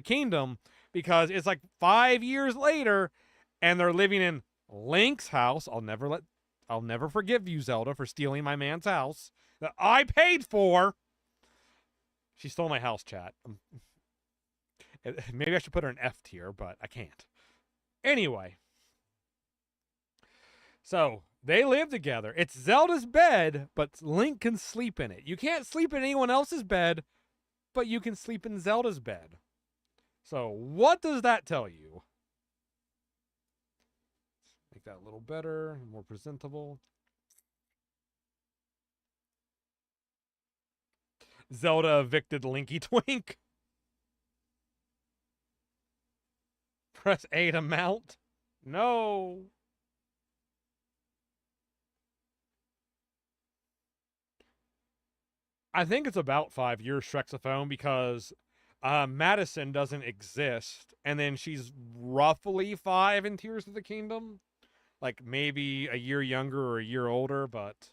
Kingdom, because it's like 5 years later, and they're living in Link's house. I'll never forgive you, Zelda, for stealing my man's house that I paid for. She stole my house, chat. Maybe I should put her in F tier, but I can't. Anyway. So, they live together. It's Zelda's bed, but Link can sleep in it. You can't sleep in anyone else's bed, but you can sleep in Zelda's bed. So, what does that tell you? Make that a little better, more presentable. Zelda evicted Linky Twink. Press A to mount. No. I think it's about 5 years, Shrexophone, because Madison doesn't exist, and then she's roughly 5 in Tears of the Kingdom. Like, maybe a year younger or a year older, but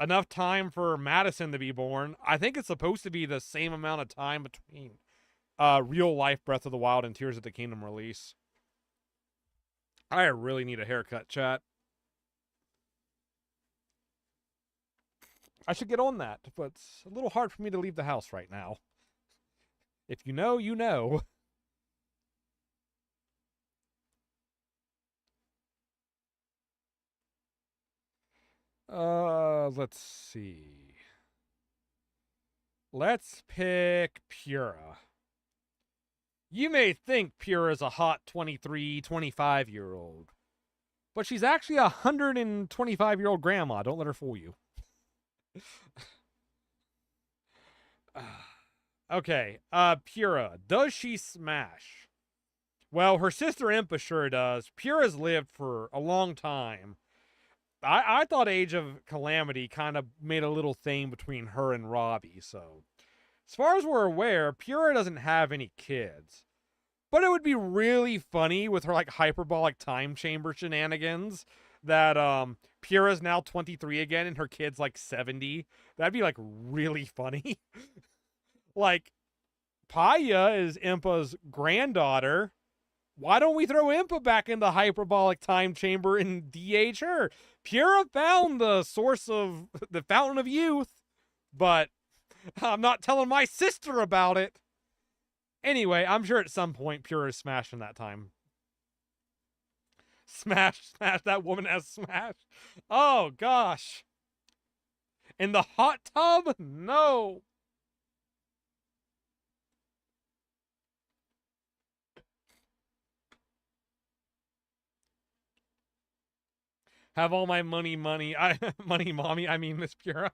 enough time for Madison to be born. I think it's supposed to be the same amount of time between real life Breath of the Wild and Tears of the Kingdom release. I really need a haircut, chat. I should get on that, but it's a little hard for me to leave the house right now. If you know, you know. Let's see. Let's pick Pura. You may think Pura's a hot 23, 25-year-old, but she's actually a 125-year-old grandma. Don't let her fool you. Okay, Pura. Does she smash? Well, her sister Impa sure does. Pura's lived for a long time. I thought Age of Calamity kind of made a little thing between her and Robbie, so as far as we're aware, Pura doesn't have any kids. But it would be really funny with her like hyperbolic time chamber shenanigans that Pura's now 23 again and her kid's like 70. That'd be like really funny. Like, Paya is Impa's granddaughter. Why don't we throw Impa back in the hyperbolic time chamber and DH her? Pura found the source of the fountain of youth, but I'm not telling my sister about it. Anyway, I'm sure at some point Pura is smashing that time. Smash, that woman has smashed. Oh, gosh. In the hot tub? No. Have all my money, money, mommy. I mean, Miss Pura.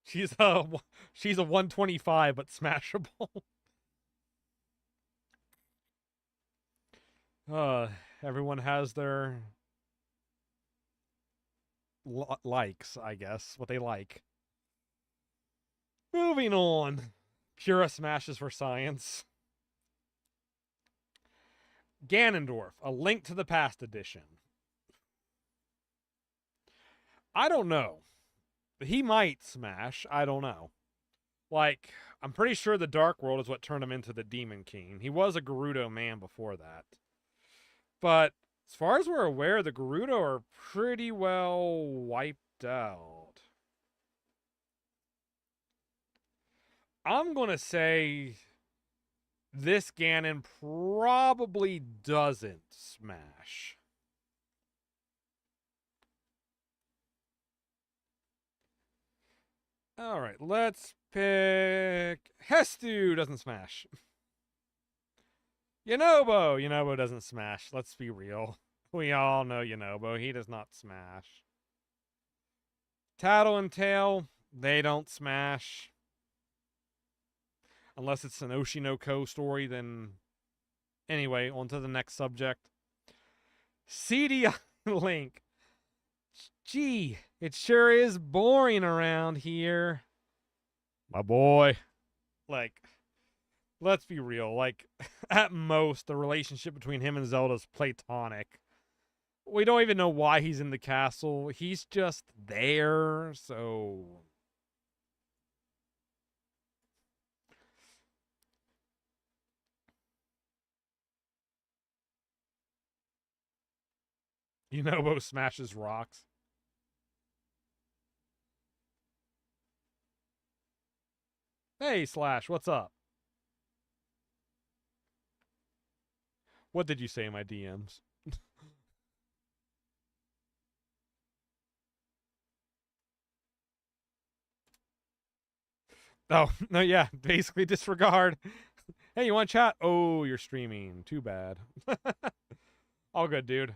She's a 125, but smashable. Everyone has their likes, I guess, what they like. Moving on. Pura smashes for science. Ganondorf, A Link to the Past edition. I don't know. He might smash. I don't know. Like, I'm pretty sure the Dark World is what turned him into the Demon King. He was a Gerudo man before that. But as far as we're aware, the Gerudo are pretty well wiped out. I'm going to say this Ganon probably doesn't smash. All right, let's pick Hestu doesn't smash. Yunobo doesn't smash. Let's be real. We all know Yunobo. He does not smash. Tattle and Tail, they don't smash. Unless it's an Oshinoko story, then... Anyway, on to the next subject. CDI Link. Gee, it sure is boring around here. My boy. Like, let's be real. Like, at most, the relationship between him and Zelda is platonic. We don't even know why he's in the castle. He's just there, so... Yunobo smashes rocks. Hey, Slash, what's up? What did you say in my DMs? Oh, no, yeah, basically disregard. Hey, you want to chat? Oh, you're streaming. Too bad. All good, dude.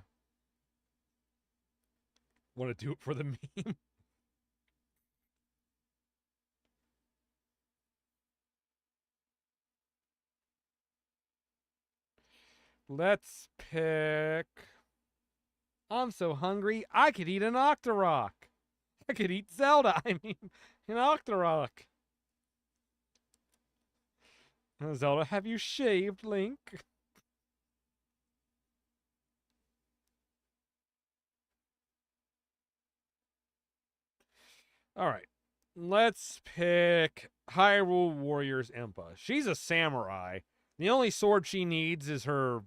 Want to do it for the meme? Let's pick... I'm so hungry, I could eat an Octorok. I could eat Zelda. I mean, an Octorok. Zelda, have you shaved, Link? All right. Let's pick Hyrule Warriors Impa. She's a samurai. The only sword she needs is her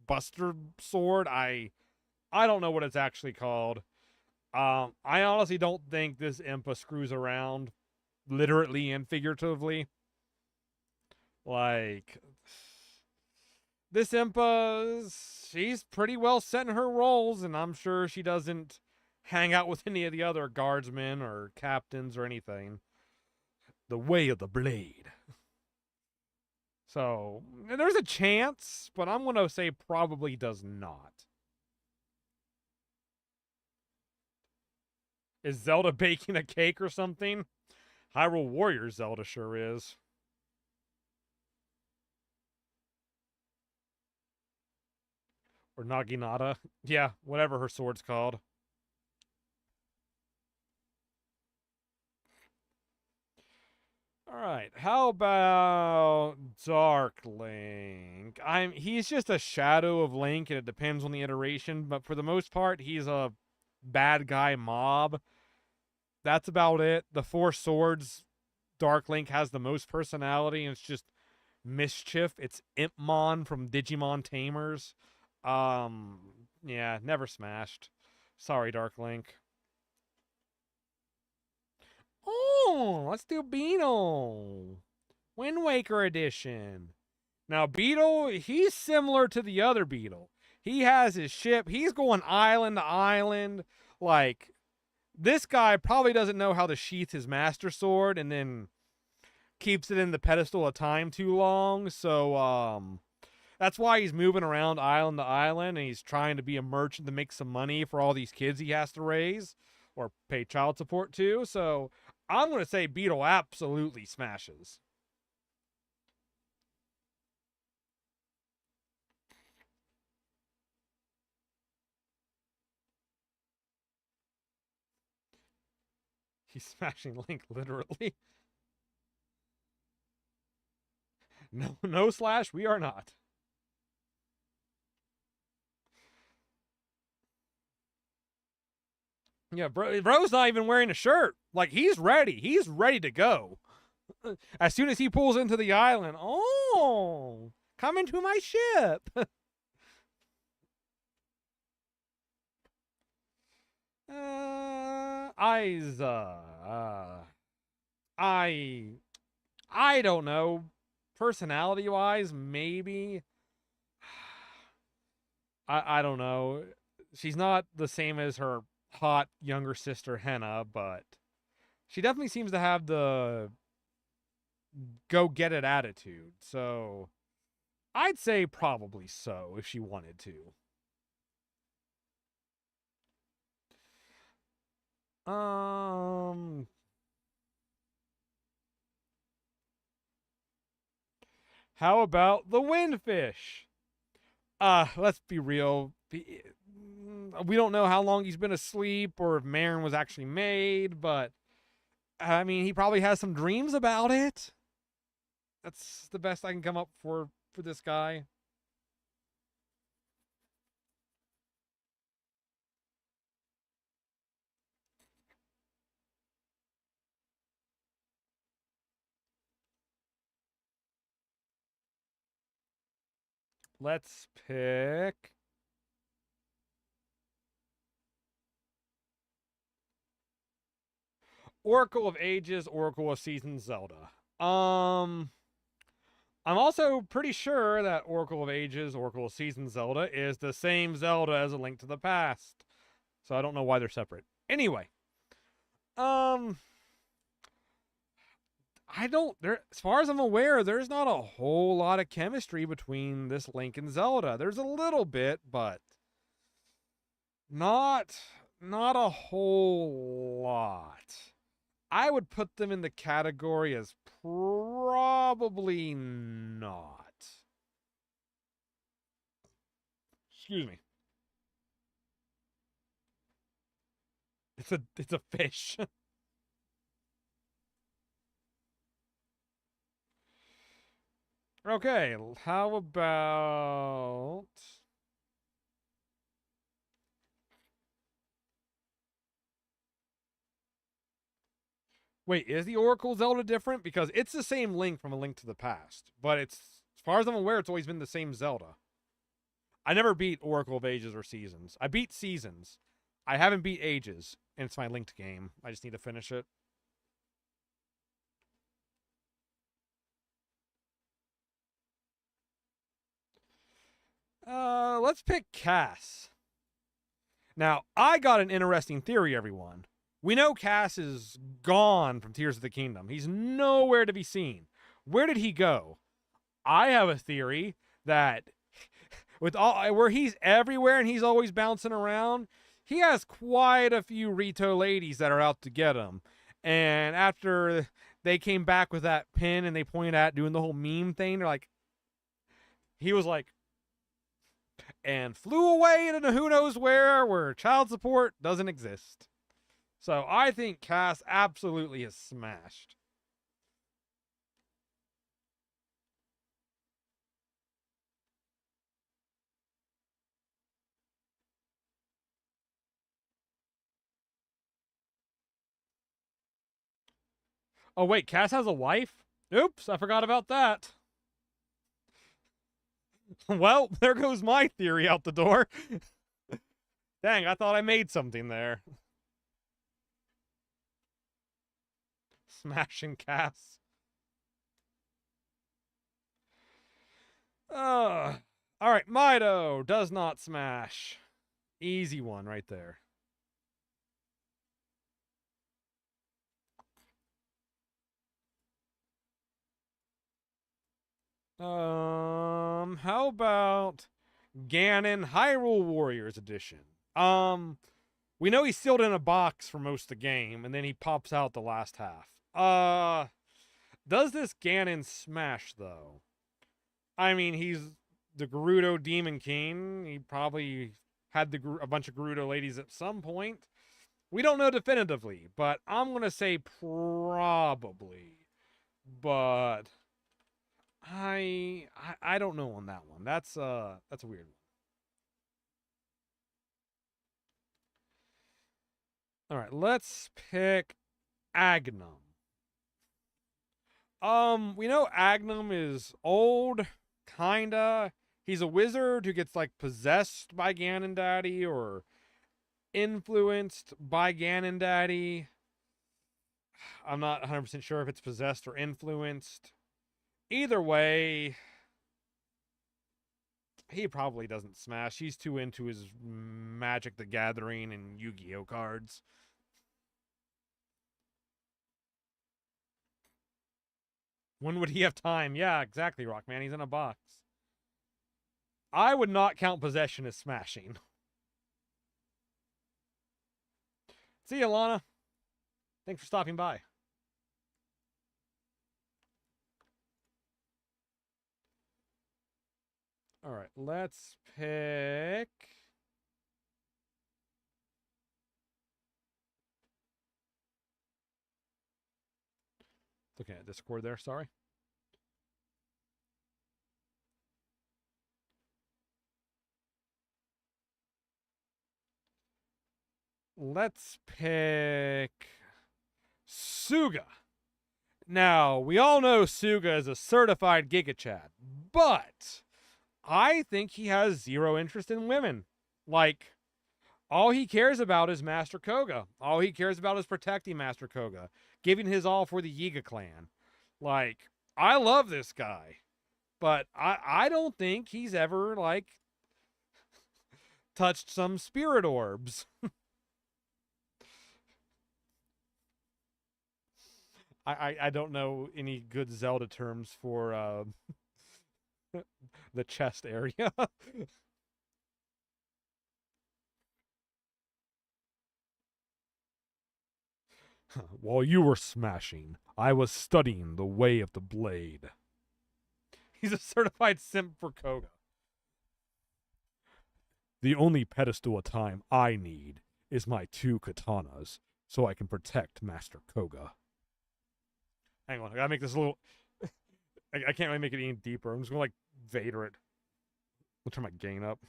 Buster sword. I don't know what it's actually called. I honestly don't think this Impa screws around, literally and figuratively. Like, this Impa, she's pretty well set in her roles, and I'm sure she doesn't hang out with any of the other guardsmen or captains or anything. The way of the blade. So, there's a chance, but I'm going to say probably does not. Is Zelda baking a cake or something? Hyrule Warriors Zelda sure is. Or Naginata. Yeah, whatever her sword's called. All right, how about Dark Link? He's just a shadow of Link, and it depends on the iteration, but for the most part, he's a bad guy mob. That's about it. The Four Swords, Dark Link has the most personality, and it's just mischief. It's Impmon from Digimon Tamers. Yeah, never smashed. Sorry, Dark Link. Oh, let's do Beetle. Wind Waker edition. Now, Beetle, he's similar to the other Beetle. He has his ship. He's going island to island. Like, this guy probably doesn't know how to sheath his master sword and then keeps it in the pedestal of time too long. So, that's why he's moving around island to island, and he's trying to be a merchant to make some money for all these kids he has to raise or pay child support to. So, I'm going to say Beetle absolutely smashes. He's smashing Link, literally. No, no slash, we are not. Yeah, bro's not even wearing a shirt. Like, he's ready. He's ready to go. As soon as he pulls into the island, oh, come into my ship. I don't know. Personality wise, maybe. I don't know. She's not the same as her hot younger sister Henna, but she definitely seems to have the go get it attitude. So I'd say probably so if she wanted to. How about the windfish? Let's be real. We don't know how long he's been asleep or if Marin was actually made, but I mean, he probably has some dreams about it. That's the best I can come up for this guy. Let's pick Oracle of Ages, Oracle of Seasons, Zelda. I'm also pretty sure that Oracle of Ages, Oracle of Seasons Zelda is the same Zelda as A Link to the Past. So I don't know why they're separate. Anyway, um I don't there as far as I'm aware, there's not a whole lot of chemistry between this Link and Zelda. There's a little bit, but not a whole lot. I would put them in the category as probably not. Excuse me. It's a fish. Okay, how about Wait, is the Oracle Zelda different? Because it's the same Link from A Link to the Past, but it's as far as I'm aware, it's always been the same Zelda. I never beat Oracle of Ages or Seasons. I beat Seasons. I haven't beat Ages, and it's my linked game. I just need to finish it. Let's pick Cass. Now, I got an interesting theory, everyone. We know Cass is gone from Tears of the Kingdom. He's nowhere to be seen. Where did he go? I have a theory that with all where he's everywhere and he's always bouncing around, he has quite a few Rito ladies that are out to get him. And after they came back with that pin and they pointed at doing the whole meme thing, they're like, he was like, and flew away to who knows where child support doesn't exist. So I think Cass absolutely is smashed. Oh wait, Cass has a wife? Oops, I forgot about that. Well, there goes my theory out the door. Dang, I thought I made something there. Smashing Cass. All right, Mido does not smash. Easy one right there. How about Ganon Hyrule Warriors Edition? We know he's sealed in a box for most of the game, and then he pops out the last half. Does this Ganon smash, though? I mean, he's the Gerudo Demon King. He probably had a bunch of Gerudo ladies at some point. We don't know definitively, but I'm going to say probably. But I don't know on that one. That's a weird one. All right, let's pick Agnum. We know Agnum is old, kinda. He's a wizard who gets like possessed by Ganon Daddy or influenced by Ganon Daddy. I'm not 100% sure if it's possessed or influenced. Either way, he probably doesn't smash. He's too into his Magic the Gathering and Yu-Gi-Oh cards. When would he have time? Yeah, exactly, Rockman. He's in a box. I would not count possession as smashing. See you, Lana. Thanks for stopping by. All right, let's pick... Looking at Discord there, sorry. Let's pick Suga. Now, we all know Suga is a certified Giga Chad, but I think he has zero interest in women. Like, all he cares about is Master Koga. All he cares about is protecting Master Koga, giving his all for the Yiga clan. Like, I love this guy, but I don't think he's ever, like, touched some spirit orbs. I don't know any good Zelda terms for the chest area. While you were smashing, I was studying the way of the blade. He's a certified simp for Koga. The only pedestal of time I need is my 2 katanas, so I can protect Master Koga. Hang on, I gotta make this a little... I can't really make it any deeper. I'm just gonna, like, Vader it. I'll turn my gain up.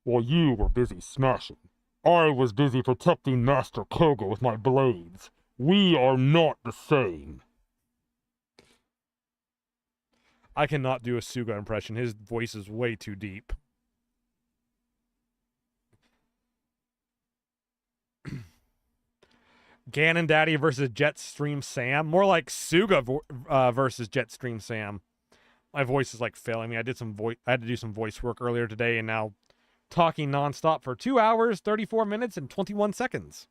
While you were busy smashing, I was busy protecting Master Koga with my blades. We are not the same. I cannot do a Suga impression. His voice is way too deep. Ganon Daddy versus Jetstream Sam. More like Suga versus Jetstream Sam. My voice is like failing me. I had to do some voice work earlier today, and now talking nonstop for 2 hours, 34 minutes, and 21 seconds.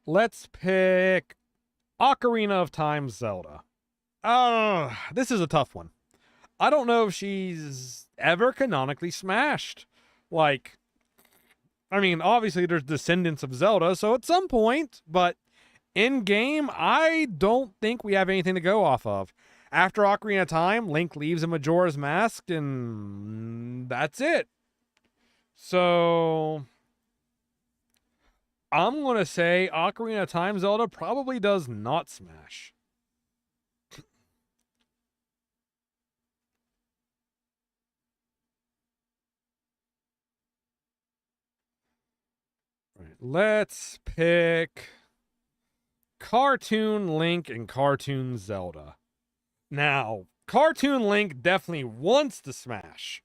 Let's pick Ocarina of Time Zelda. This is a tough one. I don't know if she's ever canonically smashed. Like, I mean, obviously there's descendants of Zelda, so at some point, but in game, I don't think we have anything to go off of. After Ocarina of Time, Link leaves in Majora's Mask, and that's it. So I'm going to say Ocarina of Time Zelda probably does not smash. Right, let's pick Cartoon Link and Cartoon Zelda. Now, Cartoon Link definitely wants to smash.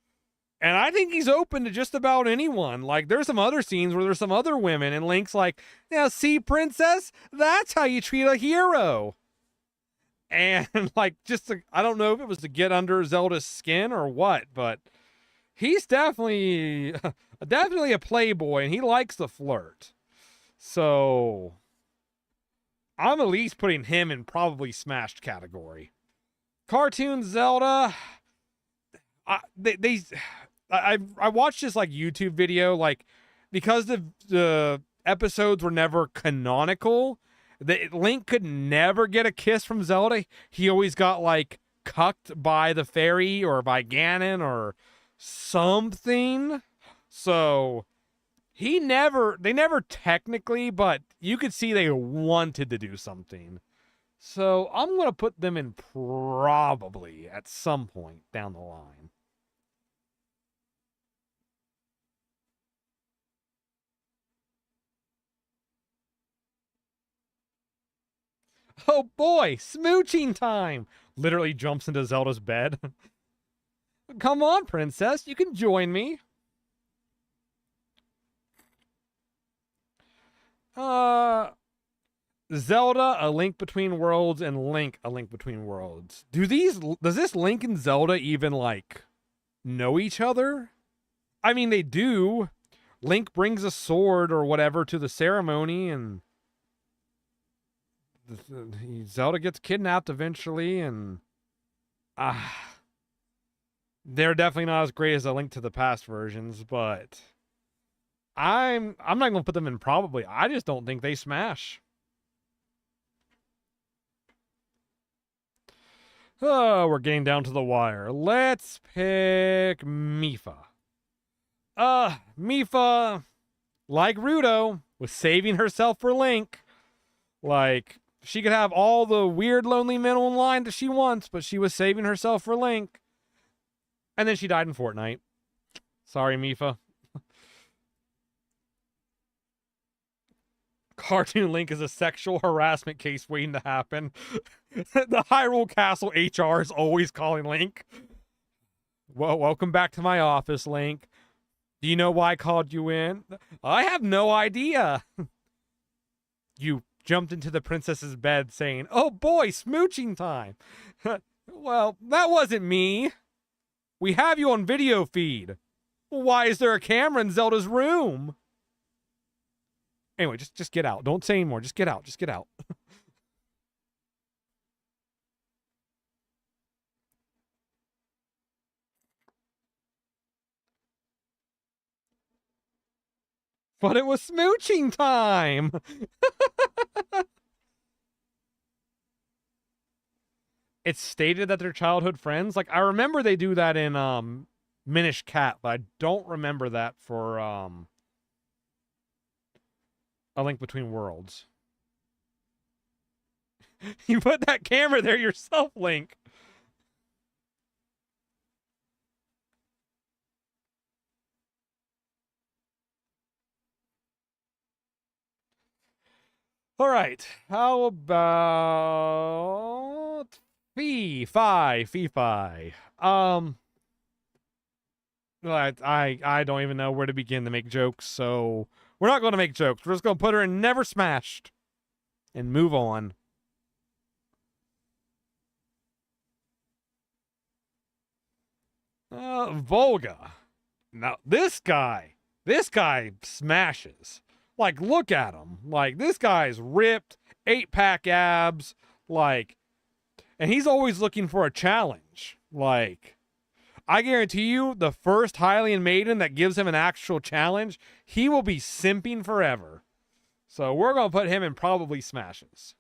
And I think he's open to just about anyone. Like, there's some other scenes where there's some other women, and Link's like, "Now, see, princess, that's how you treat a hero." And like, I don't know if it was to get under Zelda's skin or what, but he's definitely definitely a playboy, and he likes to flirt. So I'm at least putting him in probably smashed category. Cartoon Zelda, I watched this like YouTube video, like, because the episodes were never canonical, Link could never get a kiss from Zelda. He always got like cucked by the fairy or by Ganon or something. So they never technically, but you could see they wanted to do something. So I'm gonna put them in probably at some point down the line. Oh boy, smooching time! Literally jumps into Zelda's bed. Come on, princess, you can join me. Zelda, A Link Between Worlds, and Link, A Link Between Worlds. Does this Link and Zelda even, like, know each other? I mean, they do. Link brings a sword or whatever to the ceremony, and Zelda gets kidnapped eventually, and they're definitely not as great as A Link to the Past versions, but I'm not gonna put them in probably. I just don't think they smash. Oh, we're getting down to the wire. Let's pick Mipha. Mipha, like Gerudo, was saving herself for Link. Like, she could have all the weird, lonely men online that she wants, but she was saving herself for Link. And then she died in Fortnite. Sorry, Mipha. Cartoon Link is a sexual harassment case waiting to happen. The Hyrule Castle HR is always calling Link. Well, welcome back to my office, Link. Do you know why I called you in? I have no idea. You jumped into the princess's bed saying, "Oh boy, smooching time." Well, that wasn't me. We have you on video feed. Why is there a camera in Zelda's room? Anyway, just get out. Don't say anymore. Just get out. Just get out. But it was smooching time. It's stated that they're childhood friends. Like, I remember they do that in Minish Cat, but I don't remember that for A Link Between Worlds. You put that camera there yourself, Link. All right. How about Fee-Fi? I don't even know where to begin to make jokes, so we're not going to make jokes. We're just going to put her in Never Smashed and move on. Volga. Now, this guy smashes. Like, look at him. Like, this guy's ripped, 8-pack abs, like, and he's always looking for a challenge. Like, I guarantee you, the first Hylian maiden that gives him an actual challenge, he will be simping forever. So we're going to put him in probably smashes.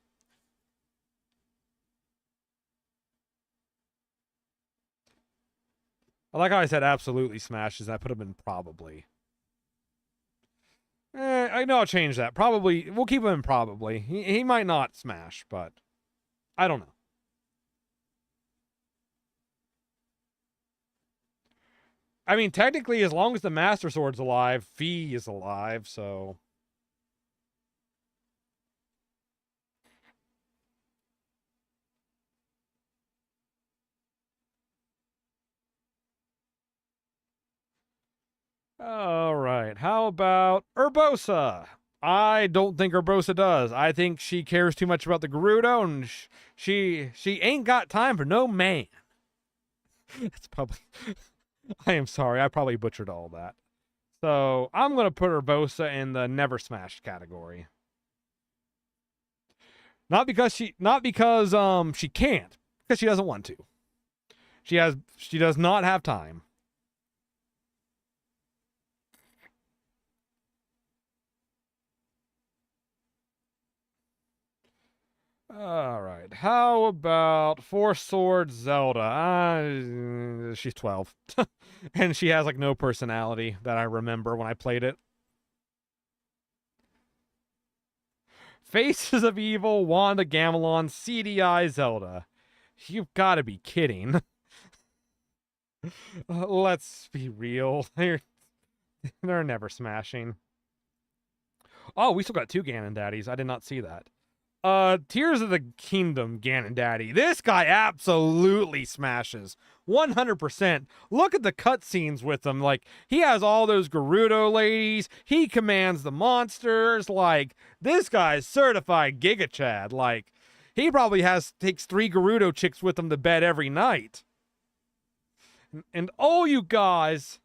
I like how I said absolutely smashes. I put him in probably. I know I'll change that. Probably. We'll keep him in probably. He might not smash, but I don't know. I mean, technically, as long as the Master Sword's alive, Fee is alive, so... All right. How about Urbosa? I don't think Urbosa does. I think she cares too much about the Gerudo, and she ain't got time for no man. It's probably. I am sorry. I probably butchered all that. So I'm gonna put Urbosa in the never smashed category. Not because she can't, because she doesn't want to. She does not have time. All right. How about Four Swords Zelda? She's 12. And she has like no personality that I remember when I played it. Faces of Evil, Wanda Gamelon, CDI Zelda. You've got to be kidding. Let's be real. They're never smashing. Oh, we still got 2 Ganon Daddies. I did not see that. Tears of the Kingdom Ganon Daddy. This guy absolutely smashes. 100%. Look at the cutscenes with him. Like, he has all those Gerudo ladies. He commands the monsters. Like, this guy's certified Giga Chad. Like, he probably takes 3 Gerudo chicks with him to bed every night. And oh, you guys.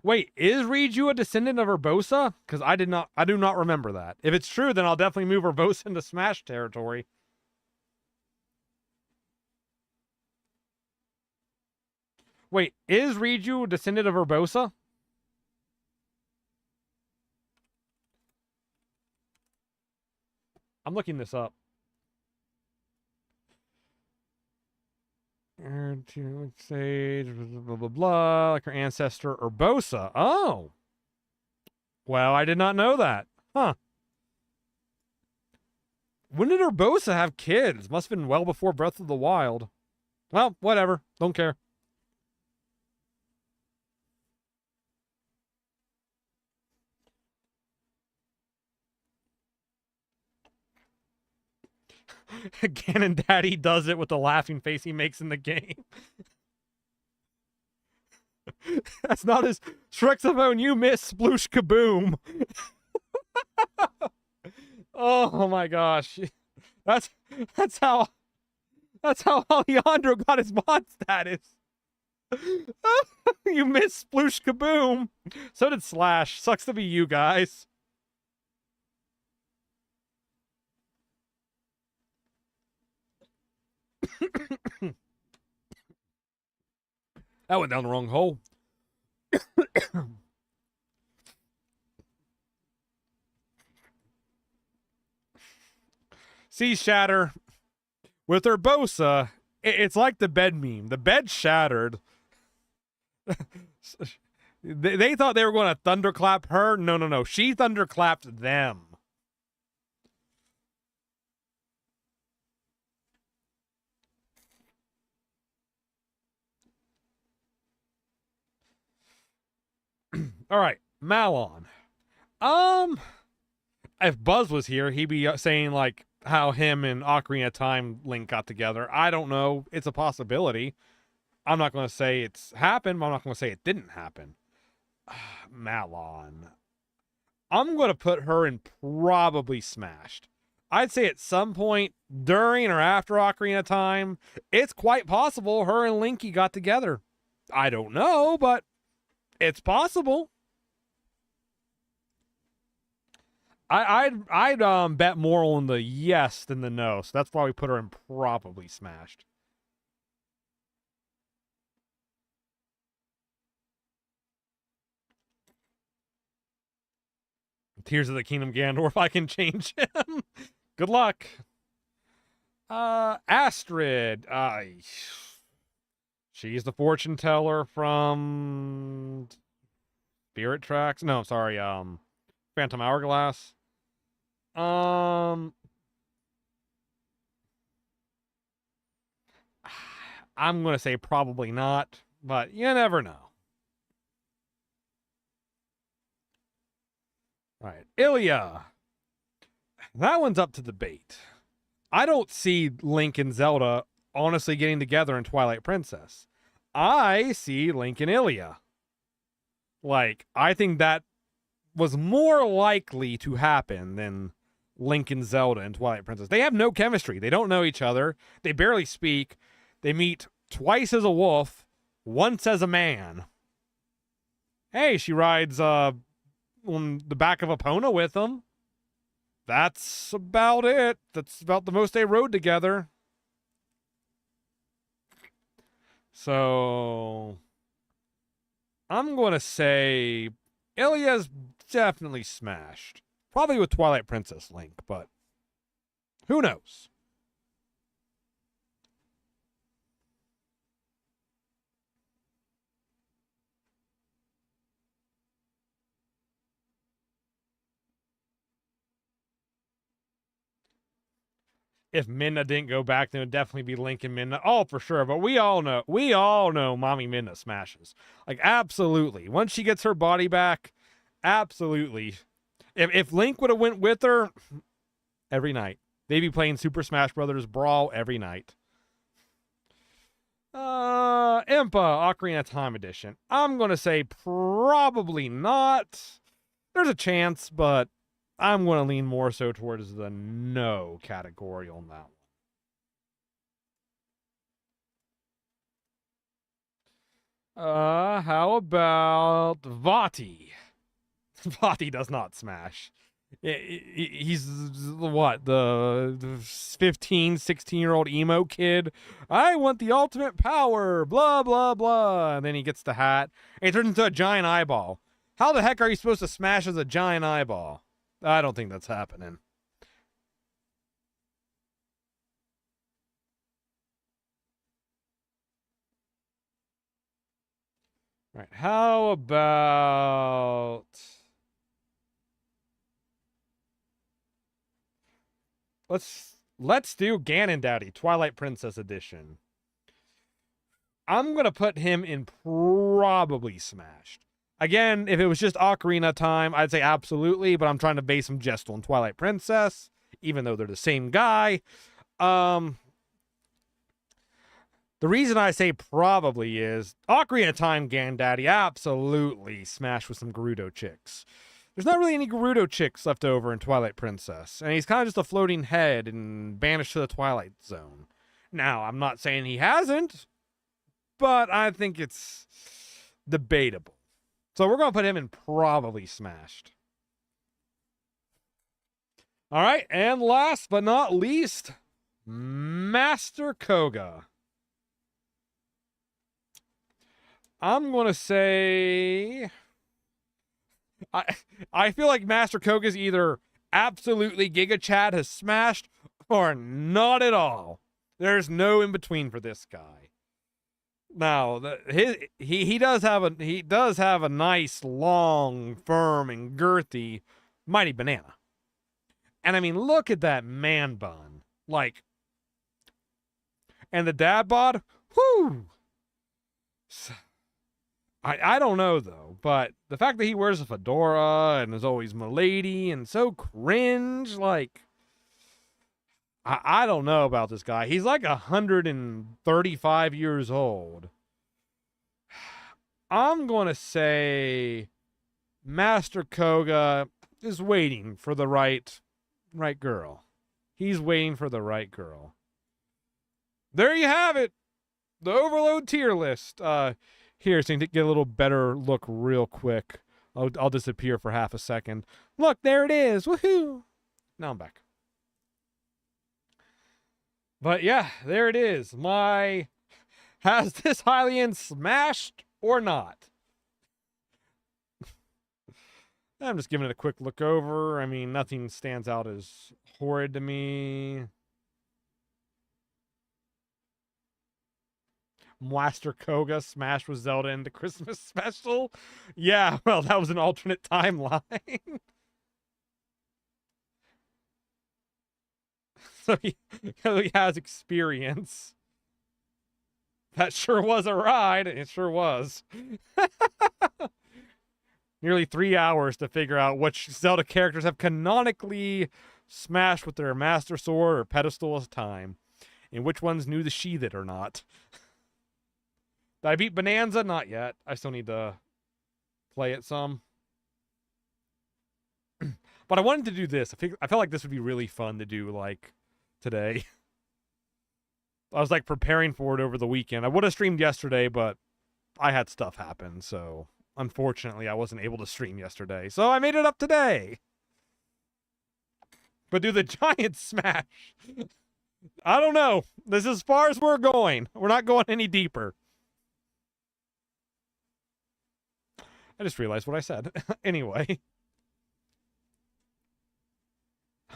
Wait, is Riju a descendant of Urbosa? Because I do not remember that. If it's true, then I'll definitely move Urbosa into Smash territory. Wait, is Riju a descendant of Urbosa? I'm looking this up. Sage, blah, blah, blah, like her ancestor Urbosa. Oh. Well, I did not know that. Huh. When did Urbosa have kids? Must have been well before Breath of the Wild. Well, whatever. Don't care. Ganon Daddy does it with the laughing face he makes in the game. That's not his Shrexophone. You miss Sploosh Kaboom. Oh my gosh. That's how Alejandro got his mod status. You miss Sploosh Kaboom. So did Slash. Sucks to be you guys. That went down the wrong hole. Sea Shatter. With Urbosa, it's like the bed meme. The bed shattered. They thought they were going to thunderclap her. No. She thunderclapped them. All right, Malon. If Buzz was here, he'd be saying like how him and Ocarina of Time Link got together. I don't know. It's a possibility. I'm not going to say it's happened, but I'm not going to say it didn't happen. Malon. I'm going to put her in probably Smashed. I'd say at some point during or after Ocarina of Time, it's quite possible her and Linky got together. I don't know, but it's possible. I'd bet more on the yes than the no, so that's why we put her in probably Smashed. Tears of the Kingdom Ganondorf, I can change him. Good luck. Astrid. She's the fortune teller from Spirit Tracks. No, sorry, Phantom Hourglass. I'm gonna say probably not, but you never know. All right, Ilya. That one's up to debate. I don't see Link and Zelda honestly getting together in Twilight Princess. I see Link and Ilia. Like, I think that was more likely to happen than Link and Zelda and Twilight Princess. They have no chemistry. They don't know each other. They barely speak. They meet twice as a wolf, once as a man. Hey, she rides on the back of a Epona with them. That's about it. That's about the most they rode together. So I'm going to say Ilia's definitely smashed. Probably with Twilight Princess Link, but who knows? If Midna didn't go back, then it would definitely be Link and Midna. Oh, for sure. But we all know Mommy Midna smashes. Like, absolutely. Once she gets her body back, absolutely. If Link would have went with her every night, they'd be playing Super Smash Brothers Brawl every night. Impa Ocarina of Time Edition. I'm going to say probably not. There's a chance, but I'm going to lean more so towards the no category on that one. How about Vati? Vati does not smash. He's what, the 15, 16-year-old emo kid? I want the ultimate power, blah, blah, blah. And then he gets the hat, and he turns into a giant eyeball. How the heck are you supposed to smash as a giant eyeball? I don't think that's happening. All right, how about... Let's do Ganon Daddy, Twilight Princess Edition. I'm going to put him in probably smashed. Again, if it was just Ocarina time, I'd say absolutely, but I'm trying to base him just on Twilight Princess, even though they're the same guy. The reason I say probably is Ocarina time Ganon Daddy absolutely smashed with some Gerudo chicks. There's not really any Gerudo chicks left over in Twilight Princess, and he's kind of just a floating head and banished to the Twilight Zone. Now, I'm not saying he hasn't, but I think it's debatable. So we're going to put him in probably smashed. All right, and last but not least, Master Koga. I'm going to say... I feel like Master Koga's either absolutely Giga Chad has smashed or not at all. There's no in between for this guy. Now, he does have a nice, long, firm, and girthy Mighty Banana. And I mean, look at that man bun. Like, and the dad bod, whoo! I don't know, though, but the fact that he wears a fedora and is always milady and so cringe, like, I don't know about this guy. He's like 135 years old. I'm going to say Master Koga is waiting for the right girl. He's waiting for the right girl. There you have it. The Overload tier list. Here, so you can get a little better look real quick. I'll disappear for half a second. Look, there it is. Woohoo! Now I'm back. But yeah, there it is. Has this Hylian smashed or not? I'm just giving it a quick look over. I mean, nothing stands out as horrid to me. Master Koga smashed with Zelda in the Christmas special. Yeah, well, that was an alternate timeline. So he has experience. That sure was a ride. It sure was. Nearly 3 hours to figure out which Zelda characters have canonically smash with their master sword or pedestal at a time. And which ones knew to sheath it or not. Did I beat Bonanza? Not yet. I still need to play it some. But I wanted to do this. I felt like this would be really fun to do, like, today. I was, like, preparing for it over the weekend. I would have streamed yesterday, but I had stuff happen, so unfortunately I wasn't able to stream yesterday. So I made it up today. But do the giant smash. I don't know. This is as far as we're going. We're not going any deeper. I just realized what I said. Anyway.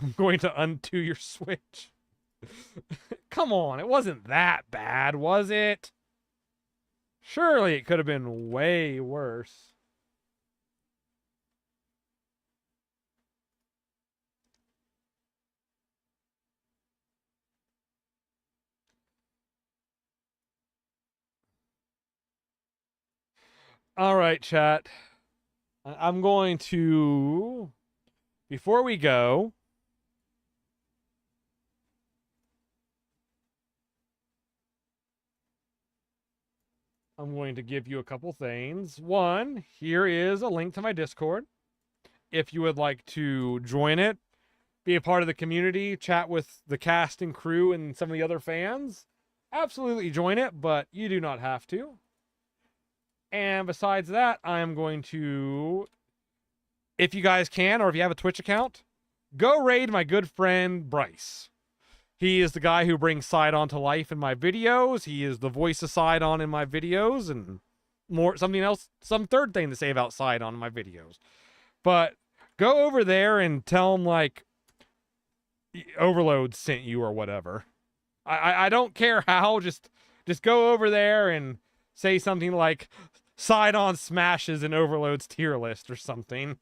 I'm going to undo your Switch. Come on, it wasn't that bad, was it? Surely it could have been way worse. All right, chat. I'm going to, before we go, I'm going to give you a couple things. One, here is a link to my Discord. If you would like to join it, be a part of the community, chat with the cast and crew and some of the other fans, absolutely join it, but you do not have to. And besides that, I am going to, if you guys can, or if you have a Twitch account, go raid my good friend Bryce. He is the guy who brings Sidon to life in my videos. He is the voice of Sidon in my videos, and something else, some third thing to say about Sidon in my videos. But go over there and tell him, like, Overload sent you or whatever. I don't care how, just go over there and say something like, Sidon smashes in Overload's tier list or something.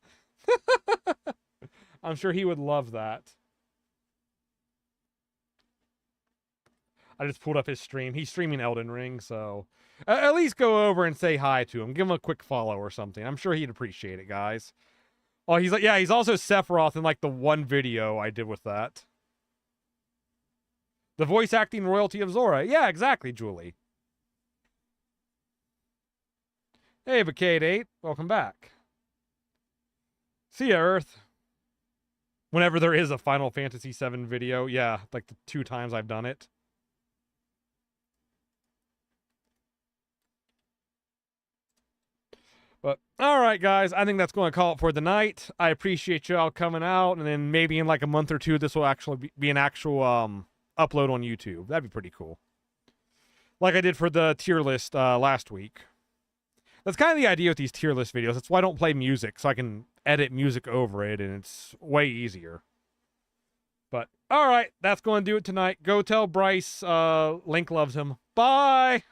I'm sure he would love that. I just pulled up his stream. He's streaming Elden Ring, so at least go over and say hi to him. Give him a quick follow or something. I'm sure he'd appreciate it, guys. Oh, he's like, yeah, he's also Sephiroth in like the one video I did with that. The voice acting royalty of Zora. Yeah, exactly, Julie. Hey, Bacade8. Welcome back. See ya, Earth. Whenever there is a Final Fantasy VII video. Yeah, like the 2 times I've done it. But, alright, guys. I think that's going to call it for the night. I appreciate y'all coming out. And then maybe in like a month or 2, this will actually be an actual upload on YouTube. That'd be pretty cool. Like I did for the tier list last week. That's kind of the idea with these tier list videos. That's why I don't play music, so I can edit music over it, and it's way easier. But, alright, that's going to do it tonight. Go tell Bryce Link loves him. Bye!